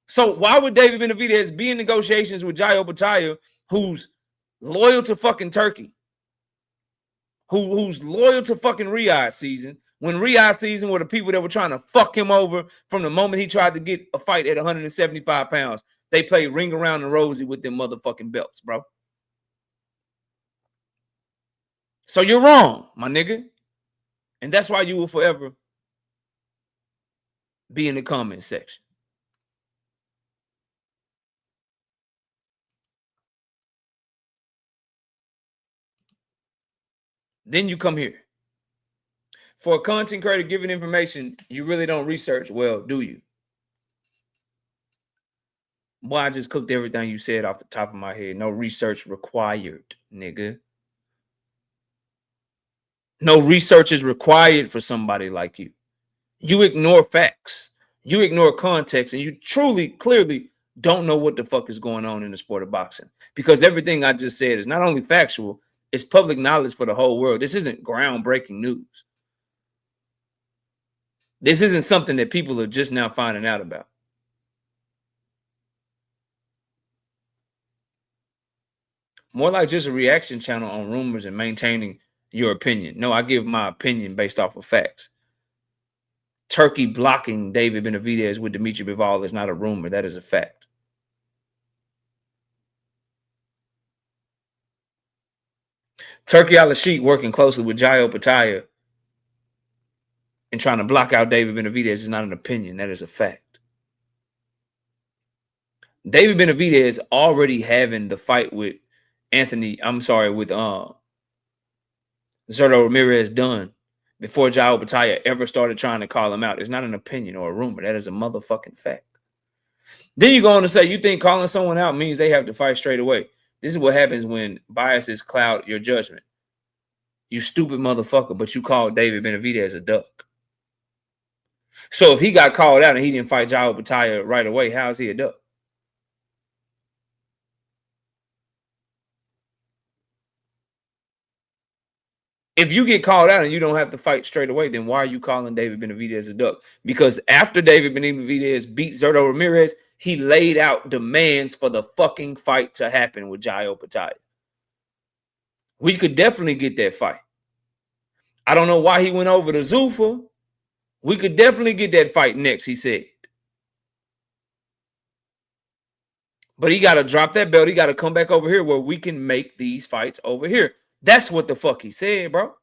So why would David Benavidez be in negotiations with Jai Opetaia, who's loyal to fucking Turkey, who's loyal to fucking Riyadh season, when Riyadh season were the people that were trying to fuck him over from the moment he tried to get a fight at 175 pounds? They played ring around the rosy with them motherfucking belts, bro. So you're wrong, my nigga. And that's why you will forever be in the comment section. Then you come here. For a content creator giving information you really don't research well, do you? Boy, I just cooked everything you said off the top of my head. No research required, nigga. No research is required for somebody like you. You ignore facts. You ignore context, and you truly, clearly don't know what the fuck is going on in the sport of boxing. Because everything I just said is not only factual, it's public knowledge for the whole world. This isn't groundbreaking news. This isn't something that people are just now finding out about. More like just a reaction channel on rumors and maintaining your opinion. No, I give my opinion based off of facts. Turkey blocking David Benavidez with Dimitri Bivol is not a rumor. That is a fact. Turkey Al-Sheikh working closely with Jai Opetaia and trying to block out David Benavidez is not an opinion. That is a fact. David Benavidez already having the fight with Zerto Ramirez done before Jai Opetaia ever started trying to call him out. It's not an opinion or a rumor. That is a motherfucking fact. Then you go on to say you think calling someone out means they have to fight straight away. This is what happens when biases cloud your judgment. You stupid motherfucker, but you called David Benavidez a duck. So if he got called out and he didn't fight Jai Opetaia right away, how is he a duck? If you get called out and you don't have to fight straight away, then why are you calling David Benavidez a duck? Because after David Benavidez beat Zerto Ramirez, he laid out demands for the fucking fight to happen with Jai Opetaia. We could definitely get that fight. I don't know why he went over to Zuffa. We could definitely get that fight next, he said. But he got to drop that belt. He got to come back over here where we can make these fights over here. That's what the fuck he said, bro.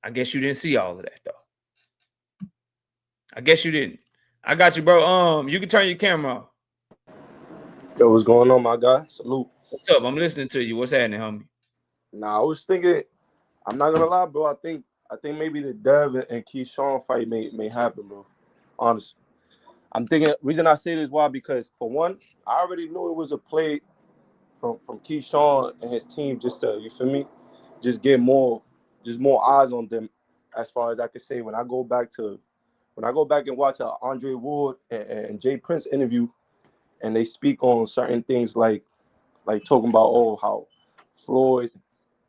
I guess you didn't see all of that, though. I guess you didn't. I got you, bro. You can turn your camera off. Yo, what's going on, my guy? Salute. What's up? I'm listening to you. What's happening, homie? Nah, I was thinking, I'm not gonna lie, bro. I think maybe the Dev and Keyshawn fight may happen, bro. Honestly. I'm thinking reason I say this why, because for one, I already knew it was a play from Keyshawn and his team just to, you feel me? Just get more eyes on them, as far as I could say. When I go back and watch Andre Ward and Jay Prince interview, and they speak on certain things like talking about how Floyd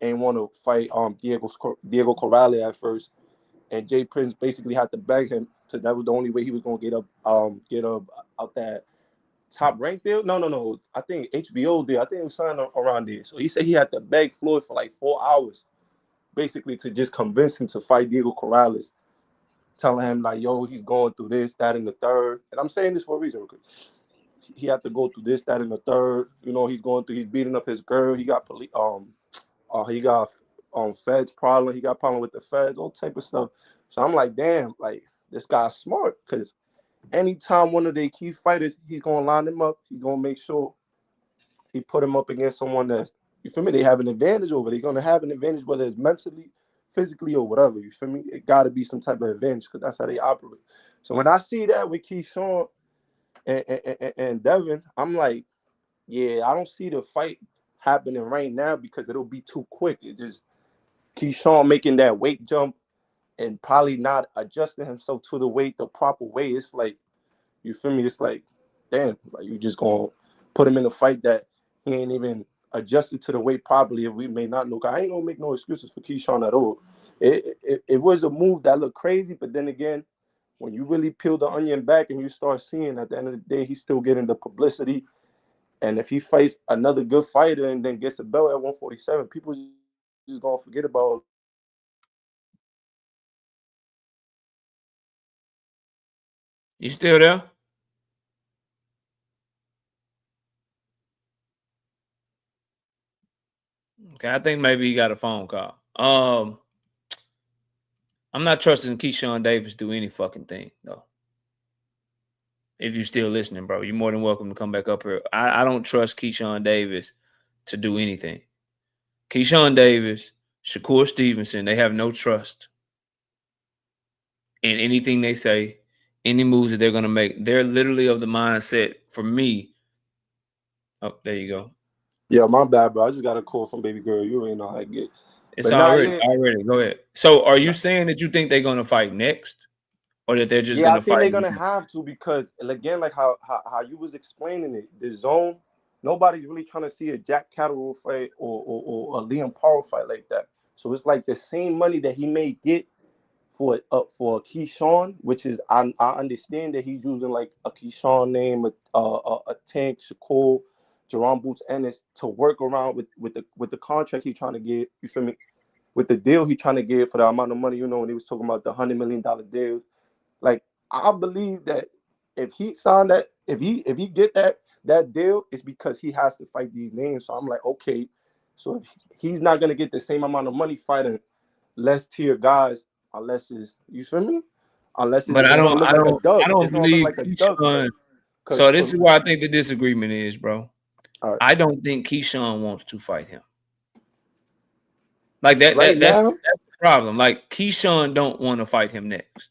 ain't want to fight Diego Corrales at first, and Jay Prince basically had to beg him because that was the only way he was gonna get up out that top rank deal. No. I think HBO did. I think it was signed around there. So he said he had to beg Floyd for like 4 hours, basically to just convince him to fight Diego Corrales, telling him like, yo, he's going through this, that, and the third. And I'm saying this for a reason, because he had to go through this, that, and the third. You know, he's beating up his girl. He got feds problem. He got problem with the feds, all type of stuff. So I'm like, damn, like this guy's smart, because anytime one of their key fighters, he's gonna line them up. He's gonna make sure he put him up against someone that's, you feel me, they have an advantage over. They're gonna have an advantage, whether it's mentally physically or whatever. You feel me? It got to be some type of revenge because that's how they operate. So when I see that with Keyshawn and Devin, I'm like, yeah, I don't see the fight happening right now because it'll be too quick. It just Keyshawn making that weight jump and probably not adjusting himself to the weight the proper way. It's like, you feel me? It's like, damn, like you just gonna put him in a fight that he ain't even adjusted to the weight properly. If we may not know, I ain't gonna make no excuses for Keyshawn at all. It was a move that looked crazy, but then again, when you really peel the onion back and you start seeing at the end of the day, he's still getting the publicity. And if he fights another good fighter and then gets a belt at 147, people just gonna forget about. You still there? Okay, I think maybe he got a phone call. I'm not trusting Keyshawn Davis do any fucking thing, though. If you're still listening, bro, you're more than welcome to come back up here. I don't trust Keyshawn Davis to do anything. Keyshawn Davis, Shakur Stevenson, they have no trust in anything they say, any moves that they're going to make. They're literally of the mindset, for me. Oh, there you go. Yeah, my bad, bro. I just got a call from baby girl. You already know how it gets. It's already. Go ahead. So are you saying that you think they're going to fight next? Or that they're just going to fight? Yeah, I think they're going to have to because, again, like how you was explaining it, the zone, nobody's really trying to see a Jack Catterall fight or a Liam Powell fight like that. So it's like the same money that he may get for Keyshawn, which is I understand that he's using like a Keyshawn name, a Tank, Shakur, Jerome Boots Ennis to work around with the contract he's trying to get. You feel me? With the deal he's trying to get for the amount of money, you know, when he was talking about the $100 million deal. Like, I believe that if he signed that, if he get that deal, it's because he has to fight these names. So I'm like, okay, so if he's not gonna get the same amount of money fighting less tier guys, unless it's, you feel me? Unless it's, but I don't believe Keyshawn. So this is why I think the disagreement is, bro. Right. I don't think Keyshawn wants to fight him. Like that, right that's now, the problem. Like Keyshawn don't want to fight him next.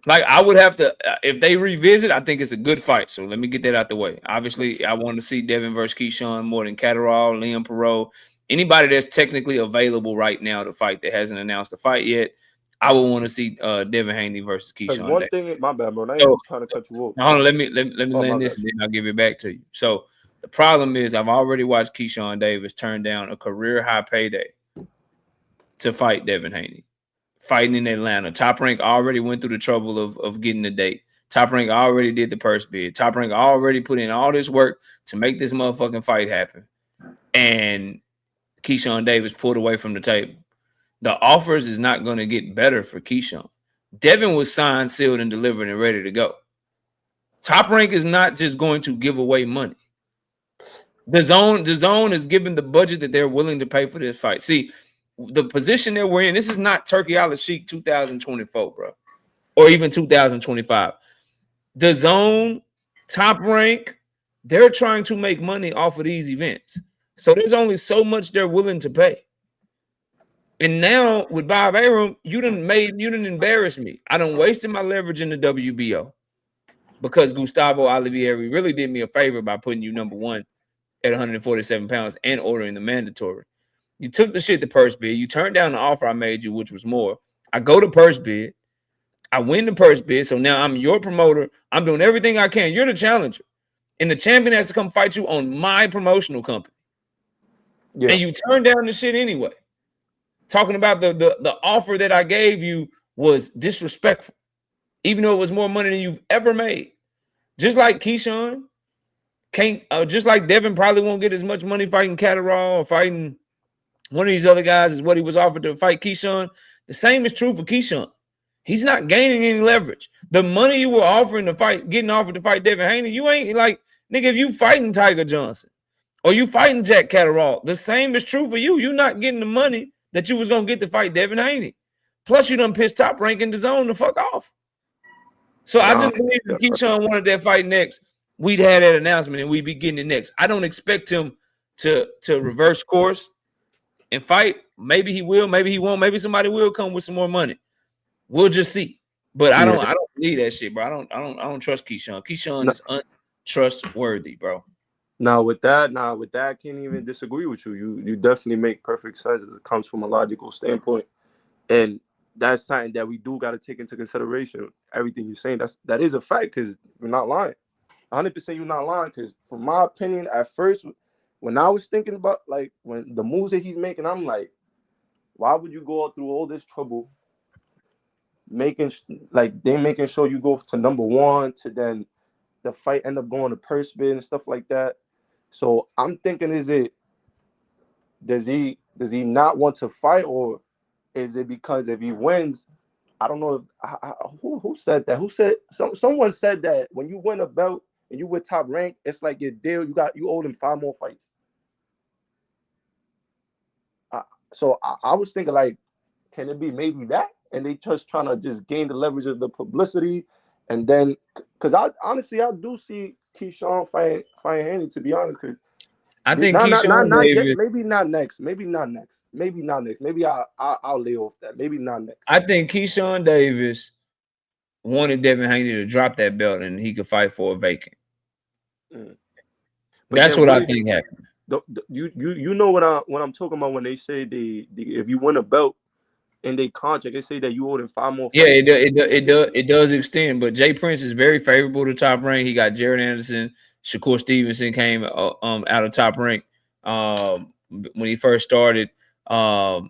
Like I would have to, if they revisit, I think it's a good fight. So let me get that out the way. Obviously, I want to see Devin versus Keyshawn more than Catterall, Liam Perot, anybody that's technically available right now to fight that hasn't announced a fight yet. I would want to see Devin Haney versus Keyshawn. One thing, my bad, bro. I ain't just trying to cut you off. Hold on, let me land this, and then I'll give it back to you. So the problem is, I've already watched Keyshawn Davis turn down a career high payday to fight Devin Haney. Fighting in Atlanta. Top Rank already went through the trouble of getting the date. Top Rank already did the purse bid. Top Rank already put in all this work to make this motherfucking fight happen. And Keyshawn Davis pulled away from the table. The offers is not going to get better for Keyshawn. Devin was signed, sealed, and delivered and ready to go. Top Rank is not just going to give away money. The zone is giving the budget that they're willing to pay for this fight. See, the position that we're in, this is not Turkey Al-Sheikh 2024, bro, or even 2025. The zone, Top Rank, they're trying to make money off of these events. So there's only so much they're willing to pay. And now with Bob Arum, you done embarrassed me. I done wasted my leverage in the WBO because Gustavo Olivieri really did me a favor by putting you number one at 147 pounds and ordering the mandatory. You took the shit to purse bid. You turned down the offer I made you, which was more. I go to purse bid. I win the purse bid. So now I'm your promoter. I'm doing everything I can. You're the challenger. And the champion has to come fight you on my promotional company. Yeah. And you turned down the shit anyway. Talking about the offer that I gave you was disrespectful, even though it was more money than you've ever made. Just like Keyshawn can't, just like Devin probably won't get as much money fighting Catterall or fighting one of these other guys as what he was offered to fight Keyshawn. The same is true for Keyshawn. He's not gaining any leverage. The money you were offering to fight, getting offered to fight Devin Haney, you ain't like, nigga, if you fighting Tiger Johnson or you fighting Jack Catterall, the same is true for you. You're not getting the money that you was going to get to fight Devin Haney. Plus, you done pissed Top Rank in the zone the fuck off. So I just believe if Keyshawn wanted that fight next, we'd had that announcement and we'd be getting it next. I don't expect him to reverse course and fight, Maybe he will, maybe he won't, maybe somebody will come with some more money. We'll just see. But I don't believe that shit, bro. I don't trust Keyshawn. Keyshawn is untrustworthy, bro. Now with that, I can't even disagree with you. You definitely make perfect sense. It comes from a logical standpoint, and that's something that we do got to take into consideration. Everything you're saying, that is a fact, because you're not lying. 100% you're not lying, because from my opinion, at first, when I was thinking about like when the moves that he's making, I'm like, why would you go through all this trouble making sure you go to number one, to then the fight end up going to purse bid and stuff like that. So I'm thinking, does he not want to fight, or is it because if he wins, I don't know who said that? Someone said that when you win a belt and you win top rank, it's like your deal. You owe them 5 more fights. So I was thinking, like, can it be maybe that? And they just trying to just gain the leverage of the publicity, and then because I do see Keyshawn fighting Haney, to be honest. I think Keyshawn Davis, maybe not next. Maybe I'll lay off that. Maybe not next. I think Keyshawn Davis wanted Devin Haney to drop that belt and he could fight for a vacant. That's what I think happened. You know what I'm talking about when they say if you win a belt in their contract, they say that you owe them 5 more fights. Yeah, it does extend, but Jay Prince is very favorable to Top Rank. He got Jared Anderson, Shakur Stevenson came out of Top Rank when he first started. Abdullah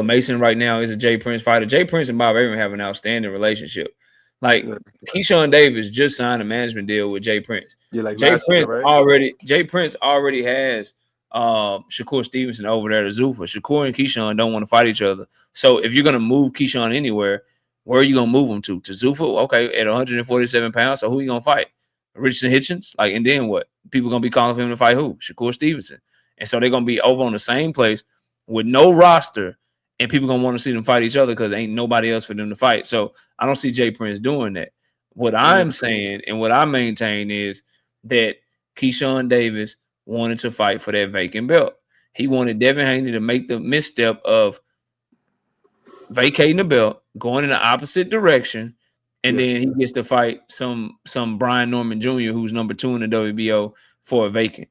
Mason right now is a Jay Prince fighter. Jay Prince and Bob Arum have an outstanding relationship. Like Keyshawn Davis just signed a management deal with Jay Prince. Yeah, like Jay Prince right? already has Shakur Stevenson over there to Zuffa. Shakur and Keyshawn don't want to fight each other. So if you're gonna move Keyshawn anywhere, where are you gonna move him to? To Zuffa? Okay, at 147 pounds. So who you gonna fight? Richardson Hitchens? Like, and then what? People gonna be calling for him to fight who? Shakur Stevenson. And so they're gonna be over on the same place with no roster, and people gonna want to see them fight each other because ain't nobody else for them to fight. So I don't see Jay Prince doing that. What I'm saying and what I maintain is that Keyshawn Davis wanted to fight for that vacant belt. He wanted Devin Haney to make the misstep of vacating the belt, going in the opposite direction, and then he gets to fight some Brian Norman Jr., who's number 2 in the WBO, for a vacant.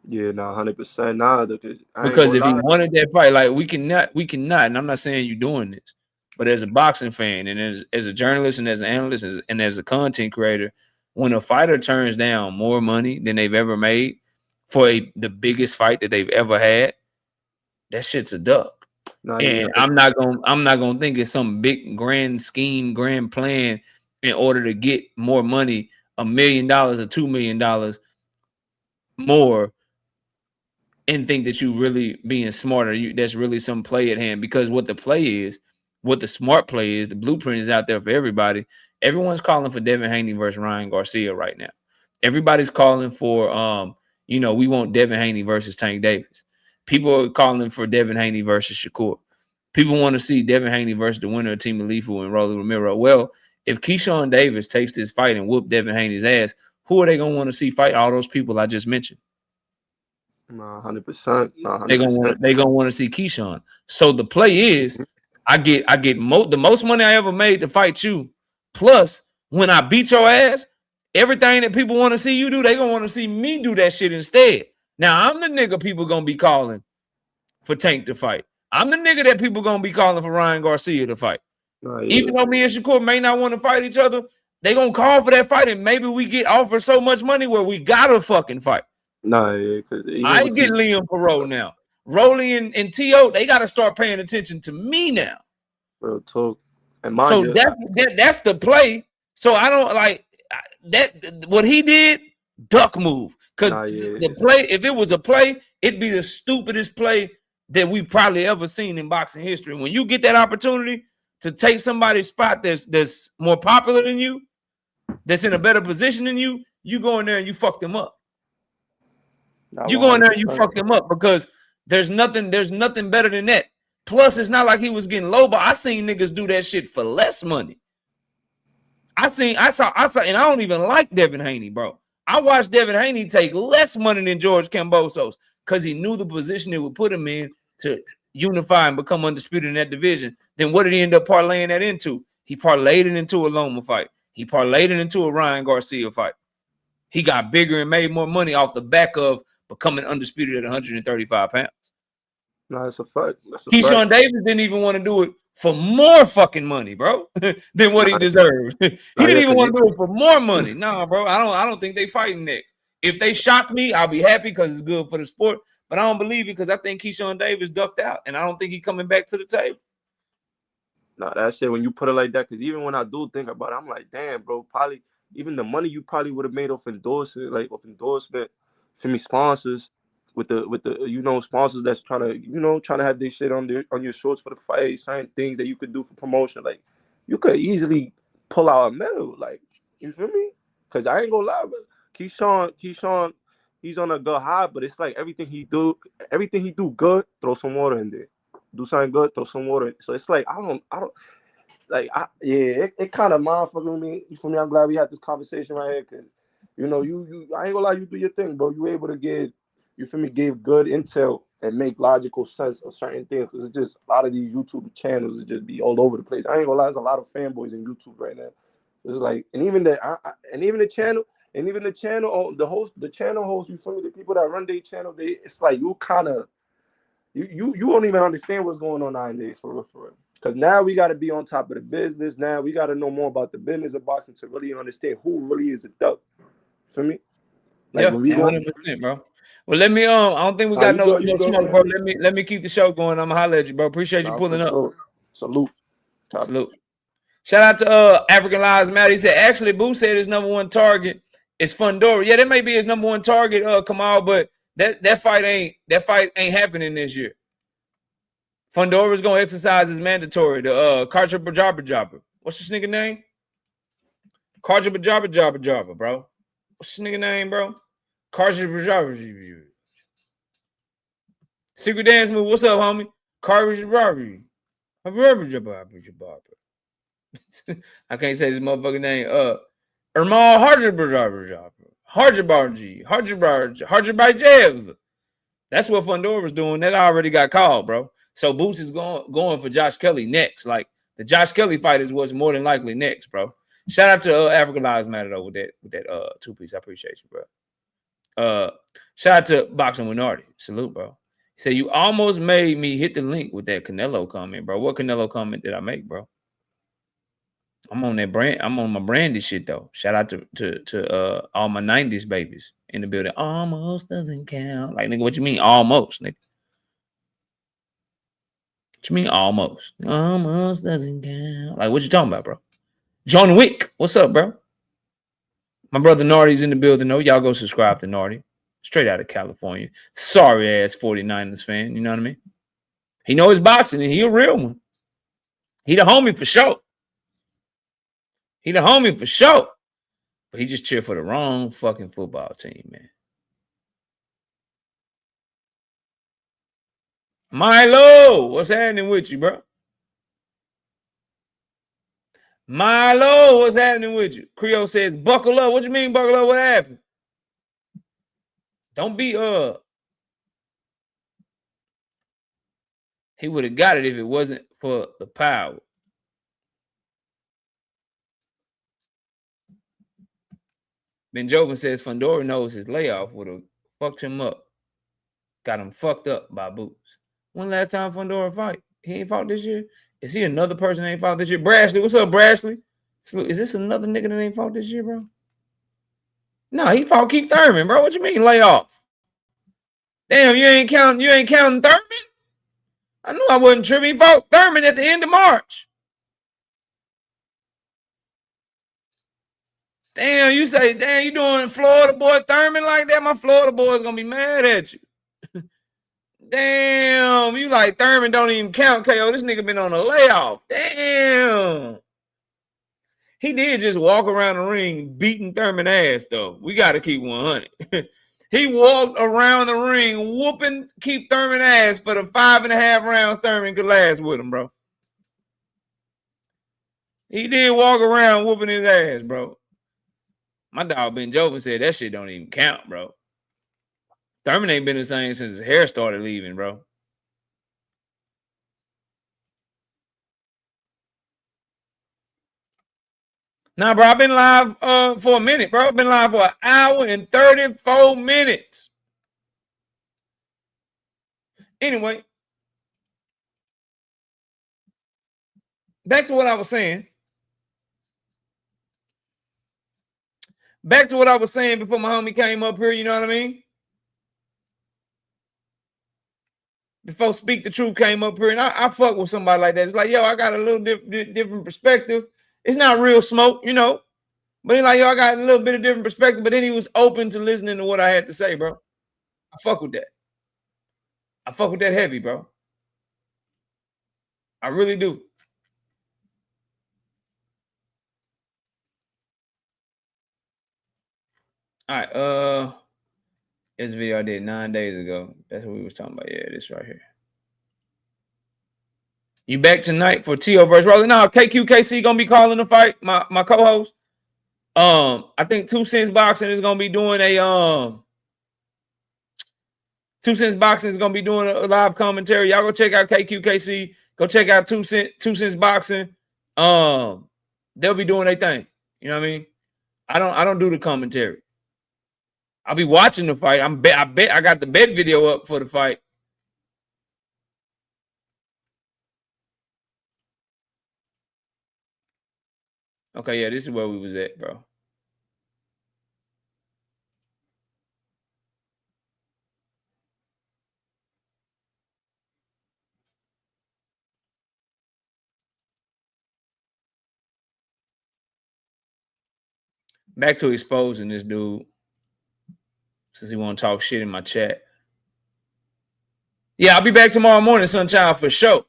Yeah, no, 100%. Nah, because if he wanted that fight, like we cannot, and I'm not saying you're doing this, but as a boxing fan and as a journalist and as an analyst and as a content creator, when a fighter turns down more money than they've ever made for the biggest fight that they've ever had, that shit's a duck. And I'm not gonna think it's some big grand scheme, grand plan in order to get more money, $1 million or $2 million more, and think that you really being smarter. That's really some play at hand, because what the play is, what the smart play is, the blueprint is out there for everybody. Everyone's calling for Devin Haney versus Ryan Garcia right now. Everybody's calling for we want Devin Haney versus Tank Davis. People are calling for Devin Haney versus Shakur. People want to see Devin Haney versus the winner of Team Alifu and Rolly Romero. Well, if Keyshawn Davis takes this fight and whoop Devin Haney's ass, who are they gonna want to see fight all those people I just mentioned? 100%. They're gonna want to see Keyshawn. So the play is, I get the most money I ever made to fight you. Plus, when I beat your ass, everything that people want to see you do, they gonna want to see me do that shit instead. Now I'm the nigga people gonna be calling for Tank to fight. I'm the nigga that people gonna be calling for Ryan Garcia to fight. Even though me and Shakur may not want to fight each other, they gonna call for that fight, and maybe we get offered so much money where we gotta fucking fight. Because I ain't getting Liam Perot now. Rolly and T.O., they got to start paying attention to me now. Real talk. And so that's the play. So I don't like that. What he did, duck move. Because the play, if it was a play, it'd be the stupidest play that we probably ever seen in boxing history. When you get that opportunity to take somebody's spot that's more popular than you, that's in a better position than you, you go in there and you fuck them up. You go in there and you fuck them up, because there's nothing better than that. Plus, it's not like he was getting low, but I seen niggas do that shit for less money. I saw, and I don't even like Devin Haney, bro. I watched Devin Haney take less money than George Kambosos, because he knew the position it would put him in to unify and become undisputed in that division. Then what did he end up parlaying that into? He parlayed it into a Loma fight. He parlayed it into a Ryan Garcia fight. He got bigger and made more money off the back of becoming undisputed at 135 pounds. No, that's a fact. That's a Keyshawn fact. Davis didn't even want to do it for more fucking money, bro, than what he deserved. He didn't even want to do it for more money. Nah, bro, I don't think they fighting next. If they shock me, I'll be happy because it's good for the sport. But I don't believe it because I think Keyshawn Davis ducked out, and I don't think he's coming back to the table. Nah, that shit, when you put it like that, because even when I do think about it, I'm like, damn, bro, probably even the money you probably would have made off endorsement, for me, sponsors with the sponsors that's trying to have their shit on your shorts for the fight, certain things that you could do for promotion. Like, you could easily pull out a medal, like, you feel me? Because I ain't gonna lie, but Keyshawn, he's on a good high, but it's like everything he do good, throw some water in there. Do something good, throw some water in. So it's like it kind of mind fucking me. You feel me? I'm glad we had this conversation right here because you I ain't gonna lie, you do your thing, bro. You able to give good intel and make logical sense of certain things. Because it's just a lot of these YouTube channels that just be all over the place. I ain't gonna lie, there's a lot of fanboys in YouTube right now. It's like, and even the channel, the channel host, you feel me? The people that run their channel, it's like you kind of you don't even understand what's going on nowadays for real. Because now we got to be on top of the business. Now we got to know more about the business of boxing to really understand who really is the duck. Feel me? Like, yeah, when we 100%, bro. Well, let me I don't think we got no smoke, bro. Let me keep the show going. I'm gonna holler at you, bro. Appreciate you pulling up. Sure. Salute. Shout out to African Lives Matter. He said actually Boo said his number one target is Fundora. Yeah, that may be his number one target, Kamal, but that fight ain't happening this year. Fundora's gonna exercise his mandatory. The Karja Jabba. What's this nigga name? Karja Jabba, bro. What's this nigga name, bro? Karja Jabba. Secret dance move. What's up, homie? Karja Jabba. I can't say this motherfucking name. Ermal Harjabarjev. That's what Fundora was doing. That already got called, bro. So Boots is going for Josh Kelly next. Like, the Josh Kelly fight is what's more than likely next, bro. Shout out to African Lives Matter though with that two-piece. I appreciate you, bro. Shout out to Boxing Minority. Salute, bro. He said you almost made me hit the link with that Canelo comment, bro. What Canelo comment did I make, bro? I'm on that brand. I'm on my brandy shit though. Shout out to all my 90s babies in the building. Almost doesn't count. Like, nigga, what you mean almost, nigga? What you mean almost? Almost doesn't count. Like, what you talking about, bro? John Wick, what's up, bro? My brother Nardy's in the building, though. Y'all go subscribe to Nardy. Straight out of California. Sorry ass 49ers fan, you know what I mean? He know his boxing and he a real one. He the homie for sure. But he just cheered for the wrong fucking football team, man. Milo, what's happening with you, bro? Milo, what's happening with you? Creole says, buckle up. What you mean, buckle up? What happened? Don't be He would have got it if it wasn't for the power. Ben Joven says Fundora knows his layoff would have fucked him up. Got him fucked up by Boots. When last time Fundora fight? He ain't fought this year? Is he another person that ain't fought this year? Brashley, what's up, Brashley? Is this another nigga that ain't fought this year, bro? No, he fought Keith Thurman, bro. What you mean layoff? Damn, you ain't counting Thurman? I knew I wasn't tripping. He fought Thurman at the end of March. Damn, you say, damn, you doing Florida boy Thurman like that? My Florida boy is gonna be mad at you. Damn, you like Thurman don't even count, KO. This nigga been on a layoff. Damn. He did just walk around the ring beating Thurman ass, though. We got to keep 100. He walked around the ring whooping Keith Thurman ass for the 5.5 rounds Thurman could last with him, bro. He did walk around whooping his ass, bro. My dog Ben Joven said that shit don't even count, bro. Thurman ain't been the same since his hair started leaving, bro. Nah, bro, I've been live for a minute, bro. I've been live for an hour and 34 minutes. Anyway, back to what I was saying. Back to what I was saying before my homie came up here, you know what I mean? Before Speak the Truth came up here, and I fuck with somebody like that. It's like, yo, I got a little different perspective. It's not real smoke, you know. But he's like, yo, I got a little bit of different perspective. But then he was open to listening to what I had to say, bro. I fuck with that. I fuck with that heavy, bro. I really do. All right, this video I did 9 days ago. That's what we was talking about. Yeah, this right here. You back tonight for T.O. versus Rolling? No, KQKC gonna be calling the fight. My co-host. I think 2 Cents Boxing is gonna be doing a 2 Cents Boxing is gonna be doing a live commentary. Y'all go check out KQKC. Go check out 2 Cents Boxing. They'll be doing their thing. You know what I mean? I don't do the commentary. I'll be watching the fight. I bet I got the bet video up for the fight. Okay, yeah, this is where we was at, bro. Back to exposing this dude. Since he want to talk shit in my chat. Yeah, I'll be back tomorrow morning, Sunshine, for sure.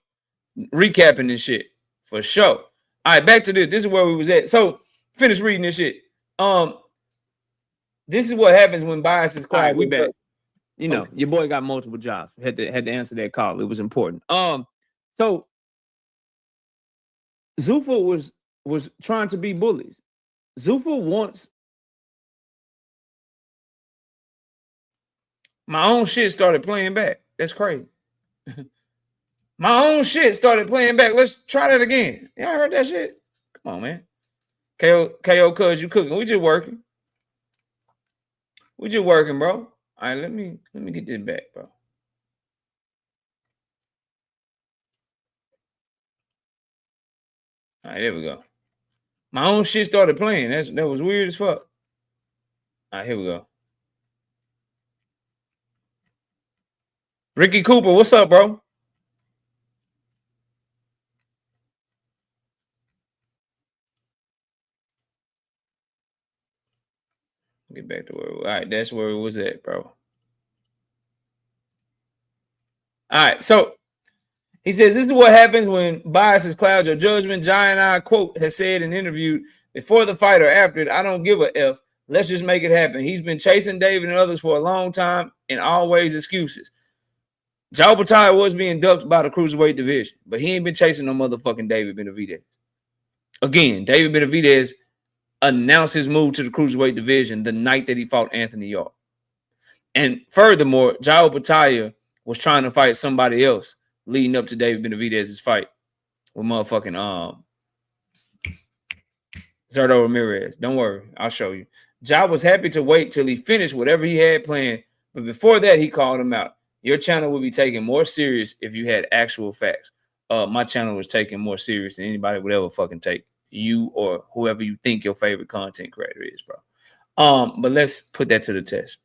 Recapping this shit. For sure. All right, back to this. This is where we was at. So, finish reading this shit. This is what happens when bias is quiet. Right, we back. You know, okay. Your boy got multiple jobs. Had to answer that call. It was important. So Zuffa was trying to be bullies. Zuffa wants my own shit started playing back. That's crazy. My own shit started playing back. Let's try that again. Y'all heard that shit? Come on, man. KO, cuz you cooking. We just working. We just working, bro. All right, let me get this back, bro. All right, there we go. My own shit started playing. That was weird as fuck. All right, here we go. Ricky Cooper, what's up, bro? Get back to where. All right, that's where it was at, bro. All right, so he says this is what happens when biases cloud your judgment. Giant Eye quote has said in an interview before the fight or after it, I don't give a F. Let's just make it happen. He's been chasing David and others for a long time and always excuses. Joe Battaglia was being ducked by the cruiserweight division, but he ain't been chasing no motherfucking David Benavidez. Again, David Benavidez announced his move to the cruiserweight division the night that he fought Anthony Yarde. And furthermore, Joe Battaglia was trying to fight somebody else leading up to David Benavidez's fight with motherfucking Zerto Ramirez. Don't worry, I'll show you. Ja was happy to wait till he finished whatever he had planned, but before that, he called him out. Your channel would be taken more serious if you had actual facts. My channel was taken more serious than anybody would ever fucking take. You or whoever you think your favorite content creator is, bro. But let's put that to the test.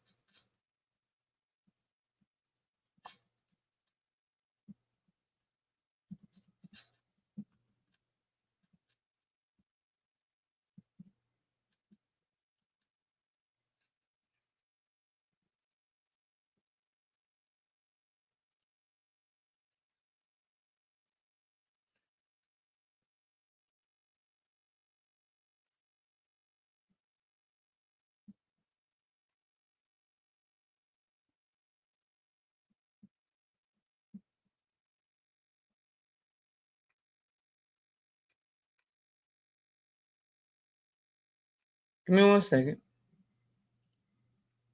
Give me 1 second.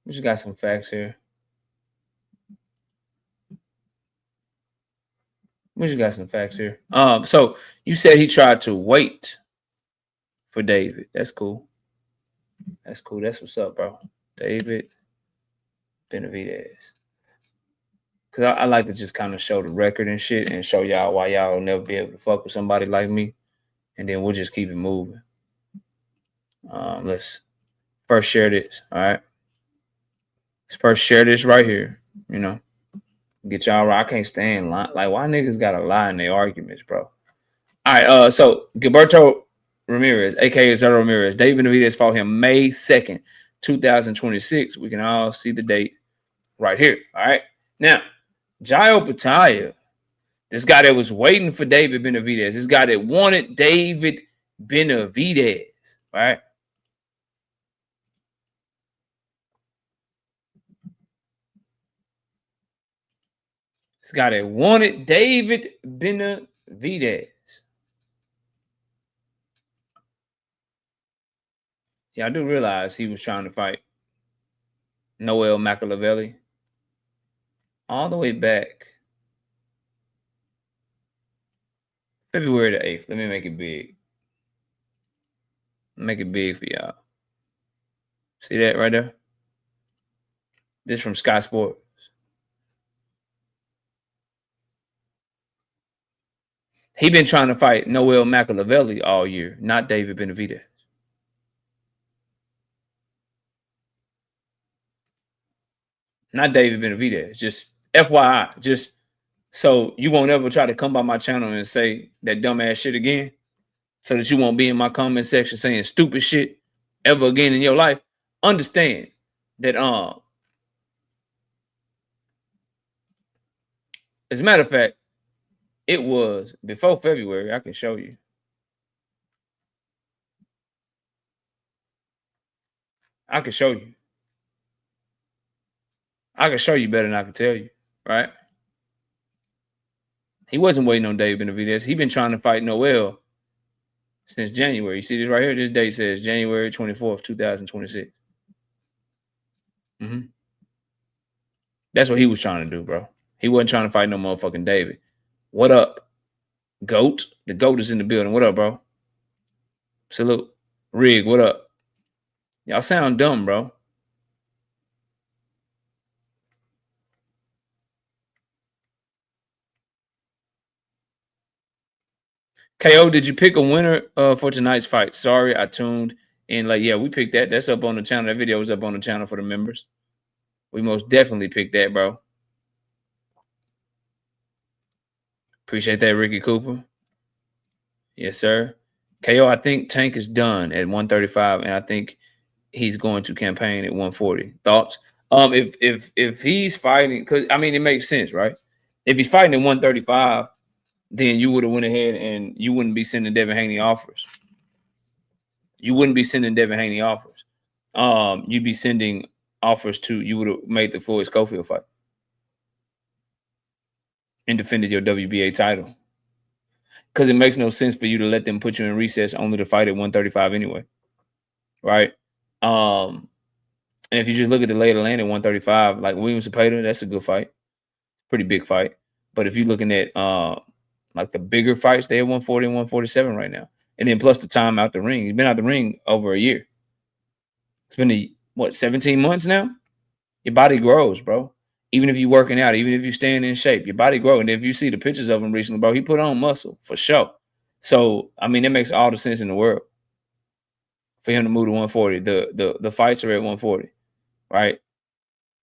We just got some facts here. We just got some facts here. So you said he tried to wait for David. That's cool. That's cool. That's what's up, bro. David Benavidez. Cause I like to just kind of show the record and shit and show y'all why y'all will never be able to fuck with somebody like me. And then we'll just keep it moving. Let's first share this. All right. Let's first share this right here. You know, get y'all right. I can't stand lie. Like, why niggas gotta lie in their arguments, bro? All right. So Gilberto Ramirez, aka Zero Ramirez, David Benavidez fought him May 2nd, 2026. We can all see the date right here. All right. Now, Jairo Pataya, this guy that was waiting for David Benavidez, this guy that wanted David Benavidez, right? This guy that wanted David Benavidez. Yeah, I do realize he was trying to fight Noel Machiavelli all the way back February the 8th. Let me make it big. Make it big for y'all. See that right there? This from Sky Sports. He been trying to fight Noel Machiavelli all year, not David Benavidez. Not David Benavidez. Just FYI. Just so you won't ever try to come by my channel and say that dumbass shit again. So that you won't be in my comment section saying stupid shit ever again in your life. Understand that as a matter of fact, it was before February. I can show you. I can show you. I can show you better than I can tell you, right? He wasn't waiting on David Benavidez. He been trying to fight Noel since January. You see this right here? This date says January 24th, 2026. That's what he was trying to do, bro. He wasn't trying to fight no motherfucking David. What up, GOAT? The GOAT is in the building. What up, bro? Salute. Rig, what up? Y'all sound dumb, bro. KO, did you pick a winner for tonight's fight? Sorry, I tuned in. Like, yeah, we picked that. That's up on the channel. That video is up on the channel for the members. We most definitely picked that, bro. Appreciate that, Ricky Cooper. Yes, sir. KO, I think Tank is done at 135, and I think he's going to campaign at 140. Thoughts? If he's fighting, because I mean it makes sense, right? If he's fighting at 135, then you would have went ahead and you wouldn't be sending Devin Haney offers. You wouldn't be sending Devin Haney offers. You'd be sending offers to, you would have made the Floyd Schofield fight and defended your WBA title. Because it makes no sense for you to let them put you in recess only to fight at 135 anyway. Right? And if you just look at the lay of the land at 135, like Williams Zepeda, that's a good fight. Pretty big fight. But if you're looking at like the bigger fights, they're 140 and 147 right now. And then plus the time out the ring. He's been out the ring over a year. It's been, 17 months now? Your body grows, bro. Even if you're working out, even if you're staying in shape, your body grows. And if you see the pictures of him recently, bro, he put on muscle for sure. So, I mean, that makes all the sense in the world for him to move to 140. The fights are at 140, right?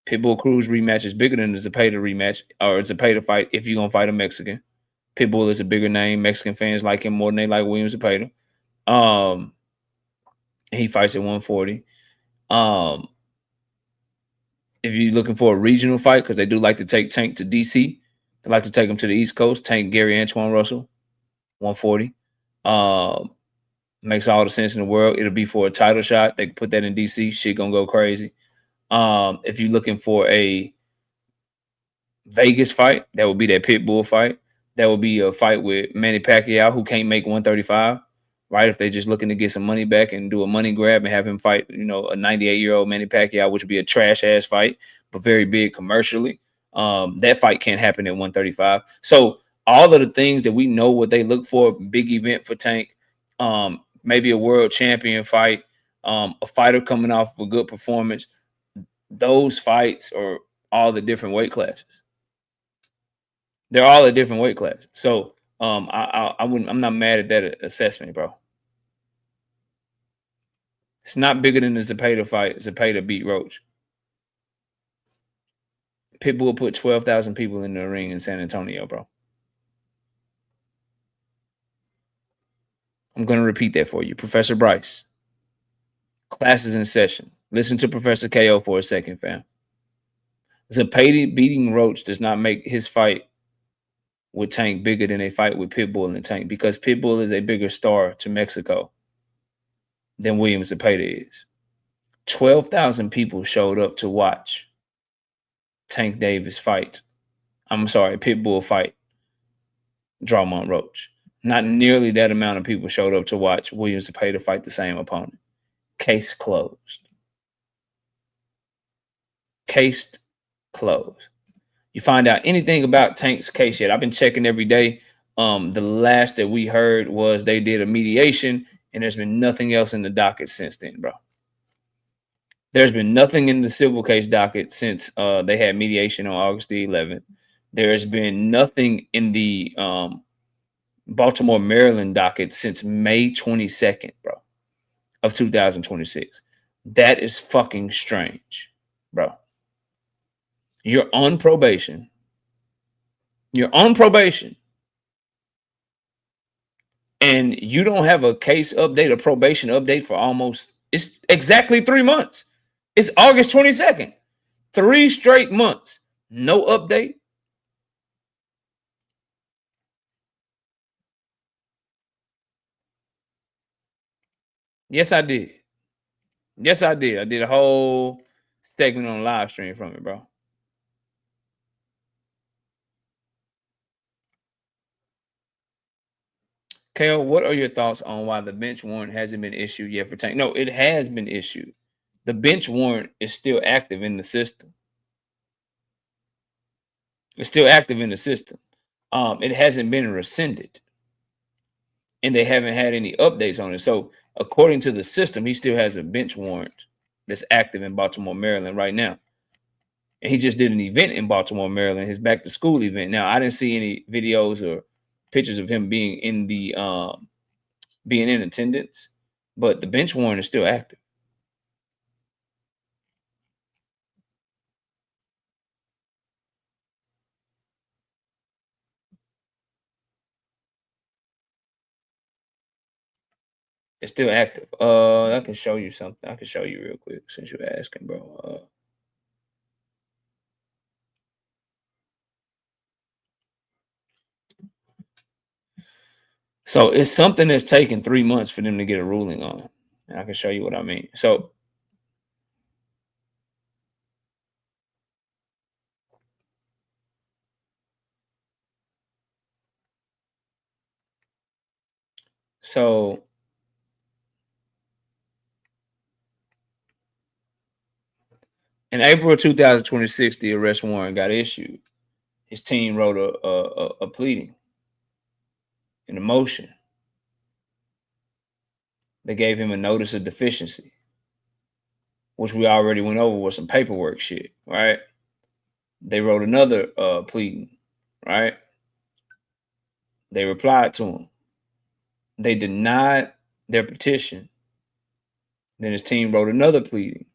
Pitbull Cruz rematch is bigger than the Zepeda rematch or Zepeda fight if you're going to fight a Mexican. Pitbull is a bigger name. Mexican fans like him more than they like Williams Zepeda. He fights at 140. If you're looking for a regional fight, because they do like to take Tank to DC, they like to take him to the East Coast. Tank Gary Antoine Russell, 140. Makes all the sense in the world. It'll be for a title shot. They can put that in DC. Shit gonna go crazy. If you're looking for a Vegas fight, that would be that Pitbull fight. That would be a fight with Manny Pacquiao, who can't make 135, right? If they're just looking to get some money back and do a money grab and have him fight, a 98-year-old Manny Pacquiao, which would be a trash-ass fight, but very big commercially. That fight can't happen at 135. So all of the things that we know what they look for, big event for Tank, maybe a world champion fight, a fighter coming off of a good performance. Those fights are all the different weight classes. They're all a different weight class. So I'm not mad at that assessment, bro. It's not bigger than the Zepeda fight. Zepeda beat Roach. Pitbull put 12,000 people in the ring in San Antonio, bro. I'm going to repeat that for you. Professor Bryce. Classes in session. Listen to Professor KO for a second, fam. Zepeda beating Roach does not make his fight with Tank bigger than a fight with Pitbull and Tank, because Pitbull is a bigger star to Mexico than William Zepeda is. 12,000 people showed up to watch Tank Davis fight. I'm sorry, Pitbull fight Drawmont Roach. Not nearly that amount of people showed up to watch William Zepeda fight the same opponent. Case closed. Case closed. You find out anything about Tank's case yet? I've been checking every day. The last that we heard was they did a mediation, and there's been nothing else in the docket since then, bro. There's been nothing in the civil case docket since they had mediation on August the 11th. There's been nothing in the Baltimore, Maryland docket since May 22nd, bro, of 2026. That is fucking strange, bro. You're on probation. You're on probation. And you don't have a case update, a probation update for almost, it's exactly 3 months. It's August 22nd. 3 straight months. No update. Yes, I did. Yes, I did. I did a whole segment on live stream from it, bro. KO, what are your thoughts on why the bench warrant hasn't been issued yet for Tank? No, it has been issued. The bench warrant is still active in the system. It's still active in the system. It hasn't been rescinded. And they haven't had any updates on it. So according to the system, he still has a bench warrant that's active in Baltimore, Maryland right now. And he just did an event in Baltimore, Maryland, his back to school event. Now, I didn't see any videos or pictures of him being in the being in attendance, but the bench warrant is still active. It's still active. I can show you something. I can show you real quick since you're asking, bro. So it's something that's taken 3 months for them to get a ruling on. And I can show you what I mean. So in April of 2026, the arrest warrant got issued. His team wrote a pleading, in a motion. They gave him a notice of deficiency, which we already went over with some paperwork shit, right? They wrote another pleading, right? They replied to him. They denied their petition. Then his team wrote another pleading,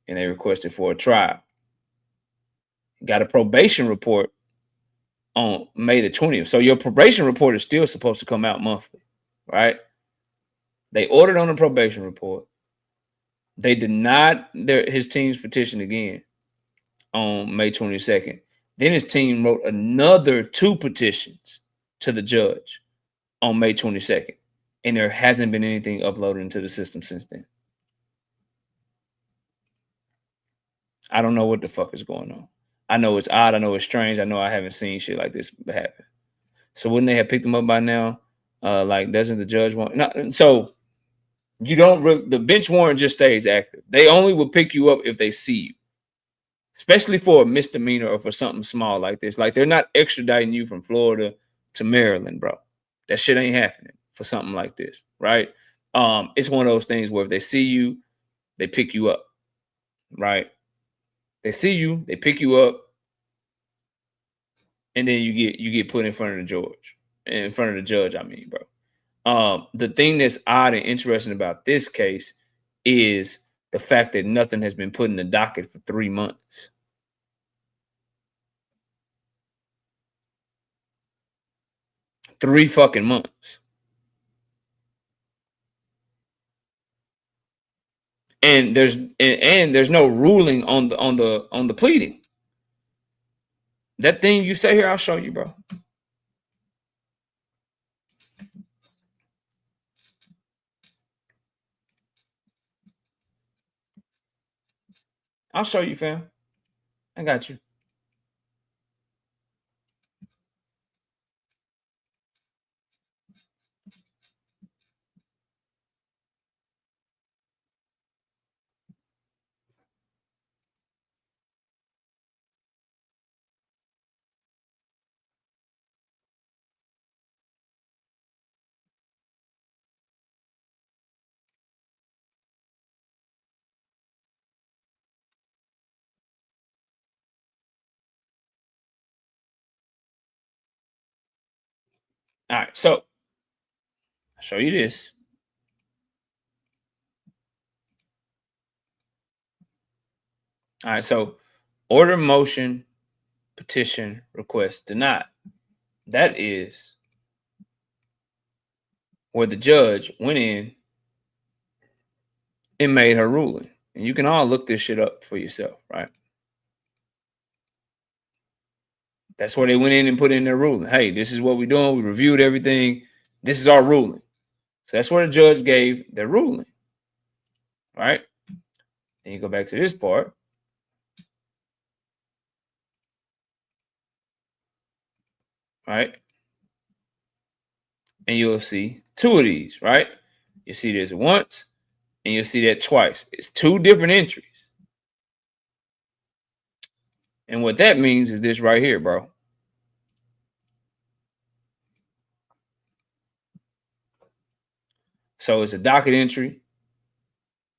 and they requested for a trial. Got a probation report on May the 20th. So your probation report is still supposed to come out monthly, right? They ordered on a probation report. They denied his team's petition again on May 22nd. Then his team wrote another 2 petitions to the judge on May 22nd. And there hasn't been anything uploaded into the system since then. I don't know what the fuck is going on. I know it's odd. I know it's strange. I know I haven't seen shit like this happen. So wouldn't they have picked him up by now? Like, doesn't the judge want? No, so you don't. The bench warrant just stays active. They only will pick you up if they see you, especially for a misdemeanor or for something small like this. Like, they're not extraditing you from Florida to Maryland, bro. That shit ain't happening for something like this, right? It's one of those things where if they see you, they pick you up, right? They see you, they pick you up, and then you get put in front of the judge. I mean, bro. The thing that's odd and interesting about this case is the fact that nothing has been put in the docket for 3 months. Three fucking months. And there's no ruling on the pleading. That thing you say here, I'll show you, bro. I'll show you, fam. I got you. All right, so I'll show you this. All right, so order, motion, petition, request denied. That is where the judge went in and made her ruling. And you can all look this shit up for yourself, right? That's where they went in and put in their ruling. Hey, this is what we're doing. We reviewed everything. This is our ruling. So that's where the judge gave their ruling, right? Then you go back to this part. Right? And you'll see two of these, right? You see this once and you'll see that twice. It's two different entries. And what that means is this right here, bro. So it's a docket entry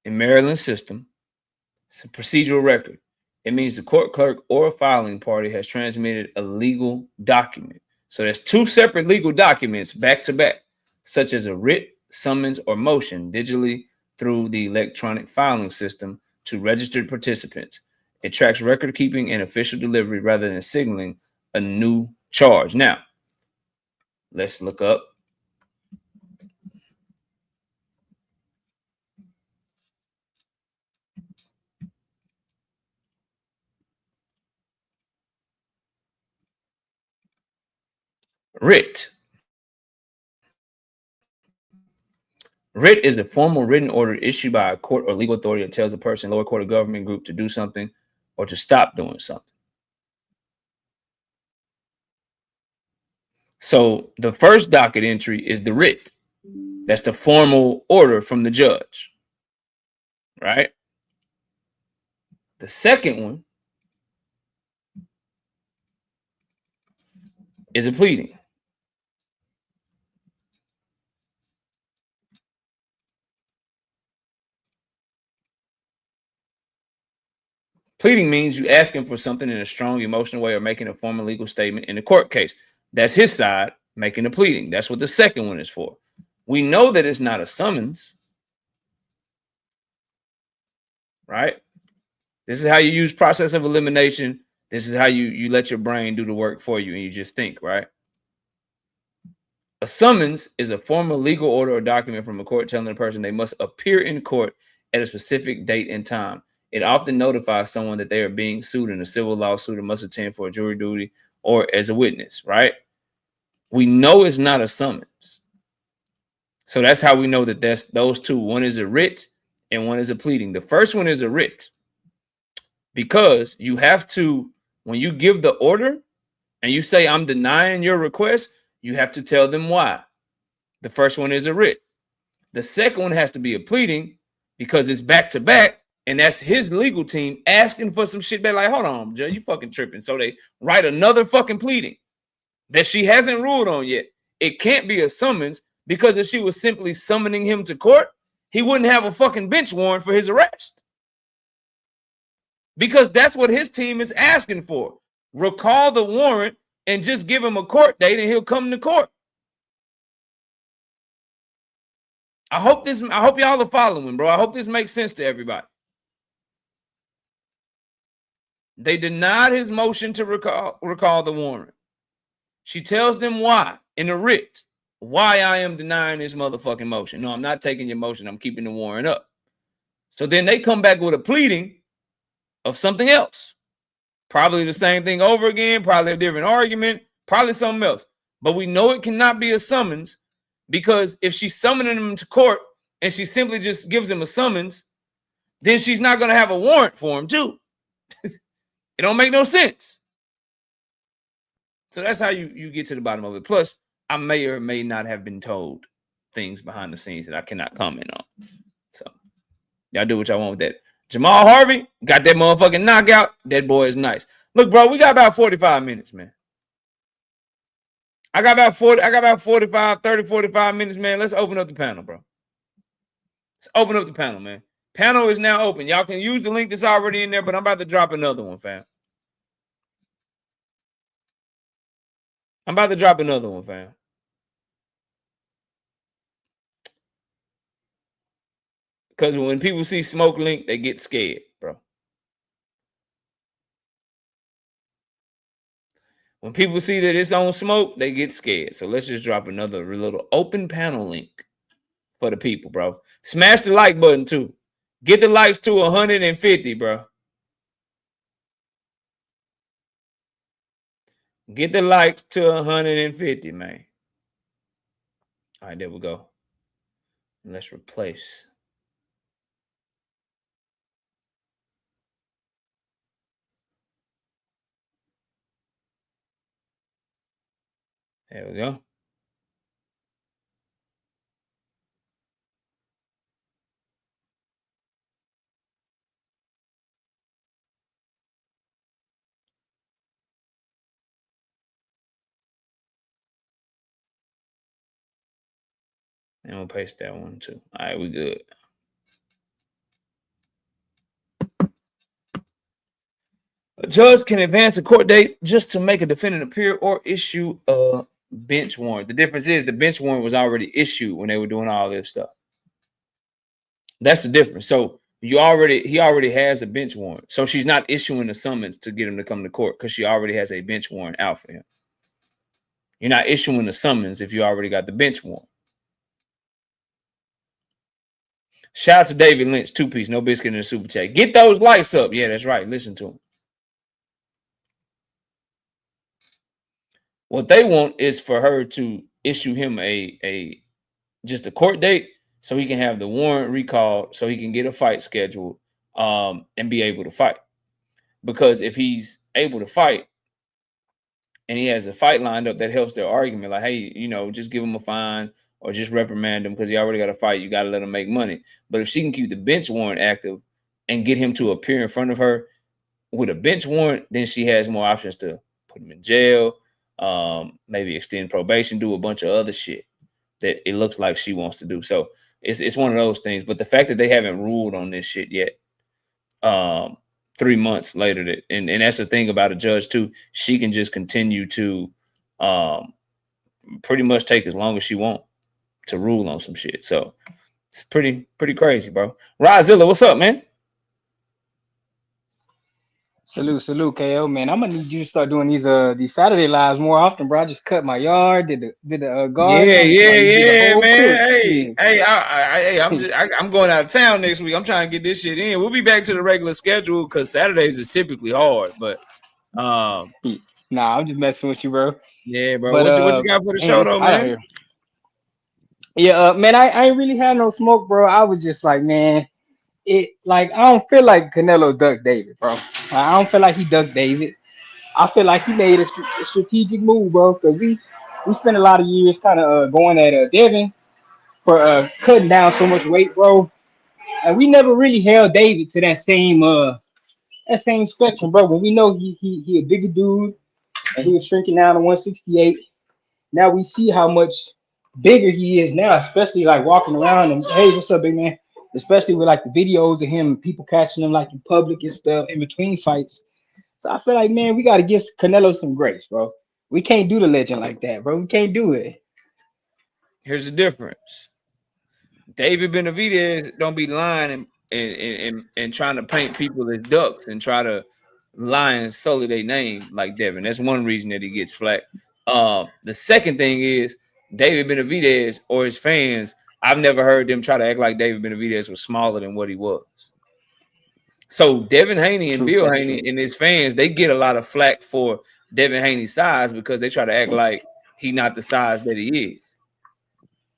in Maryland system. It's a procedural record. It means the court clerk or filing party has transmitted a legal document. So there's two separate legal documents back to back, such as a writ, summons, or motion digitally through the electronic filing system to registered participants. It tracks record keeping and official delivery rather than signaling a new charge. Now, let's look up writ. Writ is a formal written order issued by a court or legal authority that tells a person, lower court, or government group to do something or to stop doing something. So the first docket entry is the writ. That's the formal order from the judge, right? The second one is a pleading. Pleading means you asking for something in a strong emotional way or making a formal legal statement in a court case. That's his side making a pleading. That's what the second one is for. We know that it's not a summons, right? This is how you use process of elimination. This is how you let your brain do the work for you and you just think, right? A summons is a formal legal order or document from a court telling a person they must appear in court at a specific date and time. It often notifies someone that they are being sued in a civil lawsuit and must attend for a jury duty or as a witness, right? We know it's not a summons. So that's how we know that that's those two. One is a writ and one is a pleading. The first one is a writ because you have to, when you give the order and you say, I'm denying your request, you have to tell them why. The first one is a writ. The second one has to be a pleading because it's back to back. And that's his legal team asking for some shit back. Like, hold on, Judge, you fucking tripping. So they write another fucking pleading. that she hasn't ruled on yet. It can't be a summons because if she was simply summoning him to court, he wouldn't have a fucking bench warrant for his arrest. Because that's what his team is asking for. Recall the warrant and just give him a court date and he'll come to court. I hope y'all are following, bro. I hope this makes sense to everybody. They denied his motion to recall the warrant. She tells them why in a writ, why I am denying this motherfucking motion. No, I'm not taking your motion. I'm keeping the warrant up. So then they come back with a pleading of something else. Probably the same thing over again, probably a different argument, probably something else. But we know it cannot be a summons because if she's summoning him to court and she simply just gives him a summons, then she's not going to have a warrant for him too. It don't make no sense. So that's how you get to the bottom of it. Plus, I may or may not have been told things behind the scenes that I cannot comment on. So y'all do what y'all want with that. Jamal Harvey got that motherfucking knockout. That boy is nice. Look, bro, we got about 45 minutes, man. I got about 45 minutes, man. Let's open up the panel, bro. Let's open up the panel, man. Panel is now open. Y'all can use the link that's already in there, but I'm about to drop another one, fam. I'm about to drop another one, fam. Because when people see Smoke Link, they get scared, bro. When people see that it's on Smoke, they get scared. So let's just drop another little open panel link for the people, bro. Smash the like button, too. Get the likes to 150, bro. Get the likes to 150, man. All right, there we go. Let's replace. There we go. And we'll paste that one too. All right, we good. A judge can advance a court date just to make a defendant appear or issue a bench warrant. The difference is the bench warrant was already issued when they were doing all this stuff. That's the difference. So he already has a bench warrant. So she's not issuing a summons to get him to come to court because she already has a bench warrant out for him. You're not issuing the summons if you already got the bench warrant. Shout out to David Lynch, 2-piece, no biscuit in the super chat. Get those likes up. Yeah, that's right. Listen to him. What they want is for her to issue him just a court date so he can have the warrant recalled, so he can get a fight scheduled and be able to fight. Because if he's able to fight and he has a fight lined up, that helps their argument. Like, hey, just give him a fine or just reprimand him because he already got a fight. You got to let him make money. But if she can keep the bench warrant active and get him to appear in front of her with a bench warrant, then she has more options to put him in jail, maybe extend probation, do a bunch of other shit that it looks like she wants to do. So it's one of those things. But the fact that they haven't ruled on this shit yet, 3 months later, and that's the thing about a judge too, she can just continue to pretty much take as long as she wants to rule on some shit. So it's pretty crazy, bro. Rozilla, what's up, man? Salute, KO, man. I'm gonna need you to start doing these Saturday lives more often, bro. I just cut my yard, did the garden. Yeah, man. Hey, I'm going out of town next week. I'm trying to get this shit in. We'll be back to the regular schedule because Saturdays is typically hard, but nah, I'm just messing with you, bro. Yeah, bro. But, what you got for the show though, man? Yeah, man, I ain't really had no smoke, bro. I was just like, man, I don't feel like Canelo ducked David, bro. I don't feel like he ducked David. I feel like he made a strategic move, bro, because we spent a lot of years kind of going at Devin for cutting down so much weight, bro, and we never really held David to that same spectrum, bro. When we know he a bigger dude, and he was shrinking down to 168. Now we see how much bigger he is now, especially like walking around and hey, what's up, big man? Especially with like the videos of him, people catching him like in public and stuff in between fights. So I feel like, man, we got to give Canelo some grace, bro. We can't do the legend like that, bro. We can't do it. Here's the difference. David Benavidez don't be lying and trying to paint people as ducks and try to lie and sully their name like Devin. That's one reason that he gets flack. The second thing is David Benavidez or his fans, I've never heard them try to act like David Benavidez was smaller than what he was. So Devin Haney and Bill Haney and his fans, they get a lot of flack for Devin Haney's size because they try to act like he's not the size that he is.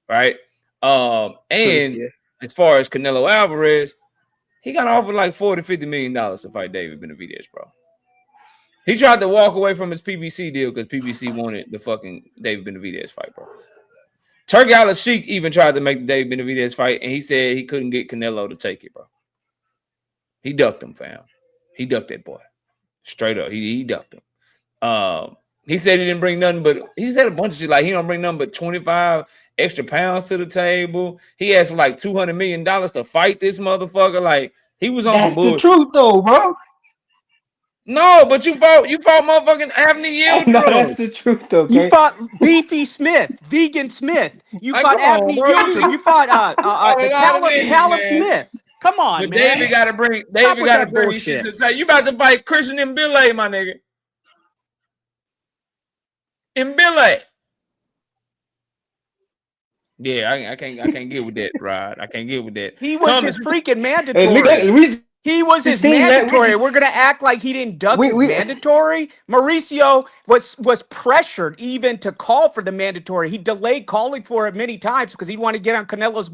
Right? And as far as Canelo Alvarez, he got offered like $40-50 million to fight David Benavidez, bro. He tried to walk away from his PBC deal because PBC wanted the fucking David Benavidez fight, bro. Turki Al-Sheikh even tried to make the David Benavidez fight, and he said he couldn't get Canelo to take it, bro. He ducked him, fam. He ducked that boy. Straight up. He ducked him. He said he didn't bring nothing but he said a bunch of shit like he don't bring nothing but 25 extra pounds to the table. He asked for like $200 million to fight this motherfucker. Like he was on some bullshit. That's the truth, though, bro. No, but you fought motherfucking Avni Yildirim. No, that's the truth, though. Okay? You fought Beefy Smith, Vegan Smith. You fought Avni Yildirim. You fought Callum Smith. Come on, but man. David got to bring shit to say. You about to fight Christian Mbile, my nigga. Mbile. Yeah, I can't get with that, Rod. I can't get with that. He was his freaking mandatory. He was his mandatory. We're gonna act like he didn't duck his mandatory. Mauricio was pressured even to call for the mandatory. He delayed calling for it many times because he wanted to get on Canelo's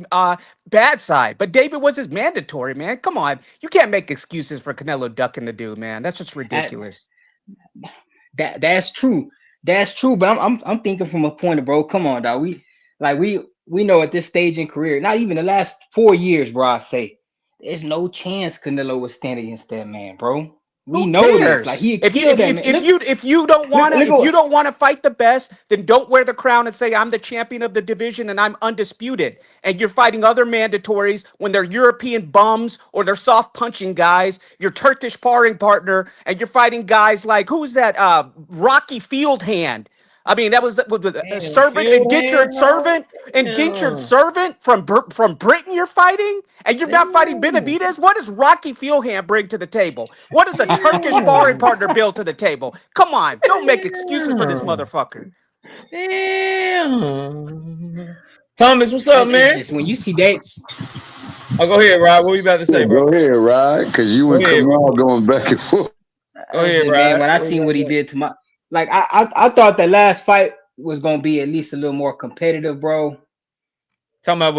bad side. But David was his mandatory, man. Come on, you can't make excuses for Canelo ducking the dude, man. That's just ridiculous. That's true. That's true. But I'm thinking from a point of, bro. Come on, dog. We know at this stage in career, not even the last 4 years, bro. I say. There's no chance Canelo would stand against that man, bro. We know this. Like if you don't want to fight the best, then don't wear the crown and say I'm the champion of the division and I'm undisputed. And you're fighting other mandatories when they're European bums or they're soft punching guys. Your Turkish sparring partner, and you're fighting guys like who's that? Rocky Fieldhand. I mean, that was a servant, indentured servant, from Britain. You're fighting, and you're not fighting Benavidez. What does Rocky Fieldhand bring to the table? What does a Turkish sparring partner build to the table? Come on, don't make excuses for this motherfucker. Damn. Thomas, what's up, man? When you see that, go ahead, Rob. What you about to say, bro? Go ahead, Rod, because you and Kamal going back and forth. Go ahead, Rob. Man, when I seen what he did to my. Like I thought the last fight was gonna be at least a little more competitive, bro. Talking about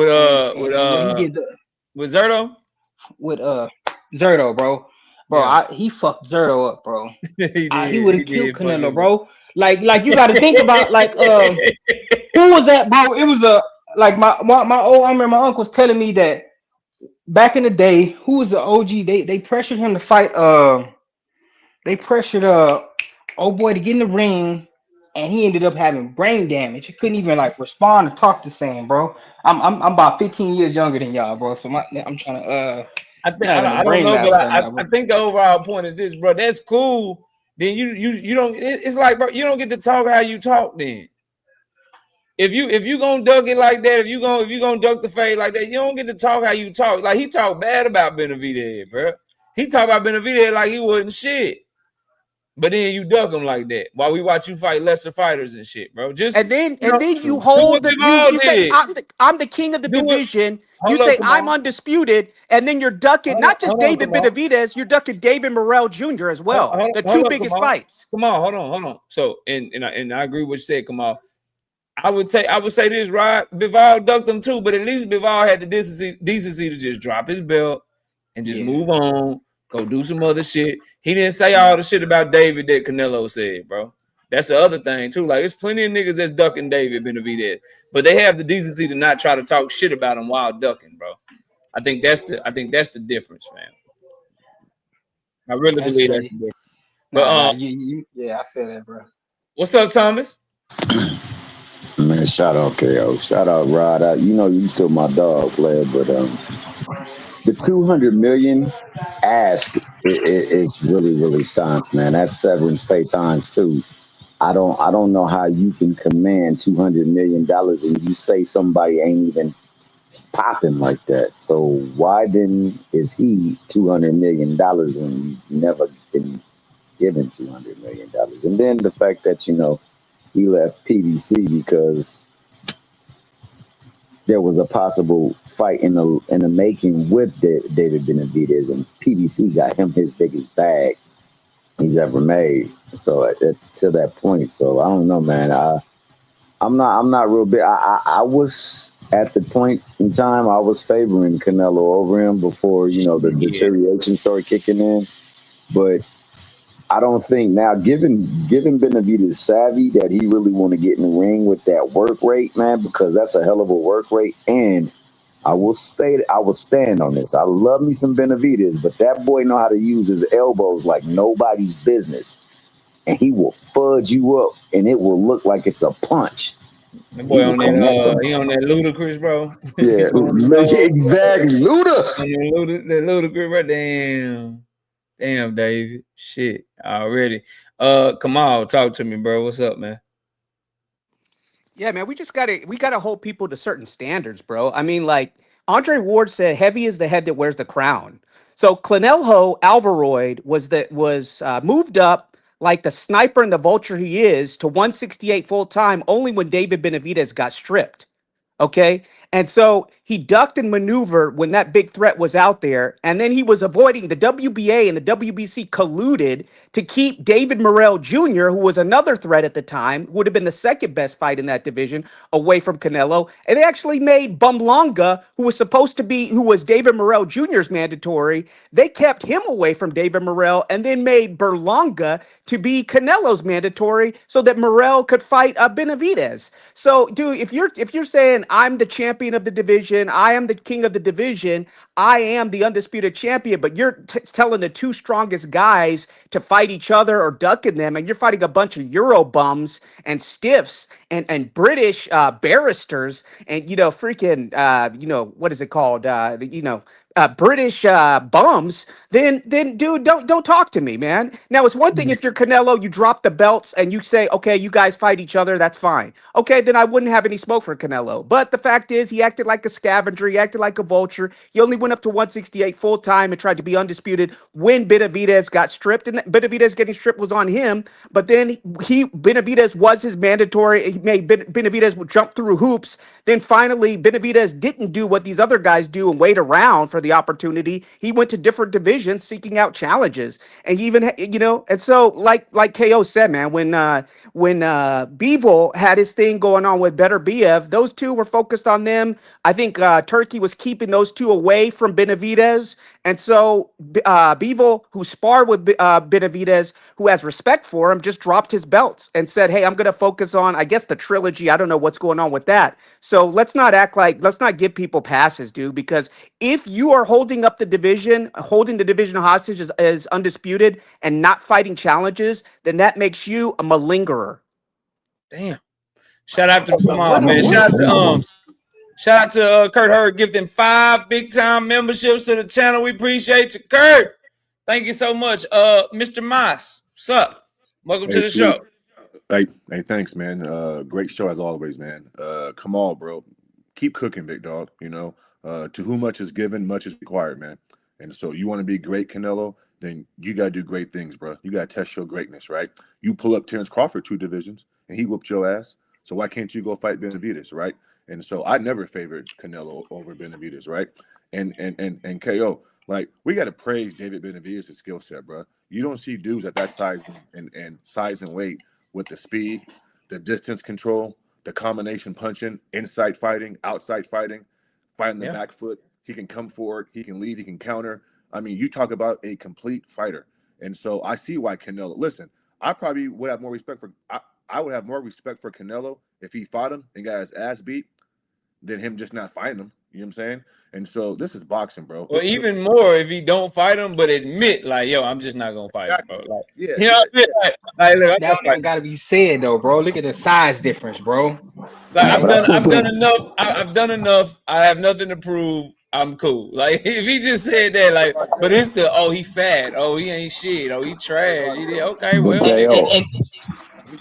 with Zerto? With Zerto, bro. Yeah. He fucked Zerto up, bro. He would have killed Canelo, bro. Like you gotta think about like who was that, bro? It was my old I remember my uncle was telling me that back in the day, who was the OG? They pressured him to fight they pressured old boy to get in the ring, and he ended up having brain damage. He couldn't even like respond or talk the same, bro. I'm about 15 years younger than y'all, bro. So I'm trying to I don't know, but I think the overall point is this, bro. That's cool. Then you don't. It's like, bro, you don't get to talk how you talk. Then if you gonna duck it like that, if you gonna duck the fade like that, you don't get to talk how you talk. Like he talked bad about Benavidez, bro. He talked about Benavidez like he wasn't shit. But then you duck him like that while we watch you fight lesser fighters and shit, bro. Then you hold you say I'm the king of the division. You say I'm undisputed, and then you're ducking not just David Benavidez, you're ducking David Morrell Jr. as well. The two biggest fights. Come on, hold on. So and I agree with what you said. Come on. I would say this, Rod. Bivol ducked him too, but at least Bivol had the decency to just drop his belt and just move on. Go do some other shit. He didn't say all the shit about David that Canelo said, bro. That's the other thing, too. Like, there's plenty of niggas that's ducking David Benavidez, but they have the decency to not try to talk shit about him while ducking, bro. I think that's the difference, man. I really believe that's the difference. But I feel that, bro. What's up, Thomas? Man, shout out KO. Shout out Rod. You know you still my dog player, but the 200 million ask is really stunts, man. That's severance pay times two. I don't know how you can command $200 million and you say somebody ain't even popping like that. So why then is he $200 million and you've never been given $200 million? And then the fact that he left PBC because there was a possible fight in the making with David Benavidez, and PBC got him his biggest bag he's ever made. So to that point, so I don't know, man. I'm not real big. I was at the point in time I was favoring Canelo over him before the deterioration started kicking in, but I don't think now, given Benavidez savvy, that he really want to get in the ring with that work rate, man, because that's a hell of a work rate. And I will stand on this. I love me some Benavidez, but that boy know how to use his elbows like nobody's business, and he will fudge you up, and it will look like it's a punch. That boy on that, he on that ludicrous, bro. Yeah, exactly, Luda. That ludicrous, bro. Damn, David. Shit, already. Come on, talk to me, bro. What's up, man? Yeah, man, we gotta hold people to certain standards, bro. I mean, like Andre Ward said, heavy is the head that wears the crown. So Canelo Alvaroid was moved up like the sniper and the vulture he is to 168 full time only when David Benavidez got stripped. Okay. And so he ducked and maneuvered when that big threat was out there. And then he was avoiding the WBA and the WBC colluded to keep David Morrell Jr., who was another threat at the time, would have been the second best fight in that division, away from Canelo. And they actually made Bumlonga, who was David Morrell Jr.'s mandatory. They kept him away from David Morrell and then made Berlanga to be Canelo's mandatory so that Morrell could fight Benavidez. So, dude, if you're saying I'm the champion of the division, I am the king of the division, I am the undisputed champion, but you're telling the two strongest guys to fight each other or ducking them, and you're fighting a bunch of Euro bums and stiffs and British barristers and freaking what is it called British bums, then dude, don't talk to me, man. Now it's one thing if you're Canelo, you drop the belts and you say, okay, you guys fight each other, that's fine. Okay, then I wouldn't have any smoke for Canelo. But the fact is, he acted like a scavenger, he acted like a vulture. He only went up to 168 full time and tried to be undisputed when Benavidez got stripped, and Benavidez getting stripped was on him. But then Benavidez was his mandatory. He made Benavidez jump through hoops. Then finally, Benavidez didn't do what these other guys do and wait around for the opportunity. He went to different divisions seeking out challenges, and even and so like KO said, man, when Bivol had his thing going on with Better BF, those two were focused on them. I think Turkey was keeping those two away from Benavidez, and so Bivol, who sparred with Benavidez, who has respect for him, just dropped his belts and said, "Hey, I'm going to focus on, I guess, the trilogy. I don't know what's going on with that." So let's not give people passes, dude, because if you are holding the division hostage as undisputed and not fighting challenges, then that makes you a malingerer. Damn. Shout out to man. Shout out to Kurt Hurd gifting 5 big time memberships to the channel. We appreciate you, Kurt. Thank you so much. Mr. Moss, what's up? Welcome to the show. Hey, thanks, man. Great show as always, man. Come on, bro. Keep cooking, big dog. To whom much is given, much is required, man. And so you want to be great, Canelo, then you got to do great things, bro. You got to test your greatness, right? You pull up Terrence Crawford 2 divisions, and he whooped your ass. So why can't you go fight Benavidez, right? And so I never favored Canelo over Benavidez, right? And KO, like, we got to praise David Benavidez' skill set, bro. You don't see dudes at that size and size and weight with the speed, the distance control, the combination punching, inside fighting, outside fighting, fighting the back foot. He can come forward, he can lead, he can counter. I mean, you talk about a complete fighter. And so I see why Canelo, listen, I probably would have more respect for, I would have more respect for Canelo if he fought him and got his ass beat than him just not fighting him. You know what I'm saying? And so this is boxing, bro. Well, even more if he don't fight him, but admit like, yo, I'm just not gonna fight him, bro. Like, yeah, you know what I mean? Like, look, that don't even gotta be said though, bro. Look at the size difference, bro. Like Nah, but I still I've done think enough. I've done enough. I have nothing to prove. I'm cool. Like if he just said that, like, but it's the he fat. Oh, he ain't shit. Oh, he trash. He did okay. but Well, KO. And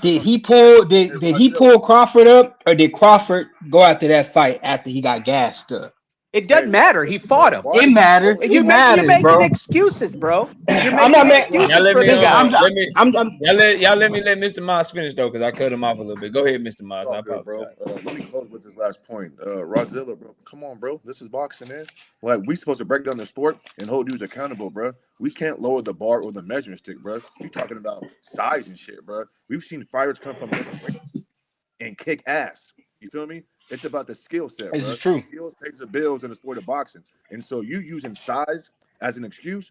did he pull Crawford up, or did Crawford go after that fight after he got gassed up? It doesn't matter. He fought him. It matters. You're making bro. excuses, bro. You're I'm making not excuses y'all let for me. the guy. Y'all let me let Mr. Moss finish though, because I cut him off a little bit. Go ahead, Mr. Moss. I Good, bro. apologize. Let me close with this last point. Rodzilla, bro. Come on, bro. This is boxing, man. Like, we supposed to break down the sport and hold dudes accountable, bro. We can't lower the bar or the measuring stick, bro. You talking about size and shit, bro. We've seen fighters come from and kick ass. You feel me? It's about the skill set, bro. It's true. Skills pays the bills in the sport of boxing. And so you using size as an excuse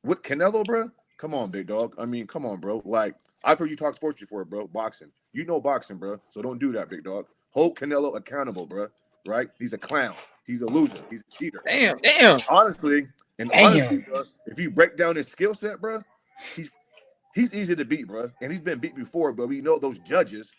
with Canelo, bro? Come on, big dog. I mean, come on, bro. Like, I've heard you talk sports before, bro. Boxing. You know boxing, bro. So don't do that, big dog. Hold Canelo accountable, bro. Right? He's a clown. He's a loser. He's a cheater. Damn. Honestly, bro, if you break down his skill set, bro, he's easy to beat, bro. And he's been beat before, but we know those judges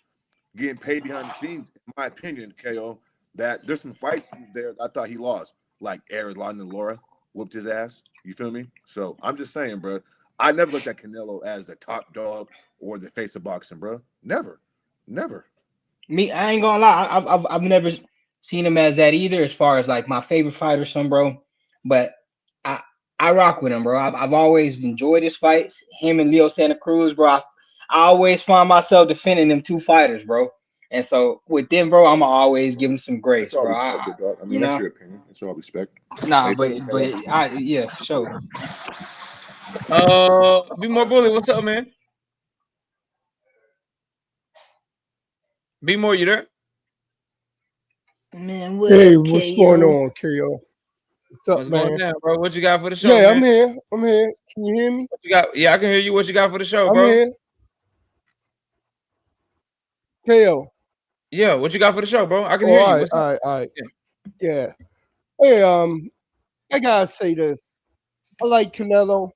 getting paid behind the scenes, in my opinion, KO, that there's some fights there that I thought he lost. Like Arizona and Laura whooped his ass. You feel me? So I'm just saying, bro. I never looked at Canelo as the top dog or the face of boxing, bro. Never. Me, I ain't gonna lie. I've never seen him as that either, as far as like my favorite fighter, bro. But I rock with him, bro. I've always enjoyed his fights. Him and Leo Santa Cruz, bro. I always find myself defending them two fighters, bro. And so with them, bro, I'm always give him some grace, bro. Respect, I mean, that's your opinion. It's all respect. Nah, but yeah, for sure. Be more bully. What's up, man? Be more. You there? Man, what's going on, KO? What's going on, bro? What you got for the show? Yeah, man? I'm here. Can you hear me? What you got? Yeah, I can hear you. What you got for the show, I'm bro? here. KO. Yeah, what you got for the show, bro? I can hear you. All right. Yeah. Hey, I gotta say this. I like Canelo,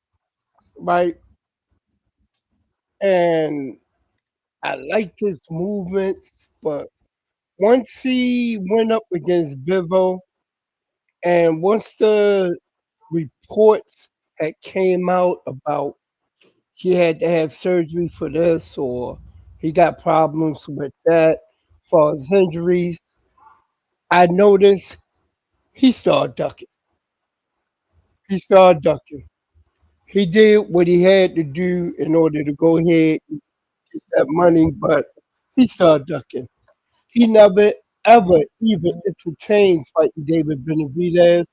right? And I liked his movements, but once he went up against Bivol, and once the reports that came out about he had to have surgery for this or he got problems with that for his injuries, I noticed he started ducking. He did what he had to do in order to go ahead and get that money, but he started ducking. He never, ever even entertained fighting David Benavidez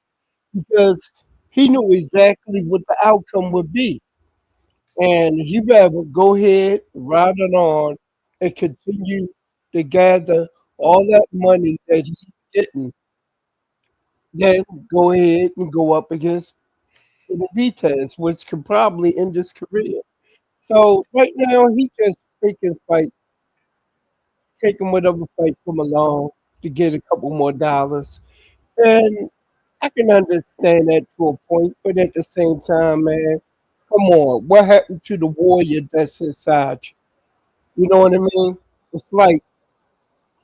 because he knew exactly what the outcome would be. And he rather go ahead, ride it on, and continue to gather all that money that he's getting, then go ahead and go up against Benavidez, which could probably end his career. So right now, he just taking whatever fight come along to get a couple more dollars. And I can understand that to a point, but at the same time, man, come on, what happened to the warrior that's inside you? You know what I mean? It's like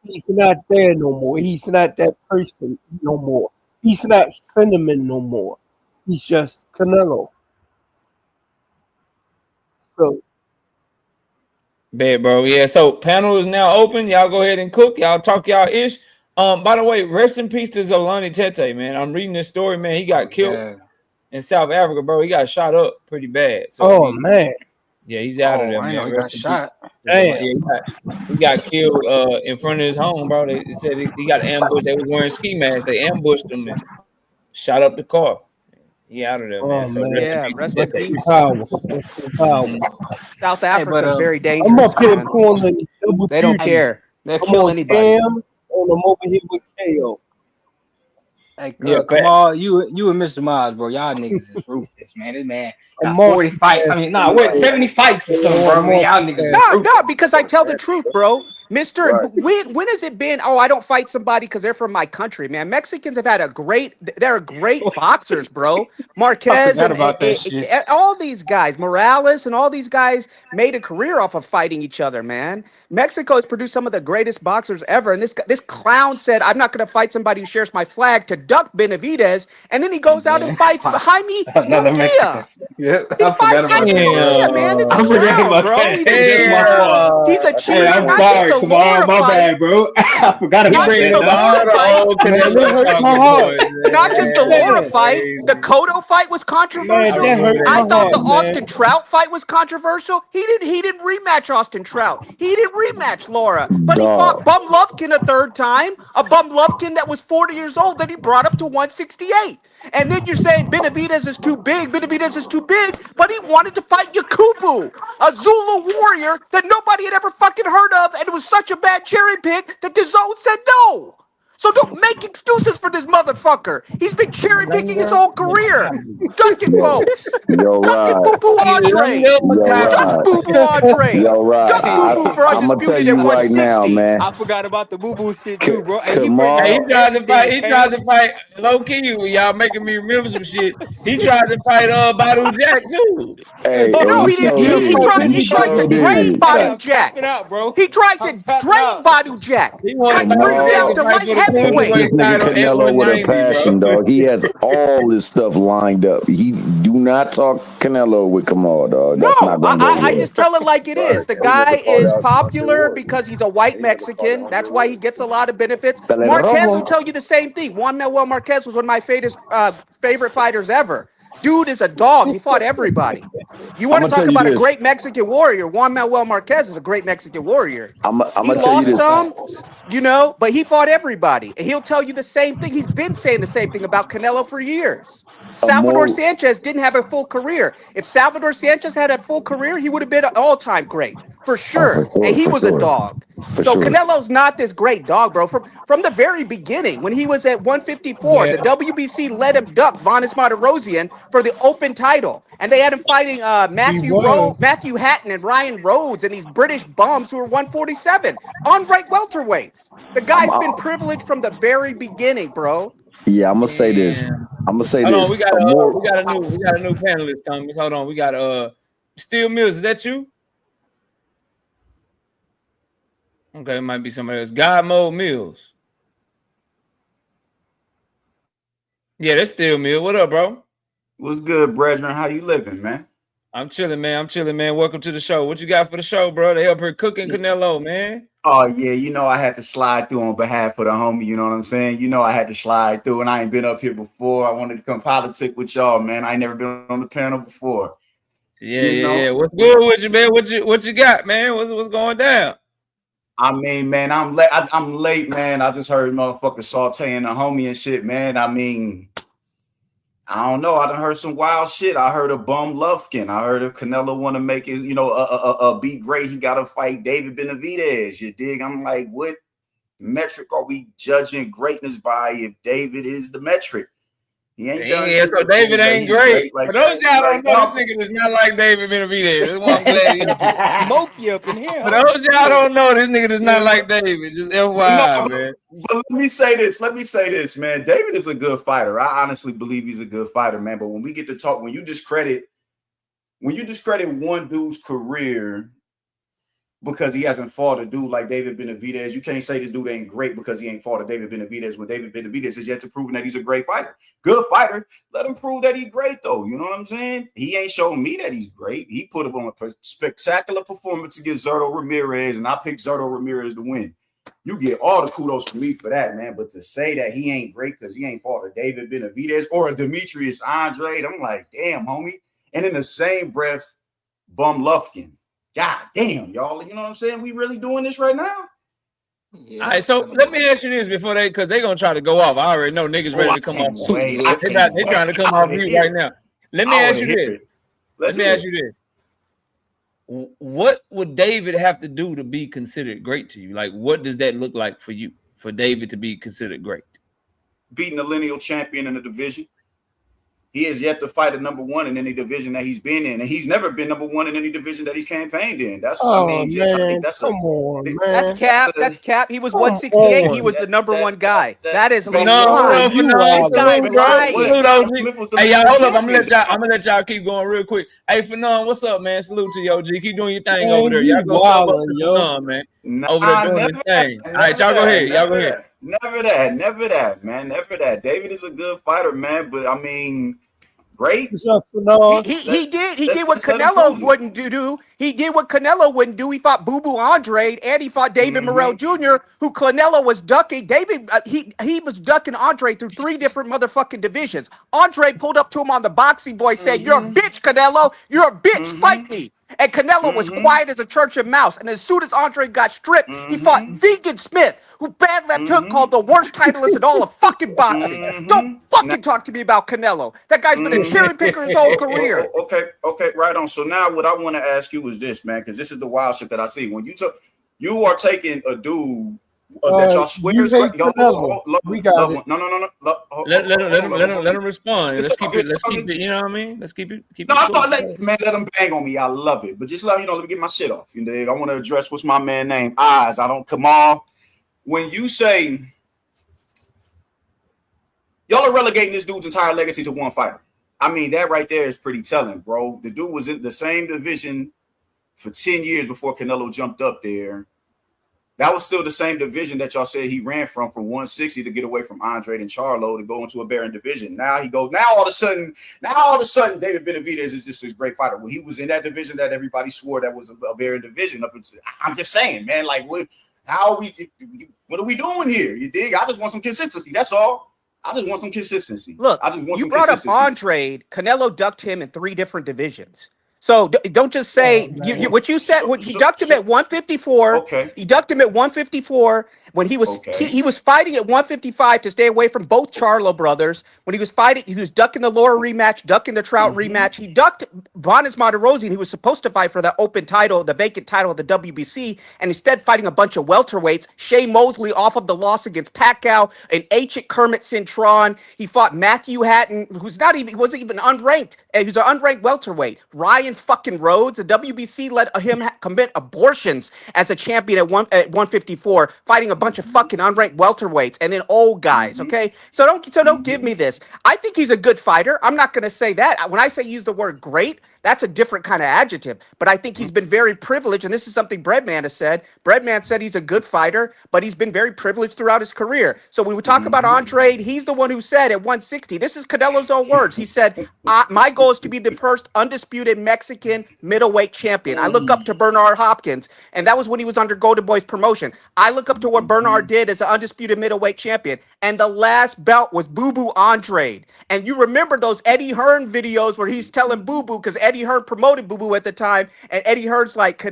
he's not there no more. He's not that person no more. He's not Cinnamon no more. He's just Canelo. So, Bad, bro. Yeah. So panel is now open. Y'all go ahead and cook. Y'all talk y'all ish. By the way, rest in peace to Zolani Tete, man. I'm reading this story, man. He got killed in South Africa, bro. He got shot up pretty bad. So man. Yeah, he's out of there, I man. know he got shot. Damn. Yeah, he got killed in front of his home, bro. They said he got ambushed. They were wearing ski masks. They ambushed him and shot up the car. He out of there, man. So rest in peace. Power. South Africa is very I'm dangerous, up here man. calling double They don't duty. care. They'll I'm kill on anybody. Cam, and I'm over here with KO. Hey, come on, you and Mr. Miles, bro. Y'all niggas is ruthless, man. This man got 40 fights. I mean, 70 fights or something, bro. Man, y'all niggas is ruthless. No, because I tell the truth, bro. Mister, Right. when has it been? Oh, I don't fight somebody because they're from my country, man. Mexicans have had they're great boxers, bro. I Marquez forgot and, about that shit. all these guys, Morales and all these guys made a career off of fighting each other, man. Mexico has produced some of the greatest boxers ever. And this clown said, I'm not going to fight somebody who shares my flag to duck Benavidez. And then he goes out and Man, fights Jaime another Mexican. Munguia. Yeah, He I forgot fights about Jaime that. Munguia, man. It's a I forgot clown, about bro. that. He's a That's my cheater. fault. He's a I Hey, cheater, I'm not just sorry. the Come on, Laura my fight. bad, bro. I forgot He about Not just bringing the up that. all Laura the fight. old Man, that Canelo hurt my talking heart. points, Not just the Man, Laura man. fight, the Crazy. Cotto fight was man, I that controversial. hurt remember I my that thought heart, the shit. man. Austin Trout fight was controversial. He didn't rematch Austin Trout. He didn't rematch Laura, but he fought Dog. Bum Lufkin a third time, a Bum Lufkin that was 40 years old that he brought up to 168. And then you're saying Benavidez is too big. Benavidez is too big, but he wanted to fight Yakubu, a Zulu warrior that nobody had ever fucking heard of, and it was such a bad cherry pick that DAZN said no. So don't make excuses for this motherfucker. He's been cherry picking his Lunga whole career. Macabre. Ducking Yo, folks. yo, Ducking Rod. Boo Boo Andre. Lunga Yo, Duck Macabre. Rod. Boo Boo Andre. Yo, Rod. Duck Boo Hey, Boo for I'm gonna tell undisputed at you right now, 160. man. I forgot about the boo boo shit too, bro. Hey, he bringing Hey, up he Kamal. tried to fight. He everything, tried to fight low key. Y'all making me remember some shit. He tried to fight Badu Jack too. Hey, Hey, hold hey, No, he on. he didn't. sure He He did. approached tried. me. He He He tried talking to sure to drain me. did. Hey, Badu I'm tapping Jack. out, bro. He tried to I'm tapping drain out. Badu Jack. He wanted Tried to Badu bring him Jack down to No. to fight light for the He wants heavyweight. this cruiserweight nigga title at Canelo with a 190, bro. passion, dog. He has all this stuff lined up. He do not talk Canelo with Kamal, dog. No, That's not gonna go I well. just tell it like it Right. is. The He never guy called is out Andre popular Ward. because he's a white He never called out Mexican. Andre That's why Ward. he gets a lot of benefits. Pelele Marquez will rojo. tell you the same thing. Juan Manuel Marquez was one of my favorite fighters ever. Dude is a dog. He fought everybody. You I'm want to gonna tell talk you about a this. great Mexican warrior? Juan Manuel Marquez is a great Mexican warrior. I'm He gonna tell you lost this. some, but he fought everybody. And he'll tell you the same thing. He's been saying the same thing about Canelo for years. A Salvador more Sanchez didn't have a full career. If Salvador Sanchez had a full career, he would have been an all-time great for for sure. And sure, he for was a sure, dog. for So sure. Canelo's not this great dog, bro. From the very beginning, when he was at 154, Yeah. the WBC let him duck Vanes Martirosyan for the open title, and they had him fighting He was. Matthew Hatton, and Ryan Rhodes, and these British bums who were 147 unranked welterweights. The I'm, guy's been privileged from the very beginning, bro. yeah, I'm gonna say this. Damn. I'm gonna say Hold on, this. A we more got a new panelist, Thomas. Hold on, we got Steel Mills. Is that you? Okay, it might be somebody else. God Mode Mills. Yeah, that's Steel Mills. What up, bro? What's good, brethren? How you living, man? I'm chilling, man. Welcome to the show. What you got for the show, bro? They up here cooking Canelo, man. Oh yeah, I had to slide through on behalf of the homie. You know what I'm saying? I had to slide through, and I ain't been up here before. I wanted to come politic with y'all, man. I ain't never been on the panel before. Yeah. What's good with you, man? What you got, man? What's going down? I mean, man, I'm late, man. I just heard motherfuckers sauteing the homie and shit, man. I mean, I don't know. I done heard some wild shit. I heard of Bum Lufkin. I heard of Canelo want to make it, be great. He got to fight David Benavidez. You dig? I'm like, what metric are we judging greatness by if David is the metric? He ain't done shit. So David ain't great. Like For those y'all don't know, this nigga is not like David Benavidez. That's why I'm glad. Smoke you up in here. For those y'all don't know, this nigga is not like David. Just FYI, man. But let me say this, man. David is a good fighter. I honestly believe he's a good fighter, man. But when we get to talk, when you discredit one dude's career because he hasn't fought a dude like David Benavidez, you can't say this dude ain't great because he ain't fought a David Benavidez when David Benavidez is yet to prove that he's a great fighter. Good fighter. Let him prove that he's great, though. You know what I'm saying? He ain't shown me that he's great. He put up on a spectacular performance against Zurdo Ramirez, and I picked Zurdo Ramirez to win. You get all the kudos from me for that, man. But to say that he ain't great because he ain't fought a David Benavidez or a Demetrius Andrade, I'm like, damn, homie. And in the same breath, Bum Lufkin. God damn, y'all. You know what I'm saying? We really doing this right now? Yeah. All right, so let me ask you this before because they're gonna try to go off. I already know niggas ready to come off. They're trying to come off mute right now. Let me ask you this. Let me ask you this. What would David have to do to be considered great to you? Like, what does that look like for you, for David to be considered great? Beating the lineal champion in the division. he has yet to fight a number one in any division that he's been in, and he's never been number one in any division that he's campaigned in. That's, I mean, just I think that's come on, man. That's cap. That's cap. He was Come 168. He on. was the number one guy. That is a No, lie. hold on, You Fanon. are This guy's Salute, bro. lying. Salute, OG. Smith was the Hey, y'all, number hold up. champion. I'm gonna let y'all keep going real quick. Hey, Fanon, what's up, man? Salute to you, OG. Keep doing your thing over there. Y'all go sub up to Fanon, man. Over there doing his thing. All right, y'all go ahead. Y'all go ahead. Never that, man. Never that. David is a good fighter, man. But I mean, great. What's up, Fanon? He did what let's let him Canelo prove it. wouldn't do. He did what Canelo wouldn't do. He fought Boo Boo Andre and he fought David Morrell Jr., who Canelo was ducking. David, he was ducking Andre through 3 different motherfucking divisions. Andre pulled up to him on the boxing boy saying, "You're a bitch, Canelo. You're a bitch. Fight me." And Canelo was quiet as a church of mouse. And as soon as Andre got stripped, he fought Vegan Smith, who bad left hook called the worst titleist in all of fucking boxing. Don't fucking talk to me about Canelo. That guy's been a cherry picker his whole career. Okay, right on. So now what I want to ask you is this, man, because this is the wild shit that I see. When you are taking a dude that y'all swear is great. We got it. No. Let him respond. Let's keep it. You know what I mean? Let's keep it. No, I thought, let him bang on me. I love it. But just let me get my shit off. You know, I want to address what's my man name. Eyes. I don't come on. When you say y'all are relegating this dude's entire legacy to one fighter, I mean, that right there is pretty telling, bro. The dude was in the same division for 10 years before Canelo jumped up there. That was still the same division that y'all said he ran from 160 to get away from Andre and Charlo to go into a barren division. Now all of a sudden, David Benavidez is just this great fighter. When he was in that division that everybody swore that was a barren division, I'm just saying, man, like, what are we doing here? You dig? I just want some consistency. That's all. I just want some consistency. Look, you brought up Andre. Canelo ducked him in 3 different divisions. So don't just say what you said. He ducked him at 154. Okay. He ducked him at 154 when he was he was fighting at 155 to stay away from both Charlo brothers. When he was fighting, he was ducking the Laura rematch, ducking the Trout rematch. He ducked Vanes Martirosyan, who was supposed to fight for the open title, the vacant title of the WBC, and instead fighting a bunch of welterweights. Shea Mosley off of the loss against Pacquiao, an ancient Kermit Cintron. He fought Matthew Hatton, he wasn't even unranked. He was an unranked welterweight. Ryan fucking Rhodes, the WBC let him commit abortions as a champion at 154, fighting a bunch of fucking unranked welterweights and then old guys. Okay, so don't give me this. I think he's a good fighter. I'm not going to say that. When I say use the word great, that's a different kind of adjective. But I think he's been very privileged, and this is something Breadman has said. Breadman said he's a good fighter, but he's been very privileged throughout his career. So when we talk about Andre, he's the one who said at 160, this is Canelo's own words. He said, my goal is to be the first undisputed Mexican middleweight champion. I look up to Bernard Hopkins, and that was when he was under Golden Boy's promotion. I look up to what Bernard did as an undisputed middleweight champion, and the last belt was Boo Boo Andre. And you remember those Eddie Hearn videos where he's telling Boo Boo, because Eddie Hearn promoted Boo Boo at the time, and Eddie Hearn's like,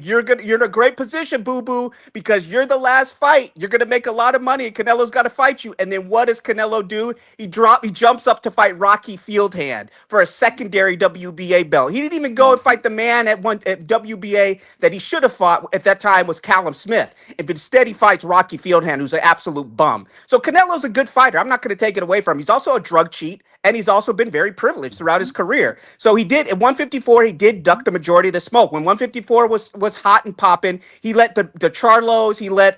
you're in a great position, Boo Boo, because you're the last fight. You're gonna make a lot of money, and Canelo's got to fight you. And then what does Canelo do? He jumps up to fight Rocky Fieldhand for a secondary WBA belt. He didn't even go and fight the man at WBA that he should have fought at that time was Callum Smith. And instead he fights Rocky Fieldhand, who's an absolute bum. So Canelo's a good fighter. I'm not going to take it away from him. He's also a drug cheat, and he's also been very privileged throughout his career. So he did, at 154, he did duck the majority of the smoke. When 154 was hot and popping, he let the Charlos, he let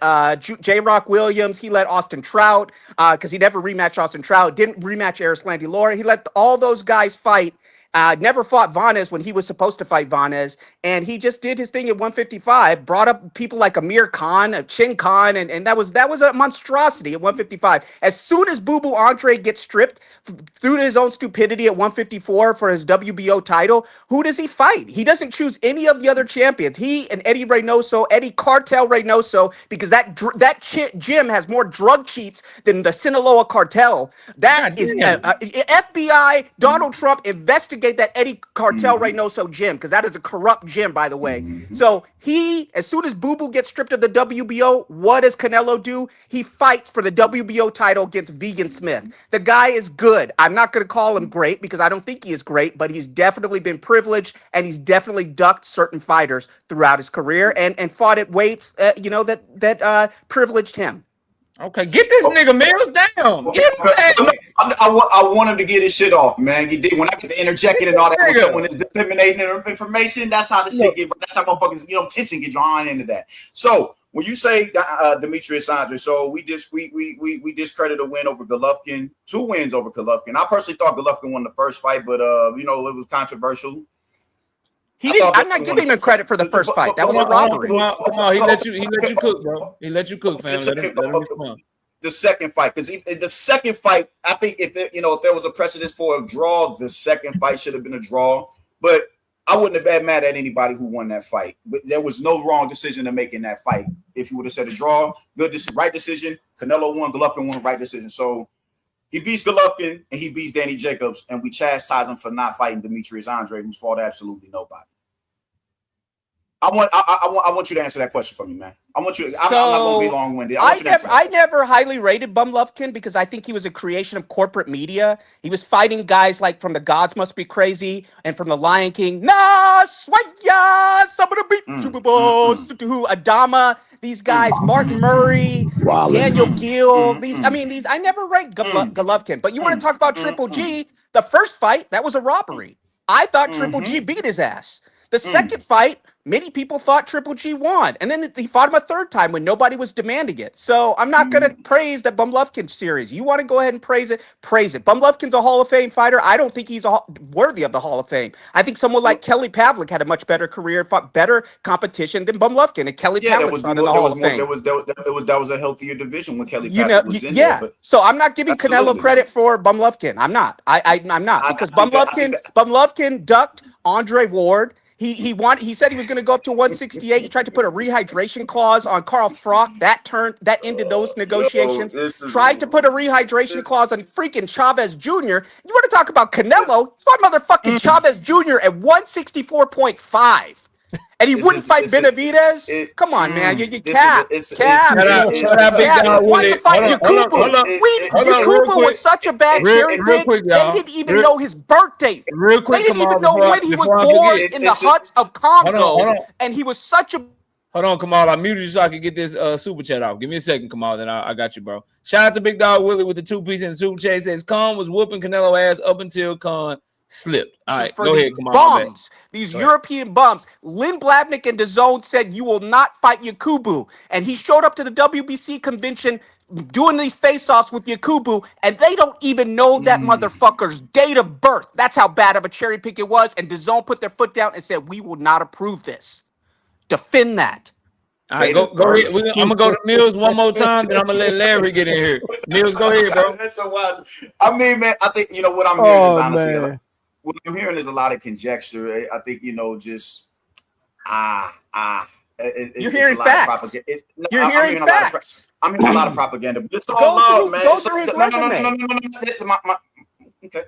J-Rock Williams, he let Austin Trout, because he never rematched Austin Trout, didn't rematch Erislandy Lara. He let all those guys fight. Never fought Vanes when he was supposed to fight Vanes, and he just did his thing at 155. Brought up people like Amir Khan, Chin Khan, and that was a monstrosity at 155. As soon as Boo Boo Andre gets stripped through his own stupidity at 154 for his WBO title, who does he fight? He doesn't choose any of the other champions. He and Eddie Cartel Reynoso, because that gym has more drug cheats than the Sinaloa cartel. That is FBI. Donald Trump investigate that Eddie Cartel Reynoso gym, because that is a corrupt gym, by the way. So as soon as Boo Boo gets stripped of the WBO, what does Canelo do? He fights for the WBO title against Vegan Smith. The guy is good. I'm not going to call him great because I don't think he is great, but he's definitely been privileged, and he's definitely ducked certain fighters throughout his career and fought at weights that privileged him. Okay, get this nigga Mills down. Get his ass. I want him to get his shit off, man. You did when I get to interjecting and all that. When it's disseminating information, that's how the shit get. That's how motherfuckers, tension get drawn into that. So when you say Demetrius Andre, so we discredit a win over Golovkin, 2 wins over Golovkin. I personally thought Golovkin won the first fight, but it was controversial. He didn't. I'm not giving him credit for the first fight. That was a robbery. Come on. He let you cook, bro. He let you cook, fam. Let him respond. The second fight, because the second fight, I think if there was a precedent for a draw, the second fight should have been a draw. But I wouldn't have been mad at anybody who won that fight. But there was no wrong decision to make in that fight. If you would have said a draw, right decision. Canelo won, Golovkin won, right decision. So he beats Golovkin and he beats Danny Jacobs, and we chastise him for not fighting Demetrius Andre, who's fought absolutely nobody. I want you to answer that question for me, man. I'm not going to be long-winded. I never highly rated Bumlovkin because I think he was a creation of corporate media. He was fighting guys like from The Gods Must Be Crazy and from The Lion King. Swaya, some of the beat Super Bowls, Adama. These guys, Martin Murray, Daniel Gill. I never ranked Golovkin. But you want to talk about Triple G? The first fight, that was a robbery. I thought Triple G beat his ass. The second fight, many people thought Triple G won. And then he fought him a third time when nobody was demanding it. So I'm not going to praise the Bumlovkin series. You want to go ahead and praise it, praise it. Bumlovkin's a Hall of Fame fighter. I don't think he's worthy of the Hall of Fame. I think someone like Kelly Pavlik had a much better career, fought better competition than Bumlovkin. And Kelly Pavlik's not in the Hall of Fame. That was a healthier division when Kelly Pavlik was in there. But so I'm not giving Canelo credit for Bumlovkin. I'm not. I'm not. Because Bumlovkin ducked Andre Ward. He said he was going to go up to 168. He tried to put a rehydration clause on Carl Froch. That ended those negotiations. Tried to put a rehydration clause on freaking Chavez Jr. You want to talk about Canelo? Fought motherfucking Chavez Jr. at 164.5. And he wouldn't fight Benavidez? Come on, man. You cap. Shut up, Big Dog Willie. Yakubu was such a bad cherry pick. They didn't even know his birthday. Real quick, they didn't even know when he was born in the huts of Congo. And he was such a... Hold on, Kamal. I muted you so I could get this super chat off. Give me a second, Kamal, then I got you, bro. Shout out to Big Dog Willie with the 2-piece in the super chat. He says, Khan was whooping Canelo ass up until Khan slipped. All right, go ahead, come on. Bums, these European bums. Lynn Blabnick and DAZN said you will not fight Yakubu, and he showed up to the WBC convention doing these face-offs with Yakubu, and they don't even know that motherfucker's date of birth. That's how bad of a cherry pick it was, and DAZN put their foot down and said we will not approve this. Defend that. All right, go ahead. I'm gonna go to Mills one more time, then I'm gonna let Larry get in here. Mills, go ahead, bro. That's so wild. I mean, man, I think what I'm hearing is honestly. What I'm hearing is a lot of conjecture. I think just you're hearing facts. You're hearing facts. I'm hearing a lot of propaganda. But it's all love, man. Go through his resume. Okay.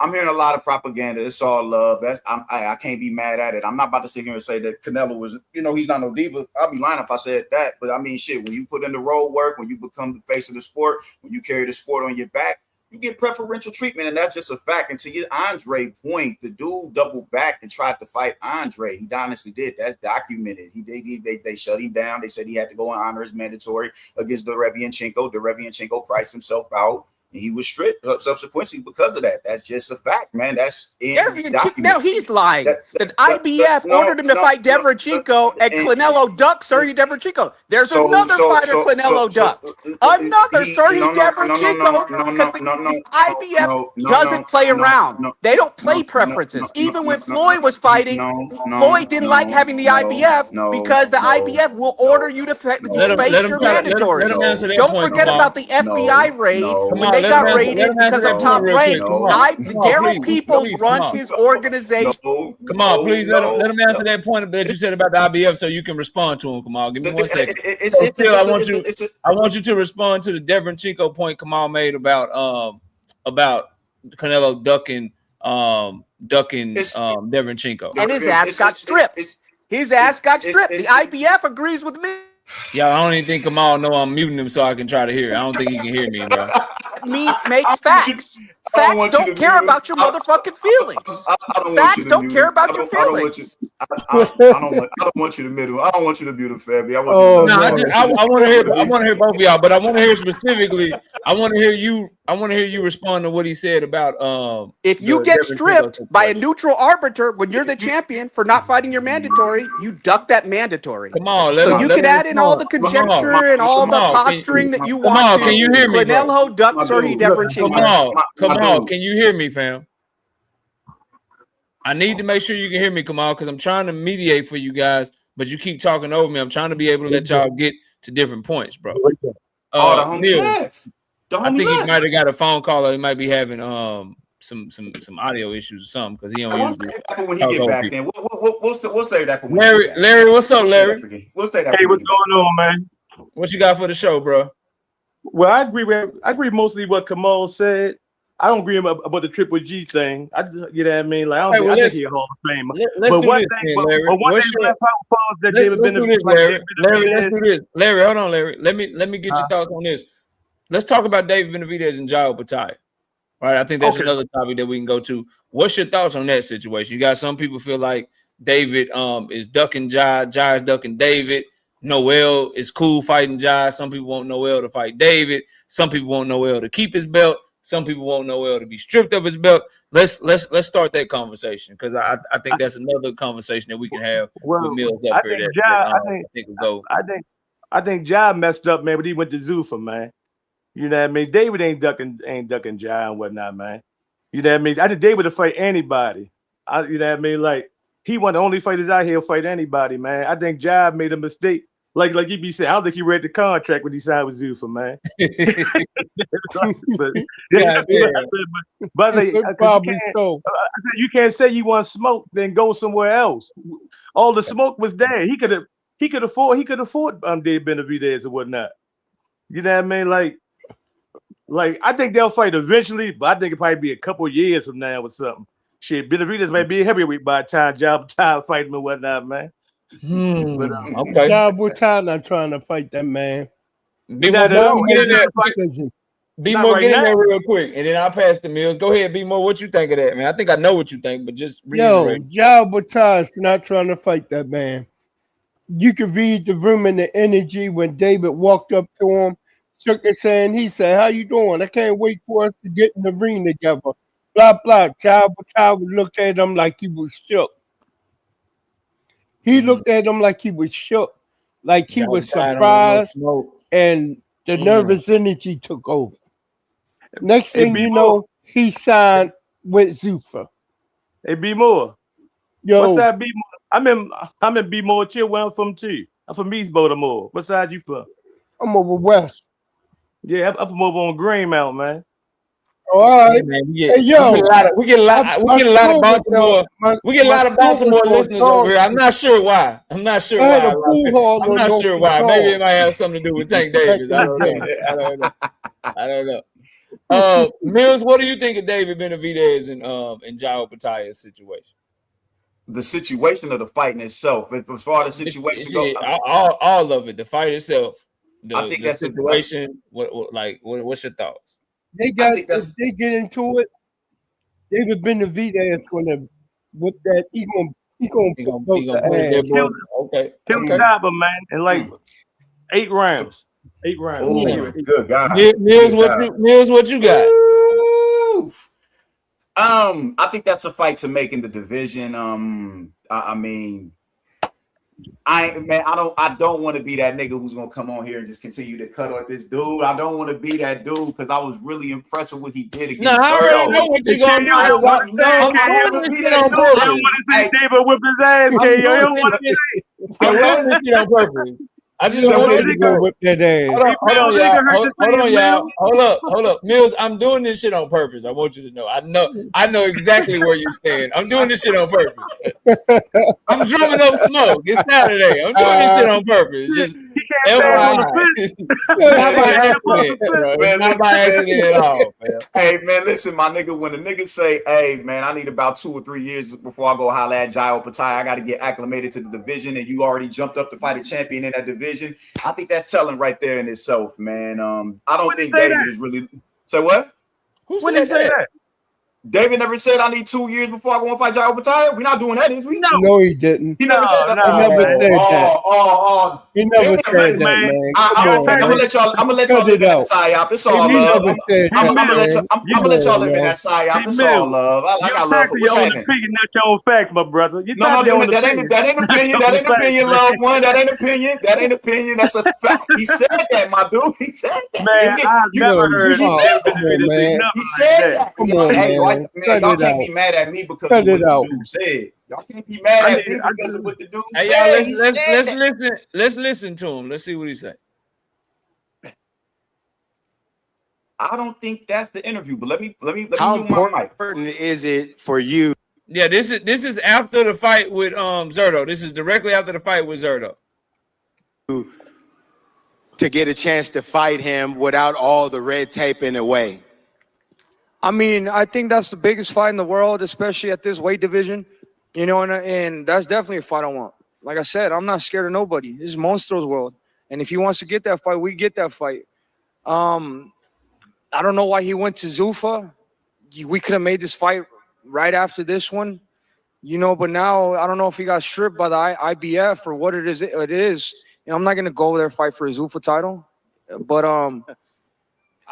I'm hearing a lot of propaganda. It's all love. I can't be mad at it. I'm not about to sit here and say that Canelo was, he's not no diva. I'll be lying if I said that. But I mean, shit, when you put in the road work, when you become the face of the sport, when you carry the sport on your back, you get preferential treatment, and that's just a fact. And to your Andre point, the dude doubled back and tried to fight Andre. He honestly did. That's documented. They shut him down. They said he had to go and honor his mandatory against Derevianchenko. Derevianchenko priced himself out, and he was stripped subsequently because of that. That's just a fact, man. That's in document. Now he's lying. The IBF ordered him to fight Derevianchenko, and Canelo ducked Sergey Derevianchenko. There's another fighter Canelo ducked. Another Sergey Derevianchenko, because the IBF doesn't play around. They don't play preferences. Even when Floyd was fighting, Floyd didn't like having the IBF because the IBF will order you to face your mandatory. Don't forget about the FBI raid when they got raided because of Top Rank. Daryl Peoples runs his organization. Come on, please let him answer that point that you said about the IBF so you can respond to him, Kamal. Give me 1 second. I want you to respond to the Derevianchenko point Kamal made about Canelo ducking Derevianchenko. And his ass got stripped. His ass got stripped. The IBF agrees with me. Yeah, I don't even think Kamal know I'm muting him so I can try to hear. I don't think he can hear me, bro. Don't make facts. Facts don't care about your motherfucking feelings. Facts don't care about your feelings. I don't want you to middle. I don't want you to middle, Fabby. I want you to I want to hear. I want to hear both of y'all, but I want to hear specifically. I want to hear you. I want to hear you respond to what he said about. If you get stripped by a neutral arbiter when you're the champion for not fighting your mandatory, you duck that mandatory. Come on, so you can add in all the conjecture and all the posturing that you want. Come on, can you hear me? Canelo ducks or he never changes. Come on, can you hear me, fam? I need to make sure you can hear me, Kamal, because I'm trying to mediate for you guys, but you keep talking over me. I'm trying to be able to let y'all get to different points, bro. Neil, I think he might have got a phone call, or he might be having some audio issues or something because he don't usually. When he get back, then we'll say that for Larry. What's up, Larry? We'll say that. Hey, what's going on, man? What you got for the show, bro? Well, I agree mostly what Kamal said. I don't agree about the Triple G thing. You know what I mean? Like, I think he's a Hall of Famer. But one thing, that David Benavidez. Let's do this, Larry. Hold on, Larry. Let me get your thoughts on this. Let's talk about David Benavidez and Jao Batai. All right, I think that's another topic that we can go to. What's your thoughts on that situation? You got some people feel like David is ducking Jai, Jai is ducking David. Noel is cool fighting Jai. Some people want Noel to fight David. Some people want Noel to keep his belt. Some people want Noel to be stripped of his belt. Let's start that conversation because I think that's another conversation that we can have with Mills up here. I think Jai messed up, man, but he went to Zuffa, man. You know what I mean? David ain't ducking Jai and whatnot, man. You know what I mean? I think David would fight anybody. You know what I mean? Like, he one of the only fighters out here fight anybody, man. I think Jai made a mistake. Like you be saying, I don't think he read the contract when he signed with Zuffa, man. You can't say you want smoke, then go somewhere else. All the smoke was there. He could afford David Benavidez or whatnot. You know what I mean? Like I think they'll fight eventually, but I think it'll probably be a couple of years from now or something. Shit, Benavidez might be a heavyweight by the time Jai fight him and whatnot, man. Okay. Jai Batai not trying to fight that man. Be more get in there real quick, and then I'll pass the Mills. Go ahead, be more. What you think of that, man? I think I know what you think, but just reiterate. Jai Batai is not trying to fight that man. You could read the room and the energy when David walked up to him, shook his hand. He said, "How you doing? I can't wait for us to get in the ring together." Blah blah. Jai Batai would look at him like he was shook. He looked at him like he was shook, like he was surprised, and the nervous energy took over. Next thing you know, he signed with Zuffa. Hey, B More. Yo, what's that, B More? I'm in B More too. Where I'm from too. I'm from East Baltimore. What side you from? I'm over west. Yeah, I'm from over on Green Mountain, man. All right. Yeah. Hey, yo, we get a lot of Baltimore. We get a lot of Baltimore listeners over here. I'm not sure why. I'm not sure why. Maybe it might have something to do with Tank Davis. I don't know. Mills, what do you think of David Benavidez and Jai Bataya's situation? The situation of the fight in itself. As far as the situation goes, all of it. The fight itself. I think the situation. What's your thoughts? They get into it. David Benavidez is gonna whip that. He gonna put the okay. He'll stop him, man, in like 8 rounds. 8 rounds. Oh, good God. Mills, what you got? I think that's a fight to make in the division. I mean, I don't want to be that nigga who's gonna come on here and just continue to cut off this dude. I don't want to be that dude because I was really impressed with what he did against. No, I already know what you're gonna do. I don't want to see David whip his ass. I don't want to see on purpose. I just want you to go whip that ass. Hold on, y'all. Hold up. Mills, I'm doing this shit on purpose. I want you to know. I know exactly where you stand. I'm doing this shit on purpose. I'm drumming up smoke. It's Saturday. I'm doing this shit on purpose. Just not by accident at all, man. Hey, man, listen, my nigga. When a nigga say, "Hey, man, I need about 2 or 3 years before I go holler at Jai Batai. I got to get acclimated to the division," and you already jumped up to fight a champion in that division, I think that's telling right there in itself, man. I don't think David is really. Say what? When did he say that? David never said I need 2 years before I go and fight Jai Opetaia. We're not doing that, is we? No, he didn't. He never said that. He never said that. He never David, said that, man. I'm gonna let y'all live in that psyop. It's all He love. never said I'm that, gonna let man. y'all live in that psyop. It's all love. I got love for what's happening. Opinion, not your own facts, my brother. No, that ain't opinion. That ain't opinion, loved one. That ain't opinion. That ain't opinion. That's a fact. He said that, my dude. He said that. Man, I've never heard he said that. He said that. Come on, Hey, man. y'all can't be mad at me because of what the dude said. Y'all can't be mad at me because of what the dude said. Hey, y'all, let's listen to him. Let's see what he said. I don't think that's the interview, but let me How mute my mic. important is it for you? Yeah, this is after the fight with Zurdo. This is directly after the fight with Zurdo. To get a chance to fight him without all the red tape in the way? I mean, I think that's the biggest fight in the world, especially at this weight division. You know, and that's definitely a fight I want. Like I said, I'm not scared of nobody. This is Monstro's world. And if he wants to get that fight, we get that fight. I don't know why he went to Zuffa. We could have made this fight right after this one, you know, but now I don't know if he got stripped by the IBF or what it is. You know, I'm not going to go there and fight for a Zuffa title. But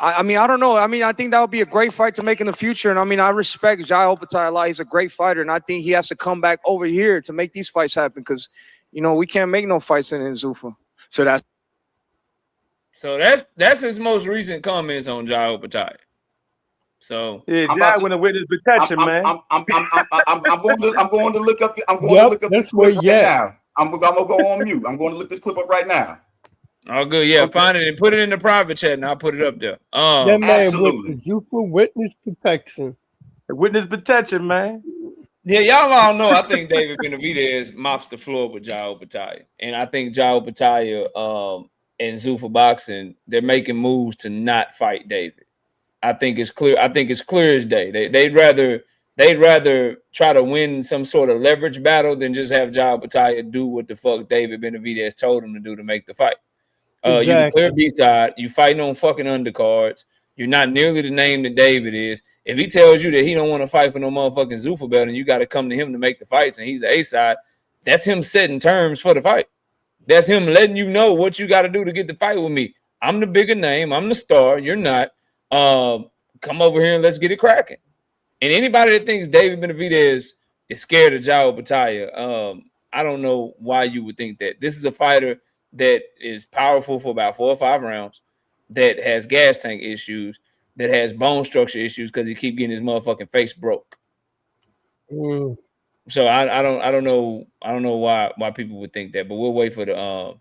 I mean, I don't know. I mean, I think that would be a great fight to make in the future. And I mean, I respect Jai Opetaia a lot. He's a great fighter. And I think he has to come back over here to make these fights happen because, you know, we can't make no fights in Zuffa. So that's his most recent comments on Jai Opetaia. So yeah, Jai went to witness protection, man. I'm going to look up. I'm going to look up this clip right now. I'm gonna go on mute. I'm going to look this clip up right now. Oh, good. Yeah, find it and put it in the private chat, and I'll put it up there. That man went to Zuffa witness protection. Witness protection, man. Yeah, y'all all know. I think David Benavidez mops the floor with Jai Opetaia, and I think Jai Opetaia and Zuffa Boxing, they're making moves to not fight David. I think it's clear. I think it's clear as day. They'd rather try to win some sort of leverage battle than just have Jai Opetaia do what the fuck David Benavidez told him to do to make the fight. You the clear B side. You fighting on fucking undercards. You're not nearly the name that David is. If he tells you that he don't want to fight for no motherfucking Zuffa belt, and you got to come to him to make the fights, and he's the A side, that's him setting terms for the fight. That's him letting you know what you got to do to get the fight with me. I'm the bigger name. I'm the star. You're not. Come over here and let's get it cracking. And anybody that thinks David Benavidez is scared of Jai Opetaia, I don't know why you would think that. This is a fighter that is powerful for about 4 or 5 rounds, that has gas tank issues, that has bone structure issues because he keep getting his motherfucking face broke. So I don't know why people would think that, but we'll wait for the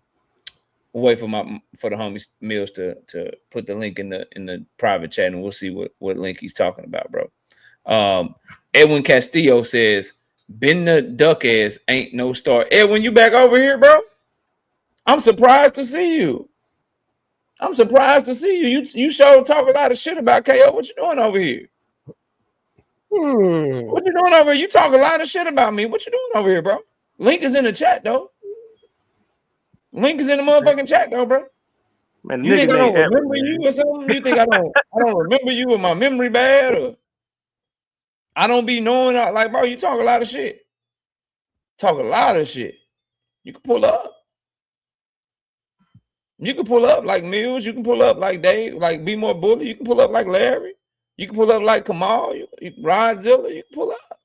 for the homie Mills to put the link in the private chat, and we'll see what link he's talking about, bro. Edwin Castillo says Ben the Duckaz ain't no star. Edwin, you back over here, bro? I'm surprised to see you. You sure talk a lot of shit about KO. What you doing over here? What you doing over here? You talk a lot of shit about me. What you doing over here, bro? Link is in the chat, though. Link is in the motherfucking chat, though, bro. Man, you think I don't remember you or something? You think I don't remember you with my memory bad, or I don't be knowing, like, bro, you talk a lot of shit. You can pull up. You can pull up like Mills. You can pull up like Dave, like Be More Bully. You can pull up like Larry. You can pull up like Kamal. You Rod Zilla. You can pull up.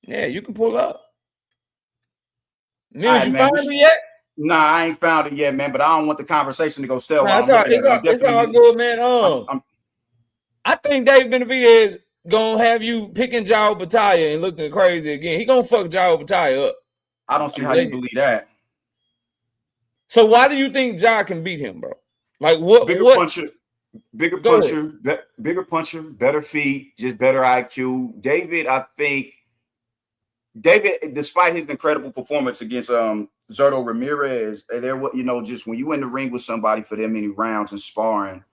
Yeah, you can pull up. Mills, you found it yet? Nah, I ain't found it yet, man. But I don't want the conversation to go stale. Nah, it's all good, man. I think Dave Benavidez gonna have you picking Jai Opetaia and looking crazy again. He gonna fuck Jai Opetaia up. I don't see how you believe that. So why do you think Jai can beat him, bro? Like what? Bigger puncher, better feet, just better IQ. David, I think despite his incredible performance against Zurdo Ramirez, just when you in the ring with somebody for that many rounds and sparring,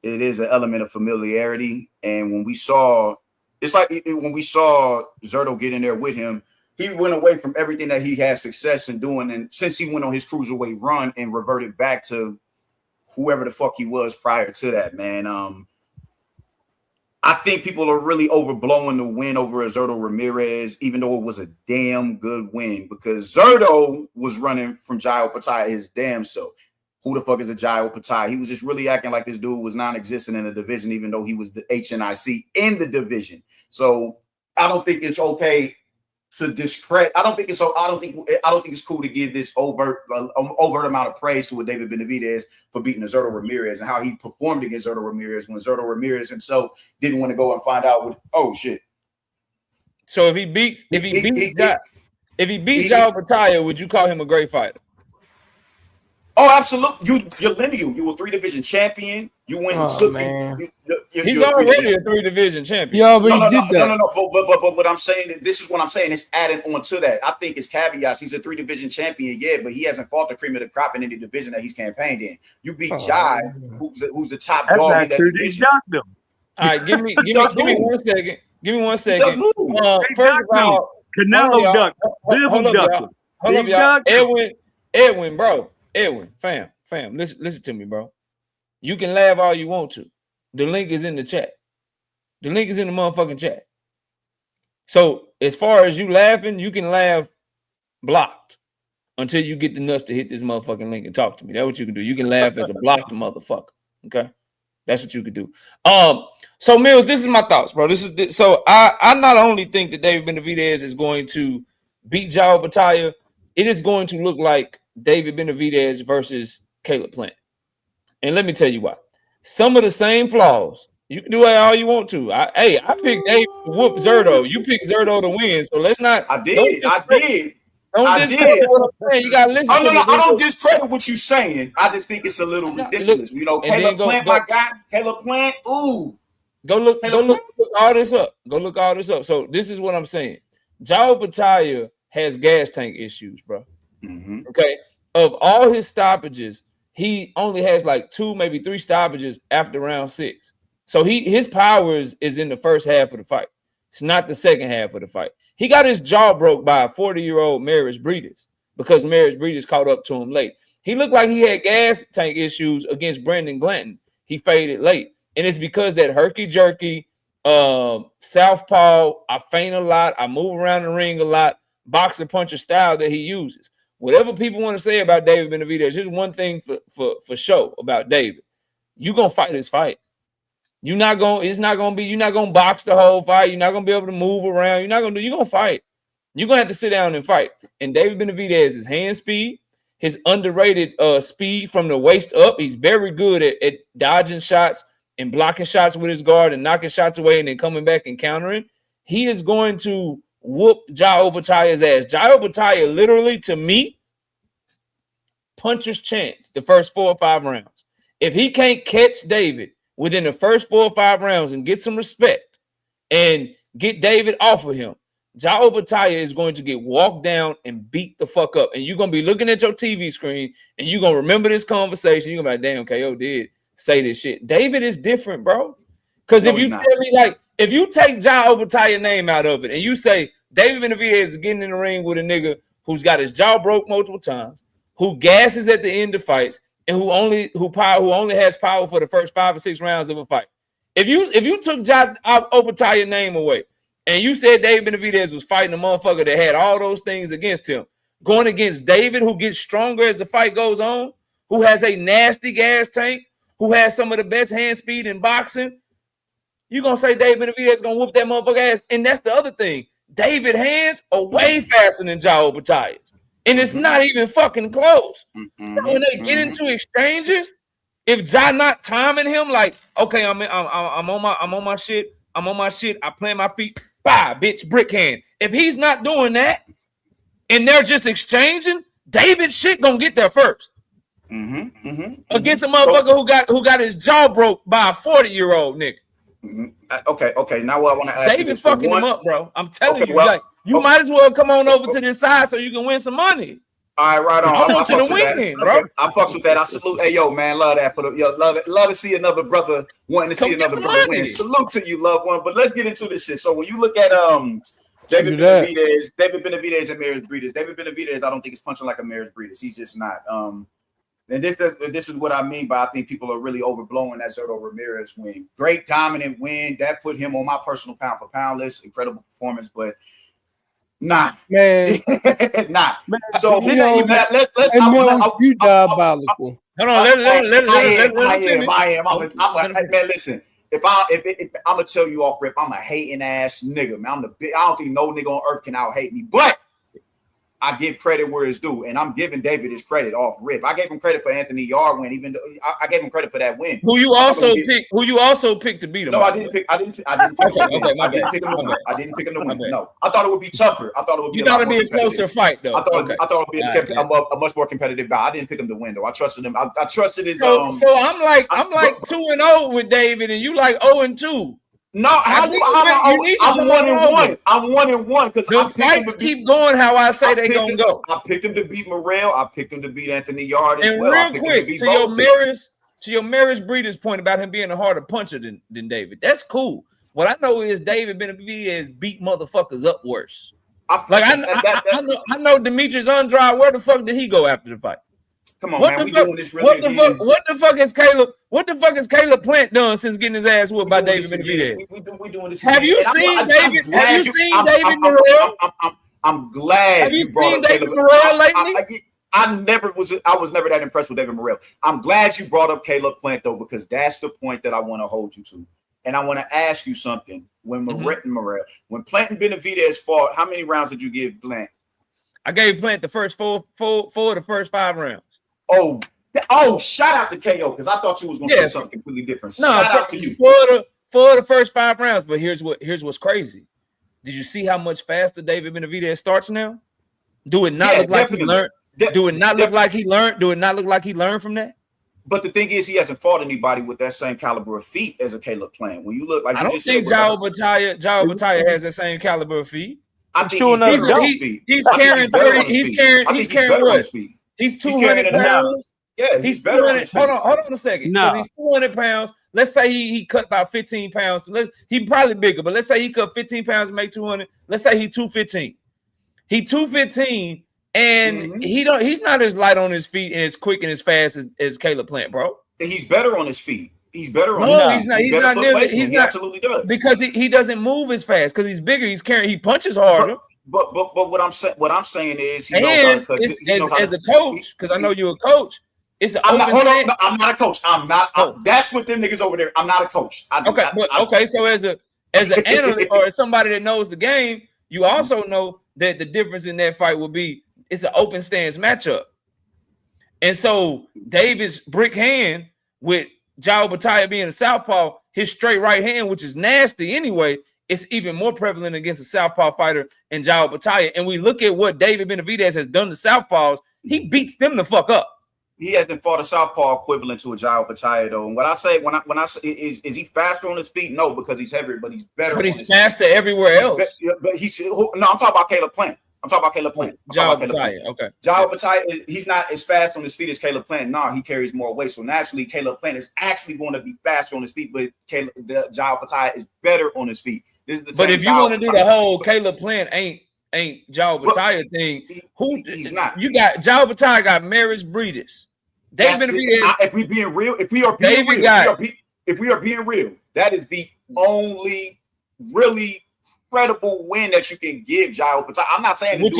it is an element of familiarity. And when we saw Zurdo get in there with him, he went away from everything that he had success in doing, and since he went on his cruiserweight run and reverted back to whoever the fuck he was prior to that, man. I think people are really overblowing the win over Zerto Ramirez, even though it was a damn good win, because Zerto was running from Jai Opetaia his damn self. Who the fuck is a Jai Opetaia? He was just really acting like this dude was non-existent in the division, even though he was the HNIC in the division. So I don't think it's okay to discredit. I don't think it's cool to give this overt amount of praise to a David Benavidez for beating Zerto Ramirez and how he performed against Zerto Ramirez when Zerto Ramirez himself didn't want to go and find out what. Oh shit! So if he beats Jai Opetaia, would you call him a great fighter? Oh, absolutely. You're lineal. You were 3-division champion. You went and took it. He's already a 3-division champion. Yeah, but he did that. No. But what I'm saying, this is what I'm saying, is adding on to that. I think it's caveats. He's a 3-division champion, yeah, but he hasn't fought the cream of the crop in any division that he's campaigned in. You beat Jai, who's the top dog in that division. All right, give me 1 second. Give me 1 second. First of all, Canelo ducked. Hold up, y'all. Edwin, bro. Edwin, fam, listen to me, bro. You can laugh all you want to. The link is in the chat. The link is in the motherfucking chat. So as far as you laughing, you can laugh blocked until you get the nuts to hit this motherfucking link and talk to me. That's what you can do. You can laugh as a blocked motherfucker. Okay, that's what you could do. So Mills, this is my thoughts, bro. So I not only think that David Benavidez is going to beat Jai Opetaia, it is going to look like David Benavidez versus Caleb Plant. And let me tell you why. Some of the same flaws. You can do it all you want to. I picked David to whoop Zerto. You picked Zerto to win. So let's not. I did. Don't discredit what I'm saying. You gotta listen to me. I don't discredit what you're saying. I just think it's a little ridiculous. You know, Caleb Plant, my guy. Caleb Plant. Ooh. Go look all this up. Go look all this up. So this is what I'm saying. Jai Opetaia has gas tank issues, bro. Mm-hmm. Okay, of all his stoppages, he only has like 2, maybe 3 stoppages after round 6. So his powers is in the first half of the fight. It's not the second half of the fight. He got his jaw broke by a 40-year-old Benavidez because Benavidez caught up to him late. He looked like he had gas tank issues against Brendan Glanton. He faded late, and it's because that herky-jerky southpaw. I feint a lot. I move around the ring a lot. Boxer puncher style that he uses. Whatever people want to say about David Benavidez, here's one thing for sure about David. You're gonna fight his fight. You're not gonna box the whole fight. You're not gonna be able to move around. You're gonna fight. You're gonna have to sit down and fight. And David Benavidez, his hand speed, his underrated speed from the waist up. He's very good at dodging shots and blocking shots with his guard and knocking shots away and then coming back and countering. He is going to whoop Jai Opetaia's ass. Jai Opetaia, literally, to me, puncher's chance the first 4 or 5 rounds. If he can't catch David within the first 4 or 5 rounds and get some respect and get David off of him, Jai Opetaia is going to get walked down and beat the fuck up. And you're going to be looking at your TV screen and you're going to remember this conversation. You're going to be like, damn, KO did say this shit. David is different, bro. Because if you tell me, like, if you take Jai Opetaia's name out of it and you say David Benavidez is getting in the ring with a nigga who's got his jaw broke multiple times, who gasses at the end of fights, and who only has power for the first 5 or 6 rounds of a fight. If you took Jai Opetaia's name away and you said David Benavidez was fighting a motherfucker that had all those things against him, going against David, who gets stronger as the fight goes on, who has a nasty gas tank, who has some of the best hand speed in boxing, you're going to say David Benavidez is going to whoop that motherfucker ass. And that's the other thing. David hands are way faster than Jai Opetaia's. And it's not even fucking close. So when they get into exchanges, if Jai not timing him, like, okay, I'm on my shit. I plant my feet. Bye, bitch, brick hand. If he's not doing that and they're just exchanging, David's shit gonna get there first. Against a motherfucker who got his jaw broke by a 40-year-old nigga. Okay. Now what I want to ask David's fucking him up, bro. I'm telling you, like, might as well come on over to this side so you can win some money. All right, right on. I want you to win, bro. I fucks with that. I salute. Hey, yo, man, love that. Love to see another brother wanting to see another brother win. Salute to you, loved one. But let's get into this shit. So when you look at David Benavidez and Maris Breeders. David Benavidez, I don't think is punching like a Maris Breeders. He's just not. And this is what I mean by I think people are really overblowing that Zurdo Ramirez win. Great dominant win that put him on my personal pound for pound list. Incredible performance, but nah, man, nah. Man, So you know, let's. You diabolical. Hold on, I am. Man, listen. If I'm gonna tell you off rip, I'm a hating ass nigga, man. I don't think no nigga on earth can out hate me, but I give credit where it's due, and I'm giving David his credit off rip. I gave him credit for Anthony Yarr win, even though I gave him credit for that win. Who you also picked to beat him? No, I didn't pick. I didn't pick him to win. No, I thought it would be tougher. I thought it would be. You thought it'd be a closer fight, though. I thought it would be a much more competitive guy. I didn't pick him to win, though. I trusted him. I trusted his. So I'm like 2-0 with David, and you like 0-2. No, I'm 1-1. I'm 1-1 because the fights keep going how I say they gonna go. I picked him to beat Morrell. I picked him to beat Anthony Yarr as and well. Real quick, to your Maris Breeders point about him being a harder puncher than David. That's cool. What I know is David Benavidez beat motherfuckers up worse. I know Demetrius Andrade. Where the fuck did he go after the fight? Come on, man. We doing this really again. What the fuck is Caleb? What the fuck has Caleb Plant done since getting his ass whooped by David Benavidez? We doing this. Have you seen David? Have you seen David Morrell? I'm glad. Have you seen David Morrell lately? I was never that impressed with David Morrell. I'm glad you brought up Caleb Plant though, because that's the point that I want to hold you to. And I want to ask you something. When Morrell, when Plant and Benavidez fought, how many rounds did you give Plant? I gave Plant the first four of the first 5 rounds. Oh, shout out to KO, because I thought you was gonna say something completely different. Shout out to you. For the first 5 rounds, but here's what's crazy. Did you see how much faster David Benavidez starts now? Do it not look like he learned? Do it not look like he learned? Do it not look like he learned from that? But the thing is, he hasn't fought anybody with that same caliber of feet as a Caleb Plant. When you look like I don't think João Batalha has that same caliber of feet. I think he's carrying 30. He's carrying what? He's 200 pounds. Yeah, he's better. Hold on a second. No, he's 200 pounds. Let's say he cut about 15 pounds. He probably bigger, but let's say he cut 15 pounds and make 200. Let's say he 215. He 215, and he's not as light on his feet and as quick and as fast as Caleb Plant, bro. He's better on his feet. He's better on his feet. He's not nearly. He absolutely does, because he doesn't move as fast because he's bigger. He punches harder. But what I'm saying is he knows how to cut. As a coach, because I know you're a coach. I'm not a coach. I'm not. That's what them niggas over there. I'm not a coach. So as an analyst or as somebody that knows the game, you also know that the difference in that fight will be it's an open stance matchup. And so David's brick hand with João Batalha being a southpaw, his straight right hand, which is nasty anyway, it's even more prevalent against a southpaw fighter and João Batalha. And we look at what David Benavidez has done to southpaws, he beats them the fuck up. He hasn't fought a southpaw equivalent to a João Batalha though. And what I say when I say is he faster on his feet? No, because he's heavier, but he's better. But he's faster everywhere else. But I'm talking about Caleb Plant. João Batalha. Okay. João Batalha, he's not as fast on his feet as Caleb Plant. No, he carries more weight. So naturally, Caleb Plant is actually going to be faster on his feet, but João Batalha is better on his feet. But if you want to do the whole Caleb Plant ain't João Batalha thing, he's not. You got João Batalha got Maris Breeders. If we being real, if we are being real, that is the only really credible win that you can give João Batalha. I'm not saying which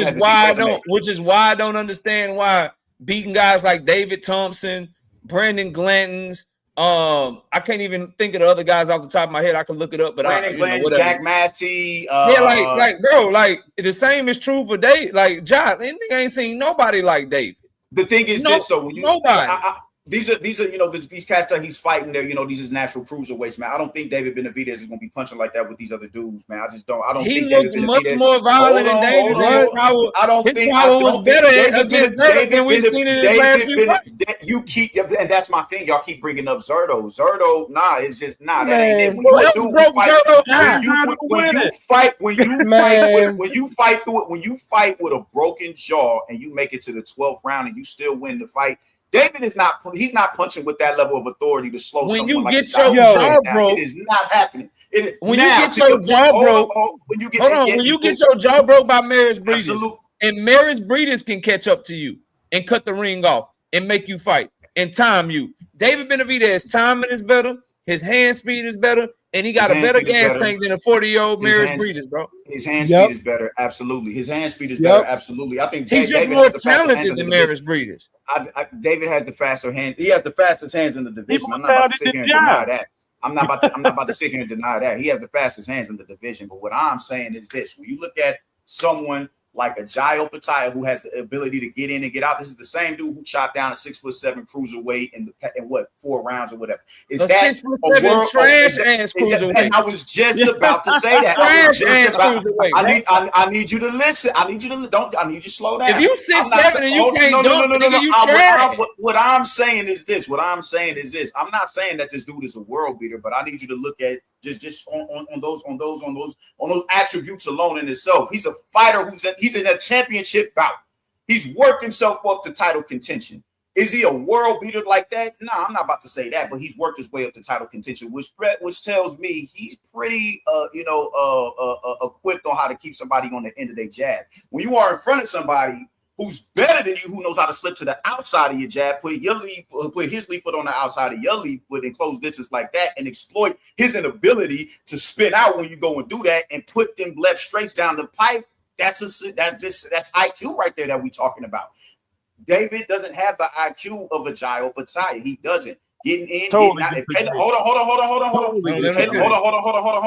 is why I don't understand why beating guys like David Thompson, Brandon Glantons. I can't even think of the other guys off the top of my head. I can look it up, but Brandon Glanton, Jack Massey. Bro, the same is true for Dave. Like Josh, nigga ain't seen nobody like David. The thing is this though, when you nobody. These are these cats that he's fighting there. These is natural cruiserweights, man. I don't think David Benavidez is going to be punching like that with these other dudes, man. I just don't. I don't. He think looked much more violent than David. I don't think his power was better against Zurdo than we've seen in his last few fights. You keep, and that's my thing. Y'all keep bringing up Zurdo. Zurdo, it's just nah. That ain't it. When you fight with a broken jaw and you make it to the 12th round and you still win the fight. David is not. He's not punching with that level of authority to slow someone like that. When you get your jaw broke, it is not happening. When you get your jaw broke, when you get your jaw broke by Maris Breeders, and Maris Breeders can catch up to you and cut the ring off and make you fight and time you. David Benavidez timing is better, his hand speed is better, and he got a better gas tank than a 40-year-old Maris Breeders, bro. His hand speed is better, absolutely. His hand speed is better, absolutely. I think he's just more talented than Maris Breeders. David has the faster hand. He has the fastest hands in the division. I'm not about to sit here and deny that. I'm not about to sit here and deny that. He has the fastest hands in the division. But what I'm saying is this: when you look at someone like a Jai Opetaia who has the ability to get in and get out, this is the same dude who chopped down a 6'7" cruiserweight in 4 rounds or whatever. Is that a world trash ass cruiserweight? And I was just about to say that. I need you to listen. I need you to slow down. If you 6'7" and you can't dunk, nigga, you trash. What I'm saying is this. I'm not saying that this dude is a world beater, but I need you to look at just on those attributes alone in itself. He's a fighter he's in a championship bout. He's worked himself up to title contention. Is he a world beater like that? No, I'm not about to say that, but he's worked his way up to title contention, which tells me he's pretty equipped on how to keep somebody on the end of their jab. When you are in front of somebody who's better than you, who knows how to slip to the outside of your jab, put his lead foot on the outside of your lead foot and close distance like that, and exploit his inability to spin out when you go and do that, and put them left straights down the pipe. That's IQ right there that we're talking about. David doesn't have the IQ of a Jai Opetaia. He doesn't. Getting in, getting out. Hold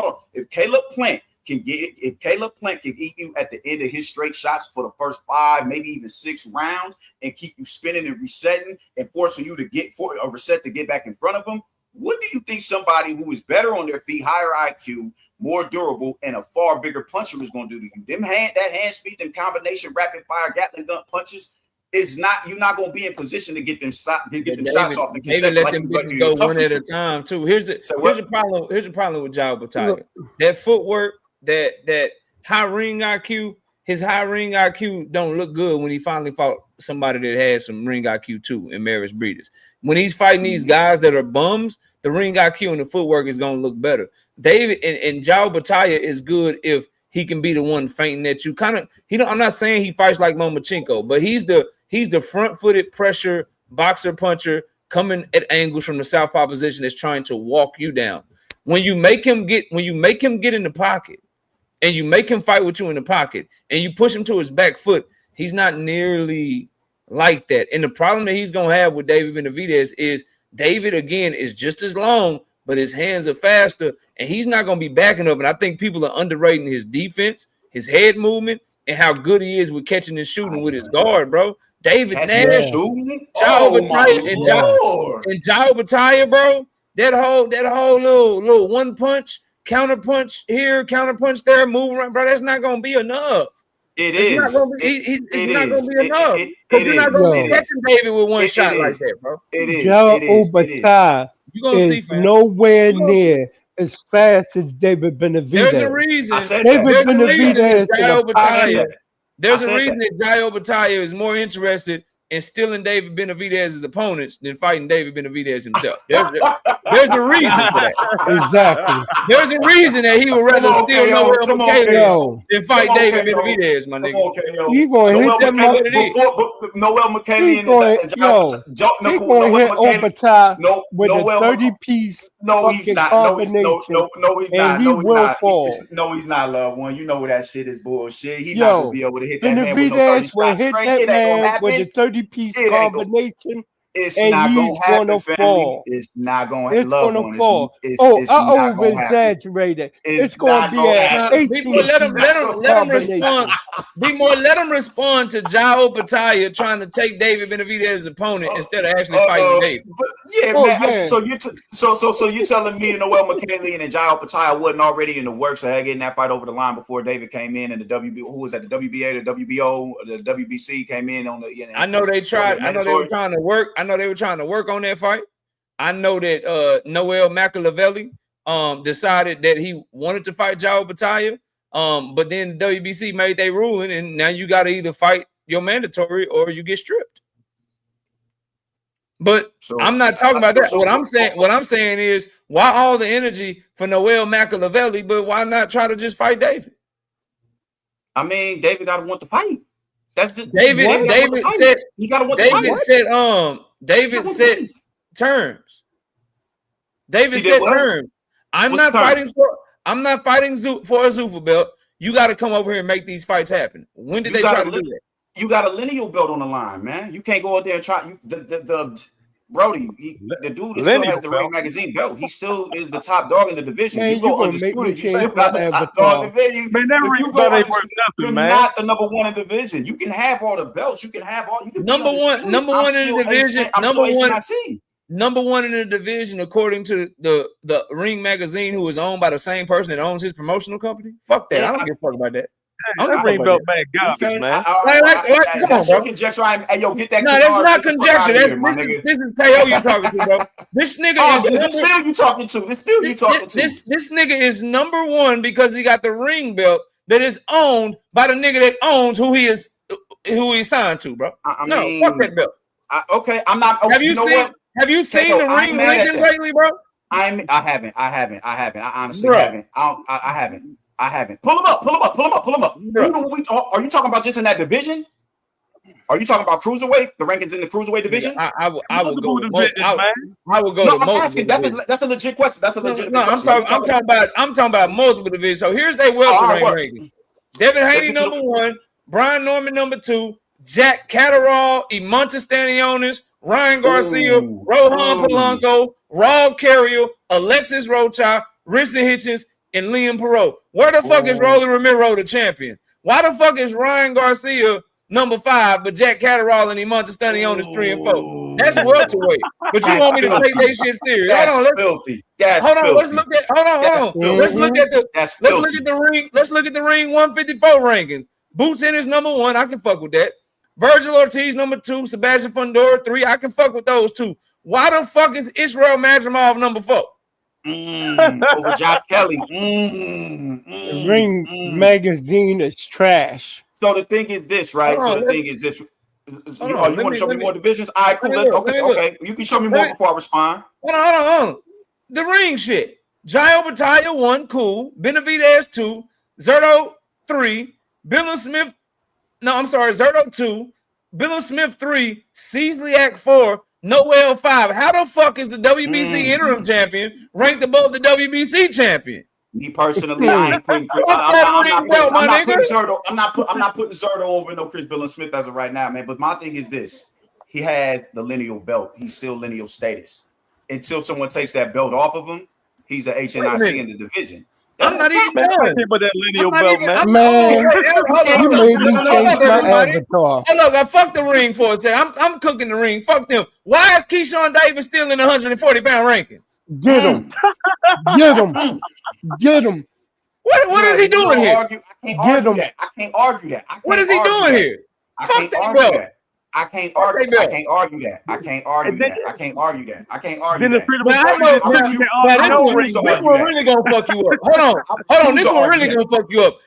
on. If Caleb Plant can eat you at the end of his straight shots for the first 5, maybe even 6 rounds, and keep you spinning and resetting and forcing you to get a reset to get back in front of him, what do you think somebody who is better on their feet, higher IQ, more durable, and a far bigger puncher is going to do to you? That hand speed and combination rapid fire Gatling gun punches is not. You're not going to be in position to get them shots off. David let them bitches go one at a time too. Here's the problem. Here's the problem with Jai Opetaia. That footwork, that high ring IQ. His high ring IQ don't look good when he finally fought somebody that had some ring IQ too in Maris Breeders. When he's fighting these guys that are bums, the ring IQ and the footwork is going to look better. David and Jai Opetaia is good if he can be the one fainting at you. I'm not saying he fights like Lomachenko, but he's the front-footed pressure boxer puncher coming at angles from the southpaw position that's trying to walk you down. When you make him get in the pocket, and you make him fight with you in the pocket, and you push him to his back foot, he's not nearly like that. And the problem that he's going to have with David Benavidez is David, again, is just as long, but his hands are faster, and he's not going to be backing up. And I think people are underrating his defense, his head movement, and how good he is with catching and shooting with his guard, bro. David Nash, Jai Opetaia, bro. That whole little one punch, counter punch here, counter punch there, move around, bro. That's not gonna be enough. It's not gonna be enough. Because you're not gonna be catching David with one shot like that, bro. Jai Opetaia is nowhere near as fast as David Benavidez. There's a reason. There's a reason that Jai Opetaia is more interested in stealing David Benavidez's opponents than fighting David Benavidez himself. There's a reason for that. Exactly. There's a reason that he would rather steal Noel McKaylee than fight David Benavidez, my nigga. He gonna hit them Noel McKaylee and hit Opetaia with a 30-piece fucking combination. No, he's not. He will fall. No, he's not, loved one. You know that shit is bullshit. He's not gonna be able to hit that man with no 30 will hit that man with a 30-piece combination. It's not gonna happen, family. It's not gonna happen. It's gonna fall. I over-exaggerated. It's gonna be an 18. Let him respond. Let him respond to Jai Opetaia trying to take David Benavidez's opponent instead of actually fighting David. Man. So you're telling me Noel McKinley and Jai Opetaia wasn't already in the works of getting that fight over the line before David came in, and the who was that? The WBA, the WBO, the WBC came in on the. I know they tried. I know they were trying to work. I know they were trying to work on that fight. I know that Noel Machiavelli decided that he wanted to fight Jai Opetaia, but then the WBC made their ruling, and now you got to either fight your mandatory or you get stripped. But So I'm not talking about that. What I'm saying is, why all the energy for Noel Machiavelli, but why not try to just fight David? I mean, David got to want to fight. That's just David said he got to want David to said David said terms. David said terms. I'm not fighting for a Zuffa belt. You got to come over here and make these fights happen. When did they try to do that? You got a lineal belt on the line, man. You can't go out there and try. Brody, the dude that still has the Ring Magazine belt. He still is the top dog in the division. Man, you go undisputed. You still got the top dog in the division. Man, that Ring belt ain't worth you're nothing, man. not the number one in the division. You can have all the belts. You can have all. You can number one in the division. Number one in the division, according to the Ring Magazine, who is owned by the same person that owns his promotional company. Fuck that. I don't give a fuck about that. That Ring belt man garbage, man. Come on, bro. Conjecture. Hey, yo, get that. No, that's not conjecture. This is KO you talking to, bro. This nigga is still you talking to. This nigga is number one because he got the ring belt that is owned by the nigga that owns who he's signed to, bro. Fuck that belt. Okay, I'm not. Have you seen the ring rankings lately, bro? I haven't. I honestly haven't. I haven't. Pull them up. Are you talking about just in that division? Are you talking about cruiserweight? The rankings in the cruiserweight division? I would go to asking. That's a legit question. That's a legit. No, I'm talking about multiple divisions. So here's their welterweight rankings. Devin Haney number one, Brian Norman number two, Jack Catterall, Imonta Stanionis, Ryan Garcia, Rohan Polanco, Raul Carrier, Alexis Rocha, Richard Hitchens, and Liam Perot. Where the fuck is Rolly Ramiro the champion? Why the fuck is Ryan Garcia number 5, but Jack Catterall and Imonta Stanionis 3 and 4? That's welterweight. But you want me to take that shit serious? Hold on, let's look at the ring 154 rankings. Boots in is number 1. I can fuck with that. Virgil Ortiz number 2, Sebastian Fundora 3. I can fuck with those 2. Why the fuck is Israel Madrimov number 4? Over Josh Kelly. The Ring Magazine is trash. So the thing is this, right? You want to show me more divisions? All right, cool. Okay. You can show me more before I respond. Hold on. The ring shit. Jairo Battaglia 1, cool. Benavidez 2, Zerto 3, Billum Smith. No, I'm sorry, Zerto 2, Billum Smith 3, Cesliak 4, Noel 5. How the fuck is the WBC interim champion ranked above the WBC champion? Me personally, I ain't putting. I'm not putting Zerto over no Chris Billum Smith as of right now, man. But my thing is this: he has the lineal belt. He's still lineal status. Until someone takes that belt off of him, he's an HNIC in the division. I'm not even done. But that lineal belt, man. You made me change my avatar. Hey, look, I fucked the ring for a second. I'm cooking the ring. Fuck them. Why is Keyshawn Davis still in the 140-pound rankings? Get him. What is he doing here? I can't argue that. What is he doing here? Fuck that belt. I can't argue that. This one really gonna fuck you up. Hold on. This one really gonna fuck you up.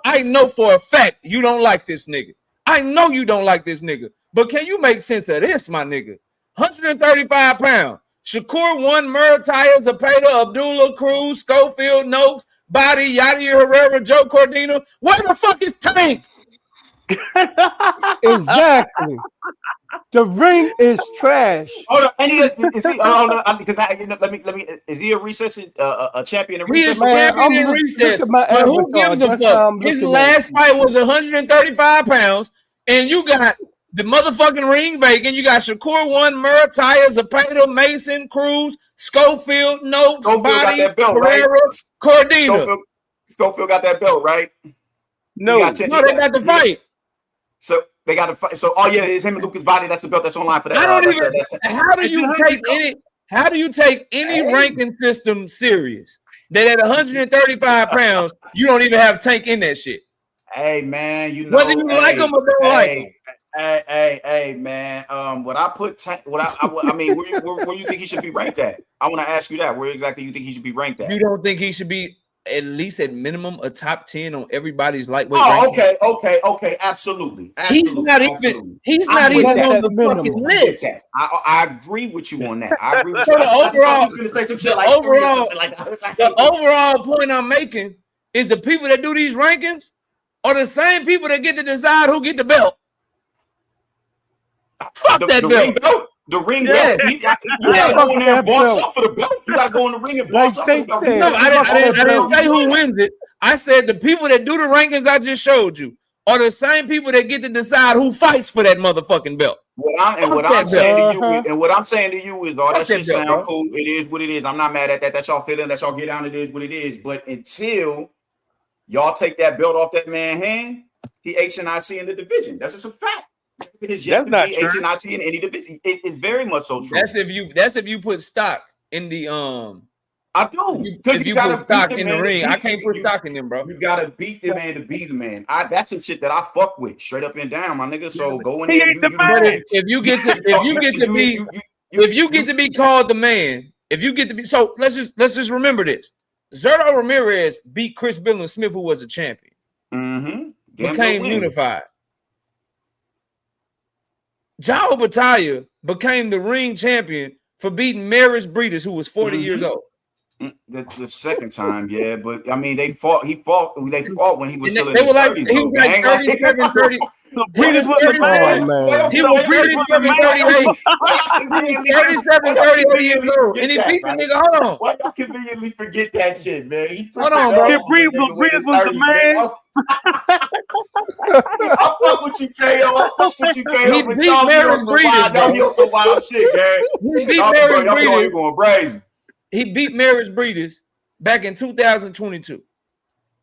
I know for a fact you don't like this nigga. I know you don't like this nigga. But can you make sense of this, my nigga? 135 pounds. Shakur 1, Murataya, Zapata, Abdullah, Cruz, Schofield, Noakes, Body, Yadier Herrera, Joe Cordino. Where the fuck is Tank? Exactly. The ring is trash. Hold on, because let me. Is he a recess? A champion in recess? He is champion in recess. But who gives a fuck? His last fight was 135 pounds, and you got the motherfucking ring vacant. You got Shakur 1, Murataya, Zapata, Mason, Cruz, Schofield, Noakes, Body, Herrera, right? Cordino. Schofield got that belt, right? No, they got the fight. So they got to fight. So it's him and Lucas Body. That's the belt that's online for that. How do you take any ranking system serious that at 135 pounds you don't even have Tank in that shit? Hey man, you know whether you like him or don't like him. Hey man. What I put Tank? I mean, where you think he should be ranked at? I want to ask you that. Where exactly you think he should be ranked at? You don't think he should be at least at minimum a top 10 on everybody's lightweight. Oh, ranking. okay, absolutely. He's not even. He's not even on the fucking list. I agree with you on that. I agree with So you. the overall, the overall point I'm making is the people that do these rankings are the same people that get to decide who get the belt. Fuck that belt. Ring belt. The ring belt. You gotta go in there and boss up for the belt. You gotta go in the ring and boss up for the belt. No, I didn't say who wins it. I said the people that do the rankings I just showed you are the same people that get to decide who fights for that motherfucking belt. What I'm saying to you is all that shit sound cool. It is what it is. I'm not mad at that. That's y'all feeling. That's y'all get down. It is what it is. But until y'all take that belt off that man's hand, he HNIC in the division. That's just a fact. It is yet to be HNIC in any division. It is very much so true. That's if you put stock in the I do. If you put stock in the ring, I can't put stock in them, bro. You gotta beat the man to be the man. That's some shit that I fuck with, straight up and down, my nigga. So go in there. If you get to be called the man, if you get to be, so let's just remember this. Zurdo Ramirez beat Chris Billings Smith, who was a champion. Became unified. Jao Battaglia became the ring champion for beating Maris Breeders, who was 40 years old. The second time, yeah, but I mean, they fought when he was still in his 30s. He was like 37, 30. So Breeders was the man. He was 37, 38 years old. And he beat the nigga. Hold on. Why y'all conveniently forget that shit, man? Hold on, bro. Breeders was the man. I fuck with you, KO. I fuck with you, KO. He beat Maris Breeders. Y'all be on some wild shit, man. He beat Maris Breeders. Going crazy. He beat Maris Breeders back in 2022.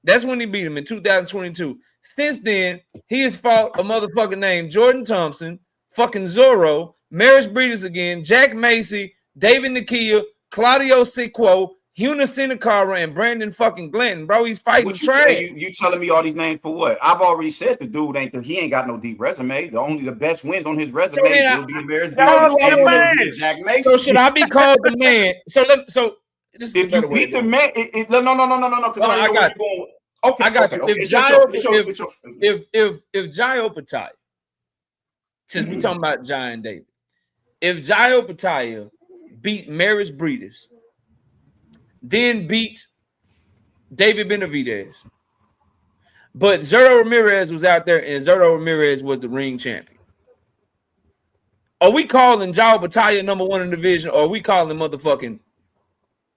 That's when he beat him, in 2022. Since then, he has fought a motherfucker named Jordan Thompson, fucking Zorro, Maris Breeders again, Jack Macy, David Nakia, Claudio Sequo, Huna Sinakara, and Brandon fucking Glenn. Bro, he's fighting trash. You telling me all these names for what? I've already said the dude he ain't got no deep resume. The best wins on his resume will be Maris Breeders and Jack Macy. So should I be called the man? So if you beat the man, no. I got you. Okay, I got you. If Jai Opetaia, since we talking about Jai and David, if Jai Opetaia beat Maris Breeders, then beat David Benavidez, but Zurdo Ramirez was out there and Zurdo Ramirez was the ring champion, are we calling Jai Opetaia #1 in the division, or are we calling motherfucking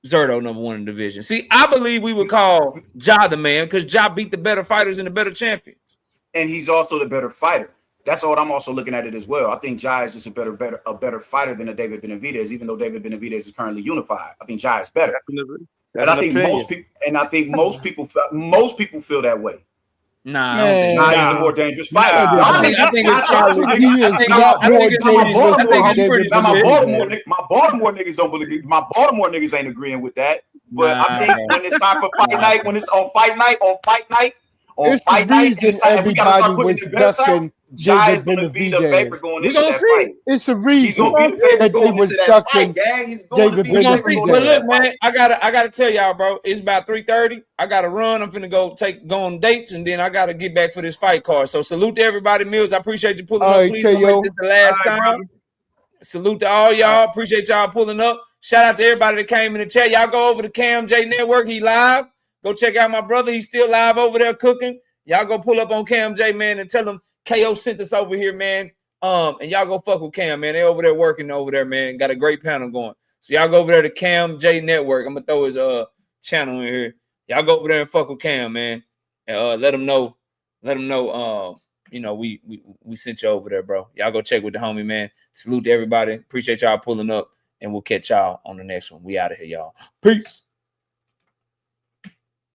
Zurdo #1 in the division? See, I believe we would call Ja the man because Ja beat the better fighters and the better champions. And he's also the better fighter. That's what I'm also looking at it as well. I think Ja is just a better fighter than a David Benavidez, even though David Benavidez is currently unified. I think Ja is better. And I think most people feel that way. Nah, Ja is the more dangerous fighter. I think my Baltimore niggas don't believe. My Baltimore niggas ain't agreeing with that. But I think when it's time for fight night, when it's on fight night, we gotta start putting the bets out. Ja is going to be the favorite going into that fight. It's a reason he's going to be the favorite going into that fight, gang. He's going to be the favorite going into that fight. Man, I gotta tell y'all, bro. It's about 3:30. I gotta run. I'm finna go on dates, and then I gotta get back for this fight card. So salute to everybody, Mills. I appreciate you pulling up. Please don't make this the last time. Salute to all y'all. Appreciate y'all pulling up. Shout out to everybody that came in the chat. Y'all go over to Cam J Network. He live. Go check out my brother. He's still live over there cooking. Y'all go pull up on Cam J, man, and tell him KO sent us over here, man. And y'all go fuck with Cam, man. They over there working over there, man. Got a great panel going. So y'all go over there to Cam J Network. I'm gonna throw his channel in here. Y'all go over there and fuck with Cam, man. And let him know. You know, we sent you over there, bro. Y'all go check with the homie, man. Salute to everybody. Appreciate y'all pulling up, and we'll catch y'all on the next one. We out of here, y'all. Peace.